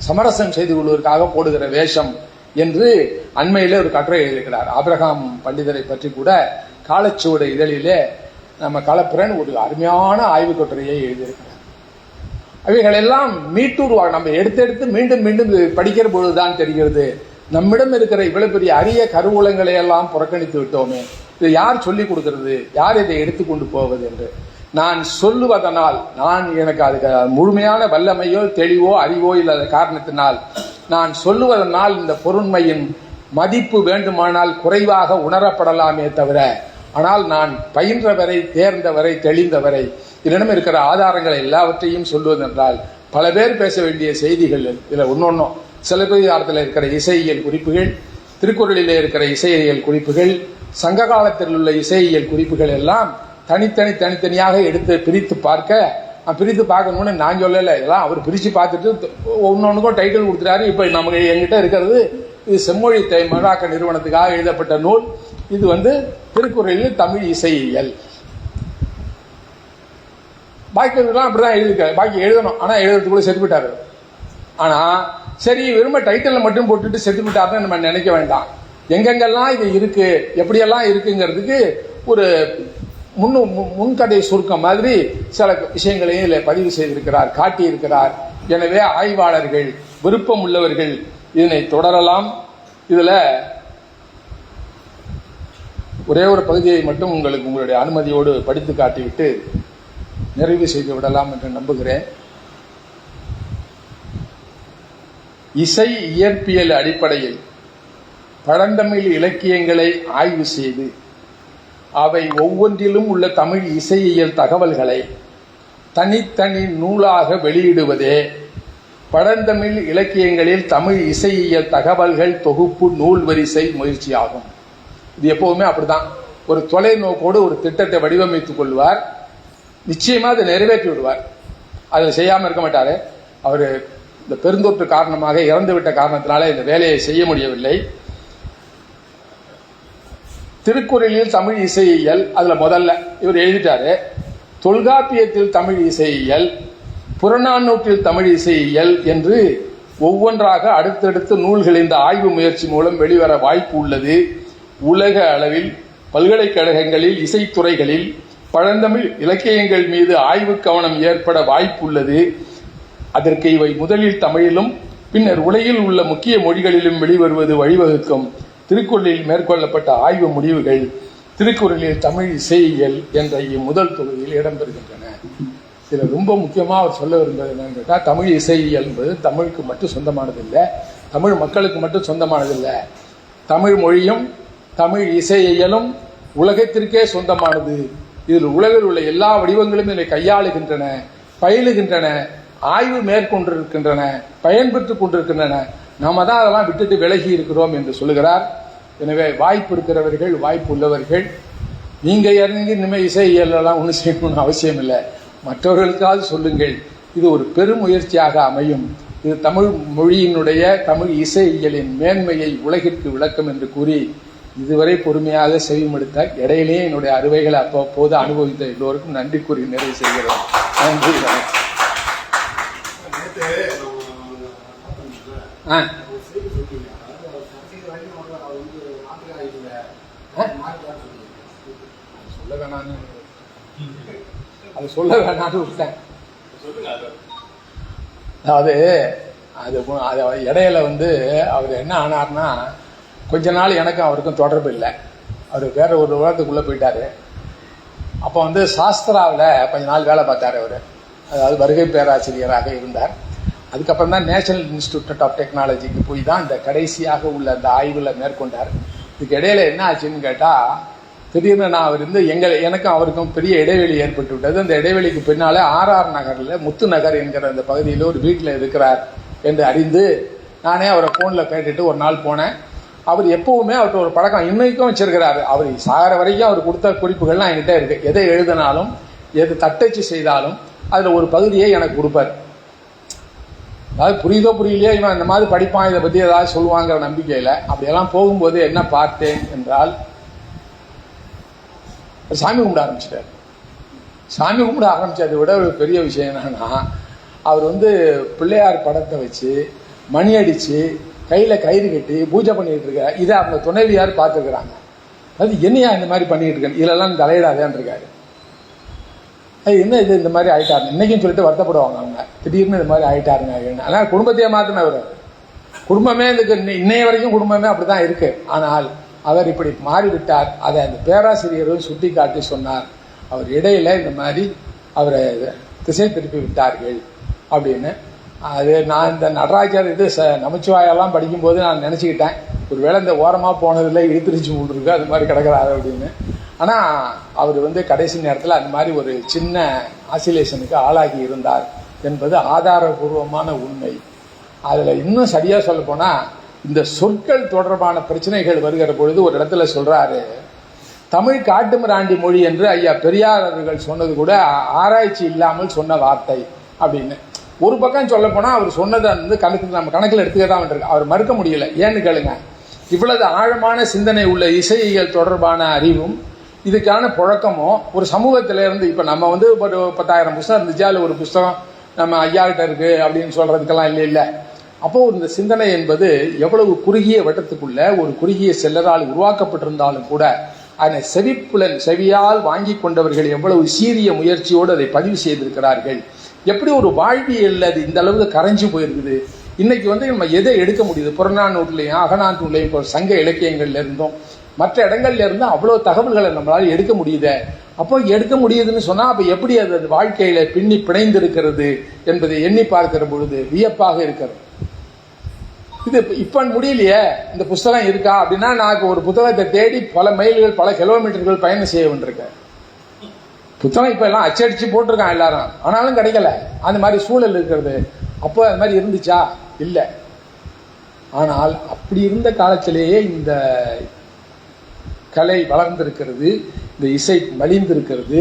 சமரசம் செய்து கொள்வதற்காக போடுகிற வேஷம் என்று அண்மையிலே ஒரு கட்டுரை எழுதியிருக்கிறார். ஆபிரகாம் பண்டிதரை பற்றி கூட காலச்சுவடு இதழிலே நம்ம கலப்புறன் ஒரு அருமையான ஆய்வு கட்டுரையை எழுதியிருக்கிறார். அவைகளெல்லாம் மீட்டூர்வாக நம்ம எடுத்து மீண்டும் மீண்டும் படிக்கிற பொழுதுதான் தெரிகிறது, நம்மிடம் இருக்கிற இவ்வளவு பெரிய அரிய கருவூலங்களை எல்லாம் புறக்கணித்து விட்டோமே, இது யார் சொல்லிக் கொடுக்கிறது, யார் இதை எடுத்துக்கொண்டு போவது என்று. நான் சொல்லுவதனால், எனக்கு அதுக்கு முழுமையான வல்லமையோ தெளிவோ அறிவோ இல்லாத காரணத்தினால் நான் சொல்லுவதனால் இந்த பொருண்மையின் மதிப்பு வேண்டுமானால் குறைவாக உணரப்படலாமே தவிர, ஆனால் நான் பயின்றவரை, தேர்ந்தவரை, தெளிந்தவரை, என்னிடம் இருக்கிற ஆதாரங்களை எல்லாவற்றையும் சொல்வதென்றால் பல பேர் பேச வேண்டிய செய்திகள் இதில் ஒன்னொன்னும். சிலப்பதிகாரத்தில் இருக்கிற இசையியல் குறிப்புகள், திருக்குறளிலே இருக்கிற இசையியல் குறிப்புகள், சங்க காலத்தில் உள்ள இசையியல் குறிப்புகள் எல்லாம் தனித்தனியாக எடுத்து பிரித்து பார்க்கணும்னு நான் சொல்லலை. இதெல்லாம் அவர் பிரித்து பார்த்துட்டு ஒன்னொன்னுக்கும் டைட்டில் கொடுத்துட்டாரு. இப்போ நமக்கு எங்கிட்ட இருக்கிறது இது செம்மொழி மடாக்க நிறுவனத்துக்காக எழுதப்பட்ட நூல். இது திருக்குறளில் தமிழ் இசையியல். பாக்கி அப்படிதான் எழுதியிருக்காரு. பாக்கி எழுதணும், ஆனால் எழுதுறதுக்குள்ள செத்து விட்டாரு. ஆனால் சரி, வெறும டைட்டில் மட்டும் போட்டுட்டு செத்து விட்டாருன்னு நம்ம நினைக்க வேண்டாம். எங்கெங்கெல்லாம் இது இருக்கு, எப்படியெல்லாம் இருக்குங்கிறதுக்கு ஒரு முன்கதை சுருக்கம் மாதிரி சில விஷயங்களையும் இதில் பதிவு செய்திருக்கிறார், காட்டியிருக்கிறார். எனவே ஆய்வாளர்கள், விருப்பம் உள்ளவர்கள் இதனை தொடரலாம். இதில் ஒரே ஒரு பகுதியை மட்டும் உங்களுடைய அனுமதியோடு படித்து காட்டிவிட்டு நிறைவு செய்து விடலாம் என்று நம்புகிறேன். இசை இயற்பியல் அடிப்படையில் பழந்தமிழ் இலக்கியங்களை ஆய்வு செய்து அவை ஒவ்வொன்றிலும் உள்ள தமிழ் இசையியல் தகவல்களை தனித்தனி நூலாக வெளியிடுவதே பழந்தமிழ் இலக்கியங்களில் தமிழ் இசையியல் தகவல்கள் தொகுப்பு நூல் வரிசை முயற்சியாகும். இது எப்பவுமே அப்படிதான். ஒரு தொலைநோக்கோடு ஒரு திட்டத்தை வடிவமைத்துக் கொள்வார், நிச்சயமா அதை நிறைவேற்றி விடுவார். அதில் செய்யாமல் இருக்க மாட்டாரு. அவர் இந்த பெருந்தொற்று காரணமாக இறந்துவிட்ட காரணத்தினால இந்த வேலையை செய்ய முடியவில்லை. திருக்குறளில் தமிழ் இசையியல் அதுல முதல்ல இவர் எழுதிட்டாரு. தொல்காப்பியத்தில் தமிழ் இசையியல், புறநானூற்றில் தமிழ் இசையியல் என்று ஒவ்வொன்றாக அடுத்தடுத்து நூல்கள் இந்த ஆய்வு முயற்சி மூலம் வெளிவர வாய்ப்பு உள்ளது. உலக அளவில் பல்கலைக்கழகங்களில் இசைத்துறைகளில் பழந்தமிழ் இலக்கியங்கள் மீது ஆய்வு கவனம் ஏற்பட வாய்ப்புள்ளது. அதற்கு இவை முதலில் தமிழிலும் பின்னர் உலகில் உள்ள முக்கிய மொழிகளிலும் வெளிவருவது வழிவகுக்கும். திருக்குறளில் மேற்கொள்ளப்பட்ட ஆய்வு முடிவுகள் திருக்குறளில் தமிழ் இசையியல் என்ற இம்முதல் தொகுதியில் இடம்பெறுகின்றன. இதில் ரொம்ப முக்கியமாக அவர் சொல்ல விரும்புவது என்னன்னு கேட்டால், தமிழ் இசையியல் என்பது தமிழுக்கு மட்டும் சொந்தமானதில்லை, தமிழ் மக்களுக்கு மட்டும் சொந்தமானதில்லை. தமிழ் மொழியும் தமிழ் இசையியலும் உலகத்திற்கே சொந்தமானது. இதில் உலகில் உள்ள எல்லா வடிவங்களும் இதை கையாளுகின்றன, பயிலுகின்றன, ஆய்வு மேற்கொண்டிருக்கின்றன, பயன்பெற்றுக் கொண்டிருக்கின்றன. நாம தான் அதெல்லாம் விட்டுட்டு விலகி இருக்கிறோம் என்று சொல்லுகிறார். எனவே வாய்ப்பு இருக்கிறவர்கள், வாய்ப்பு உள்ளவர்கள், நீங்க இறங்கி இனிமேல் இசையியலாம் ஒன்றும் செய்யணும்னு அவசியம் இல்லை, மற்றவர்களுக்காவது சொல்லுங்கள். இது ஒரு பெரும் முயற்சியாக அமையும். இது தமிழ் மொழியினுடைய தமிழ் இசையியலின் மேன்மையை உலகிற்கு விளக்கம் என்று கூறி இதுவரை பொறுமையாக செவிமடுத்த இடையிலேயே என்னுடைய அறுவைகளை அப்போது அனுபவித்த எல்லோருக்கும் நன்றி கூறி நிறைவு செய்கிறோம். நன்றி. சொல்ல வேணான்னு விட்டேன். அதாவது அது இடையில அவர் என்ன ஆனார்னா, கொஞ்ச நாள் எனக்கும் அவருக்கும் தொடர்பு இல்லை. அவர் வேற ஒரு உலகத்துக்குள்ள போயிட்டாரு. அப்போ சாஸ்திராவில் கொஞ்ச நாள் வேலை பார்த்தாரு. அவர் அதாவது வருகை பேராசிரியராக இருந்தார். அதுக்கப்புறம் தான் நேஷனல் இன்ஸ்டிடியூட் ஆஃப் டெக்னாலஜிக்கு போய் தான் இந்த கடைசியாக உள்ள அந்த ஆய்வில் மேற்கொண்டார். இதுக்கு இடையில என்ன ஆச்சுன்னு கேட்டால், திடீர்னு நான் அவர் எனக்கும் அவருக்கும் பெரிய இடைவெளி ஏற்பட்டு விட்டது. அந்த இடைவெளிக்கு பின்னாலே ஆர்ஆர் நகரில் முத்து நகர் என்கிற அந்த பகுதியில் ஒரு வீட்டில் இருக்கிறார் என்று அறிந்து நானே அவரை ஃபோனில் கேட்டுட்டு ஒரு நாள் போனேன். அவர் எப்பவுமே அவர்கிட்ட ஒரு பழக்கம் இன்னைக்கும் வச்சிருக்கிறாரு. அவர் சாகிற வரைக்கும் அவர் கொடுத்த குறிப்புகள்லாம் என்கிட்ட இருக்கு. எதை எழுதினாலும் எது தட்டச்சு செய்தாலும் அதில் ஒரு பகுதியை எனக்கு கொடுப்பார். அதாவது புரியுதோ புரியலையோ இவன் இந்த மாதிரி படிப்பான், இதை பற்றி ஏதாவது சொல்லுவாங்கிற நம்பிக்கையில் அப்படியெல்லாம் போகும்போது என்ன பார்த்தேன் என்றால், சாமி கும்பிட ஆரம்பிச்சிட்டார். சாமி கும்பிட ஆரம்பிச்சதை விட ஒரு பெரிய விஷயம் என்னன்னா, அவர் பிள்ளையார் படத்தை வச்சு மணி அடிச்சு கையில கயிறு கட்டி பூஜை பண்ணிட்டு இருக்காரு. இதை அவங்க துணைவியார் பார்த்துருக்குறாங்க. அது என்னையா இந்த மாதிரி பண்ணிட்டு இருக்கேன், இதெல்லாம் தலையிடாதேன்னு இருக்காரு. அது என்ன இது இந்த மாதிரி ஆயிட்டாருங்க இன்னைக்கும் சொல்லிட்டு வருத்தப்படுவாங்க அவங்க. திடீர்னு இந்த மாதிரி ஆயிட்டாருங்க. ஆனால் குடும்பத்தையே மாத்தினவர், குடும்பமே இன்னைய வரைக்கும் குடும்பமே அப்படிதான் இருக்கு. ஆனால் அவர் இப்படி மாறிவிட்டார். அதை அந்த பேராசிரியரும் சுட்டி காட்டி சொன்னார். அவர் இடையில இந்த மாதிரி அவரை திசை திருப்பி விட்டார்கள் அப்படின்னு. அது நான் இந்த நடராஜர் நமச்சிவாயெல்லாம் படிக்கும்போது நான் நினச்சிக்கிட்டேன், ஒரு வேளை இந்த ஓரமாக போனதில் இழுத்துருச்சு மூடிருக்கு, அது மாதிரி கிடக்கிறாரு அப்படின்னு. ஆனால் அவர் கடைசி நேரத்தில் அந்த மாதிரி ஒரு சின்ன ஆசிலேஷனுக்கு ஆளாகி இருந்தார் என்பது ஆதாரபூர்வமான உண்மை. அதில் இன்னும் சரியாக சொல்ல போனால், இந்த சொற்கள் தொடர்பான பிரச்சனைகள் வருகிற பொழுது ஒரு இடத்துல சொல்றாரு, தமிழ் காட்டுமிராண்டி மொழி என்று ஐயா பெரியார் அவர்கள் சொன்னது கூட ஆராய்ச்சி இல்லாமல் சொன்ன வார்த்தை அப்படின்னு. ஒரு பக்கம் சொல்ல போனா அவர் சொன்னதை நம்ம கணக்கில் எடுத்துக்கிட்டான் இருக்கு. அவர் மறுக்க முடியல. ஏன்னு கேளுங்க, இவ்வளவு ஆழமான சிந்தனை உள்ள இசையியல் தொடர்பான அறிவும் இதுக்கான புழக்கமும் ஒரு சமூகத்தில இருந்து, இப்ப நம்ம ஒரு 10,000 புத்தகம் இருந்துச்சா, இல்லை ஒரு புத்தகம் நம்ம ஐயா கிட்ட இருக்கு அப்படின்னு சொல்றதுக்கெல்லாம் இல்லை. அப்போ இந்த சிந்தனை என்பது எவ்வளவு குறுகிய வட்டத்துக்குள்ள ஒரு குறுகிய செல்லரால் உருவாக்கப்பட்டிருந்தாலும் கூட அதனை செவியால் வாங்கி கொண்டவர்கள் எவ்வளவு சீரிய முயற்சியோடு அதை பதிவு செய்திருக்கிறார்கள். எப்படி ஒரு வாழ்வியல் அது இந்த அளவுக்கு கரைஞ்சு போயிருக்குது. இன்னைக்கு நம்ம எதை எடுக்க முடியுது, புறநானூற்றுலையும் அகநானூற்றுலையும் சங்க இலக்கியங்கள்ல இருந்தும் மற்ற இடங்கள்ல இருந்து அவ்வளவு தகவல்களை நம்மளால எடுக்க முடியுது. அப்போ எடுக்க முடியுதுன்னு சொன்னா அப்ப எப்படி அது வாழ்க்கையில பின்னி பிணைந்திருக்கிறது என்பதை எண்ணி பார்க்கிற பொழுது வியப்பாக இருக்கிறது. இது இப்ப முடியலையே, இந்த புஸ்தகம் இருக்கா அப்படின்னா நான் இப்போ ஒரு புத்தகத்தை தேடி பல மைல்கள் பல கிலோமீட்டர்கள் பயணம் செய்ய வேண்டியிருக்கேன். புத்தகம் இப்ப எல்லாம் அச்சடிச்சு போட்டிருக்கான் எல்லாரும், ஆனாலும் கிடைக்கல. அந்த மாதிரி சூழல் இருக்கிறது. அப்போ அது மாதிரி இருந்துச்சா? இல்லை. ஆனால் அப்படி இருந்த காலத்திலேயே இந்த கலை வளர்ந்திருக்கிறது, இந்த இசை மலிந்திருக்கிறது,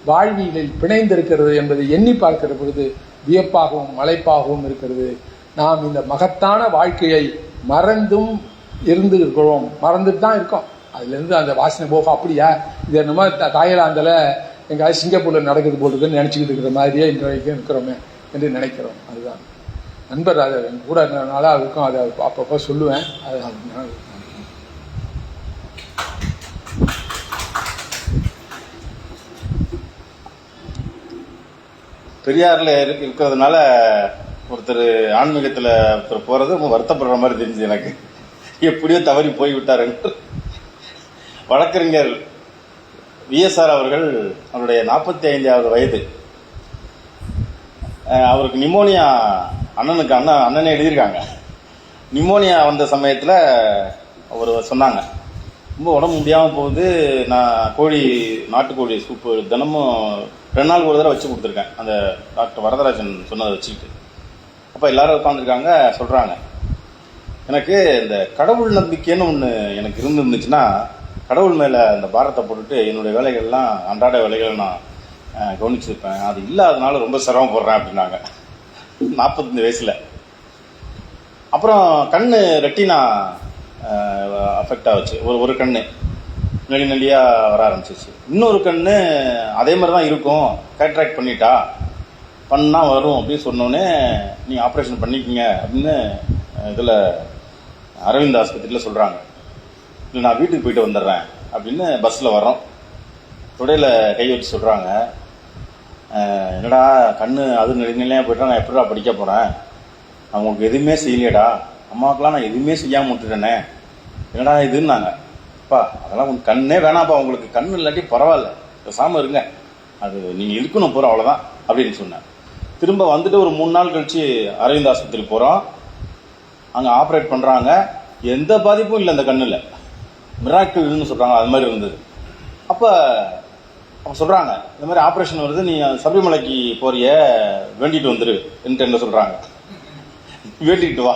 வாழ்வியலில் பிணைந்திருக்கிறது என்பதை எண்ணி பார்க்கிற பொழுது வியப்பாகவும் மலைப்பாகவும் இருக்கிறது. நாம் இந்த மகத்தான வாழ்க்கையை மறந்தும் இருந்திருக்கிறோம், மறந்துட்டு தான் இருக்கோம். அதுலேருந்து அந்த வாசனை போக அப்படியா இது என்னமோ தாய்லாந்தில் எங்காவது சிங்கப்பூரில் நடக்குது போட்டுதுன்னு நினச்சிக்கிட்டு இருக்கிற மாதிரியே இன்றைக்கு இருக்கிறோமே என்று நினைக்கிறோம். அதுதான் நண்பர், அதை கூட நாளாக இருக்கும், அதை அப்பப்போ சொல்லுவேன். அது பெரியார்ல இருக்கிறதுனால ஒருத்தர் ஆன்மீகத்துல ஒருத்தர் போறது வருத்தப்படுற மாதிரி தெரிஞ்சு எனக்கு. எப்படியோ தவறி போய்விட்டார் என்று. வழக்கறிஞர் விஎஸ்ஆர் அவர்கள் அவருடைய 45வது வயது, அவருக்கு நிமோனியா, அண்ணனே எழுதியிருக்காங்க. நிமோனியா வந்த சமயத்தில் அவர் சொன்னாங்க, ரொம்ப உடம்பு முடியாமல் போகுது, நான் நாட்டுக்கோழி சூப்பு தினமும் 2 நாள் ஒரு தடவை வச்சு கொடுத்துருக்கேன், அந்த டாக்டர் வரதராஜன் சொன்னதை வச்சுக்கிட்டு. அப்போ எல்லாரும் உட்காந்துருக்காங்க, சொல்கிறாங்க, எனக்கு இந்த கடவுள் நம்பிக்கைன்னு ஒன்று எனக்கு இருந்துச்சுன்னா கடவுள் மேலே அந்த பாரத்தை போட்டுட்டு என்னுடைய வேலைகள்லாம் அன்றாட வேலைகளை நான் கவனிச்சிருப்பேன். அது இல்லாதனால ரொம்ப சிரமப்படுறேன் அப்படின்னாங்க 45 வயசில். அப்புறம் கண்ணு ரெட்டினா அஃபெக்ட் ஆச்சு. ஒரு கண்ணு நெல்லியாக வர ஆரம்பிச்சிச்சு. இன்னொரு கண்ணு அதே மாதிரி தான் இருக்கும், கேட்ராக்ட் பண்ணால் வரும் அப்படின்னு சொன்னோடனே நீங்கள் ஆப்ரேஷன் பண்ணிக்கிங்க அப்படின்னு இதில் அரவிந்த் ஆஸ்பத்திரியில் சொல்கிறாங்க. இல்லை நான் வீட்டுக்கு போயிட்டு வந்துடுறேன் அப்படின்னு பஸ்ஸில் வர்றோம். தொடையில் கை வச்சு சொல்கிறாங்க, என்னடா கண்ணு அது நிலையாக போயிட்டா நான் எப்படிடா படிக்க போகிறேன், நான் உங்களுக்கு எதுவுமே செய்யலையடா, அம்மாவுக்கெலாம் நான் எதுவுமே செய்யாமல் விட்டுட்டேனே, என்னடா இதுன்னாங்க. அப்பா அதெல்லாம் உங்களுக்கு கண்ணே வேணாப்பா, உங்களுக்கு கண்ணு இல்லாட்டி பரவாயில்ல, பேசாமல் இருங்க, அது நீங்கள் இருக்கணும் போகிற அவ்வளோதான் அப்படின்னு சொன்னேன். திரும்ப வந்துட்டு ஒரு 3 நாள் கழித்து அரவிந்த் ஆஸ்பத்திரி போகிறோம். அங்கே ஆப்ரேட் பண்ணுறாங்க. எந்த பாதிப்பும் இல்லை அந்த கண்ணில், மிராக்கிள்னு சொல்கிறாங்க, அது மாதிரி இருந்தது. அப்போ அவங்க சொல்கிறாங்க, இந்த மாதிரி ஆப்ரேஷன் வருது, நீ சபரிமலைக்கு போறிய வேண்டிட்டு வந்துரு என்ன சொல்கிறாங்க. வேண்டிக்கிட்டு வா,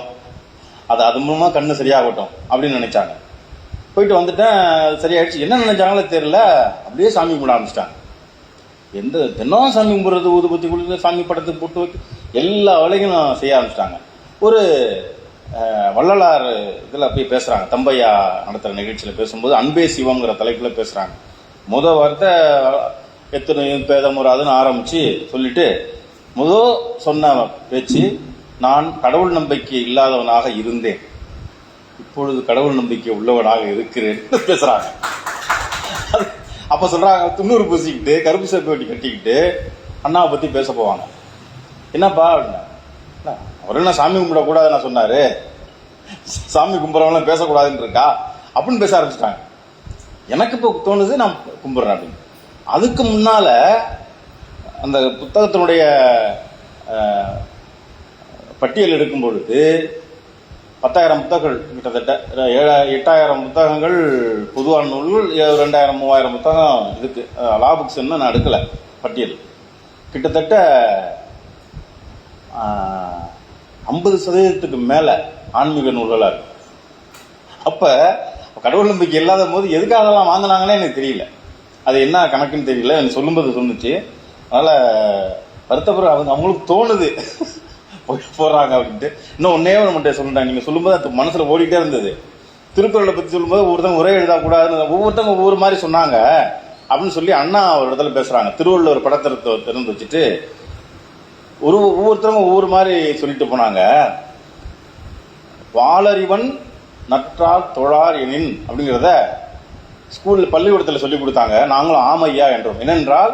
அது மூலமாக கண்ணு சரியாகட்டும் அப்படின்னு நினைச்சாங்க. போயிட்டு வந்துட்டேன், சரியாயிடுச்சு. என்ன நினைச்சாங்களோ தெரியல, அப்படியே சாமி கும்பிட ஆரம்பிச்சிட்டாங்க. தினம் சாமி கும்பிட்றது, ஊதுபத்தி குளிக்க, சாமி படத்துக்கு போட்டு வைக்க, எல்லா வேலைகளும் செய்ய ஆரம்பிச்சிட்டாங்க. ஒரு வள்ளலார் இதில் போய் பேசுகிறாங்க, தம்பையா நடத்துகிற நிகழ்ச்சியில் பேசும்போது அன்பே சிவம்ங்கிற தலைப்பில் பேசுகிறாங்க. வார்த்தை எத்தனை பேதம் ஒரு அதுன்னு ஆரம்பித்து சொல்லிட்டு சொன்ன பேச்சு, நான் கடவுள் நம்பிக்கை இல்லாதவனாக இருந்தேன், இப்பொழுது கடவுள் நம்பிக்கை உள்ளவனாக இருக்கிறேன் பேசுகிறாங்க. அப்போ சொல்கிறாங்க, துண்ணூறு பூசிக்கிட்டு கருப்பு சேப்பு வெட்டி கட்டிக்கிட்டு அண்ணாவை பற்றி பேச போவாங்க. என்னப்பா அப்படின்னா, அவர் என்ன சாமி கும்பிடக்கூடாதுன்னு நான் சொன்னாரு, சாமி கும்பிட்றவங்களாம் பேசக்கூடாதுன்னு இருக்கா அப்படின்னு பேச ஆரம்பிச்சிட்டாங்க. எனக்கு இப்போ தோணுது நான் கும்பிட்றேன் அப்படின்னு. அதுக்கு முன்னால அந்த புத்தகத்தினுடைய பட்டியல் எடுக்கும் பொழுது 10,000 புத்தகங்கள், கிட்டத்தட்ட 8,000 புத்தகங்கள் பொதுவான நூல்கள், 2,000 3,000 புத்தகம் இதுக்கு லா புக்ஸ் நான் எடுக்கல பட்டியல். கிட்டத்தட்ட 50% மேலே ஆன்மீக நூல்களாக இருக்கு. அப்போ கடவுள் நம்பிக்கை இல்லாத போது எதுக்காக அதெல்லாம் வாங்கினாங்கன்னே எனக்கு தெரியல, அது என்ன கணக்குன்னு தெரியல. எனக்கு சொல்லும்போது சொன்னிச்சு, அதனால் வருத்தப்படுற அவங்களுக்கு தோணுது போடுறாங்க அப்படின்ட்டு. இன்னும் ஒன்னே மட்டும் சொல்லிட்டாங்க, நீங்கள் சொல்லும்போது அது மனசில் ஓடிட்டே இருந்தது. திருக்குறளை பற்றி சொல்லும்போது ஒவ்வொருத்தவங்க ஒரே எழுதக்கூடாதுன்னு ஒவ்வொருத்தவங்க ஒவ்வொரு மாதிரி சொன்னாங்க அப்படின்னு சொல்லி அண்ணா ஒரு இடத்துல பேசுகிறாங்க. திருவள்ளுவர் படத்தை திறந்து வச்சுட்டு ஒவ்வொருத்தவங்க ஒவ்வொரு மாதிரி சொல்லிட்டு போனாங்க. வாளறிவன் நற்றால் தொழார் எனின் அப்படிங்கிறத ஸ்கூலில் பள்ளிக்கூடத்தில் சொல்லி கொடுத்தாங்க. நாங்களும் ஆமையா என்றோம். என்னென்றால்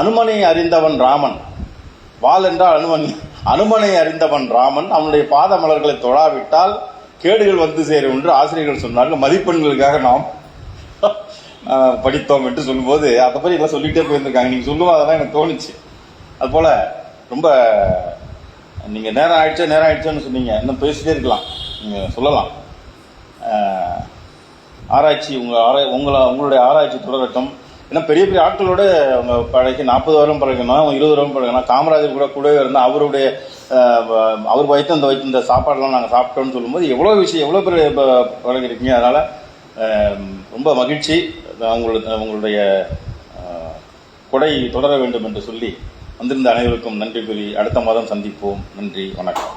அனுமனை அறிந்தவன் ராமன், வாள் என்றால் அனுமனை அறிந்தவன் ராமன், அவனுடைய பாத மலர்களை தொழாவிட்டால் கேடுகள் வந்து சேரும் என்று ஆசிரியர்கள் சொன்னார்கள். மதிப்பெண்களுக்காக நாம் படித்தோம் என்று சொல்லும்போது அதை பற்றி எல்லாம் சொல்லிகிட்டே போயிருந்திருக்காங்க. நீங்கள் சொல்லுவோம், அதெல்லாம் எனக்கு தோணுச்சு. அதுபோல் ரொம்ப நீங்கள் நேரம் ஆயிடுச்சுன்னு சொன்னீங்க, இன்னும் பேசிட்டே இருக்கலாம். நீங்கள் சொல்லலாம். ஆராய்ச்சி உங்களுடைய ஆராய்ச்சி தொடரட்டும். ஏன்னா பெரிய பெரிய ஆட்களோட அவங்க பழகி 40 வருடம் பழகணும், 20 வருடம் பழகணும். காமராஜர் கூடவே இருந்தால் அவருடைய அவர் வைத்த இந்த சாப்பாடெல்லாம் நாங்கள் சாப்பிட்டோம்னு சொல்லும்போது எவ்வளோ பெரிய பழகிருக்கீங்க. அதனால் ரொம்ப மகிழ்ச்சி. உங்களுடைய கொடை தொடர வேண்டும் என்று சொல்லி வந்திருந்த அனைவருக்கும் நன்றி கூறி அடுத்த மாதம் சந்திப்போம். நன்றி, வணக்கம்.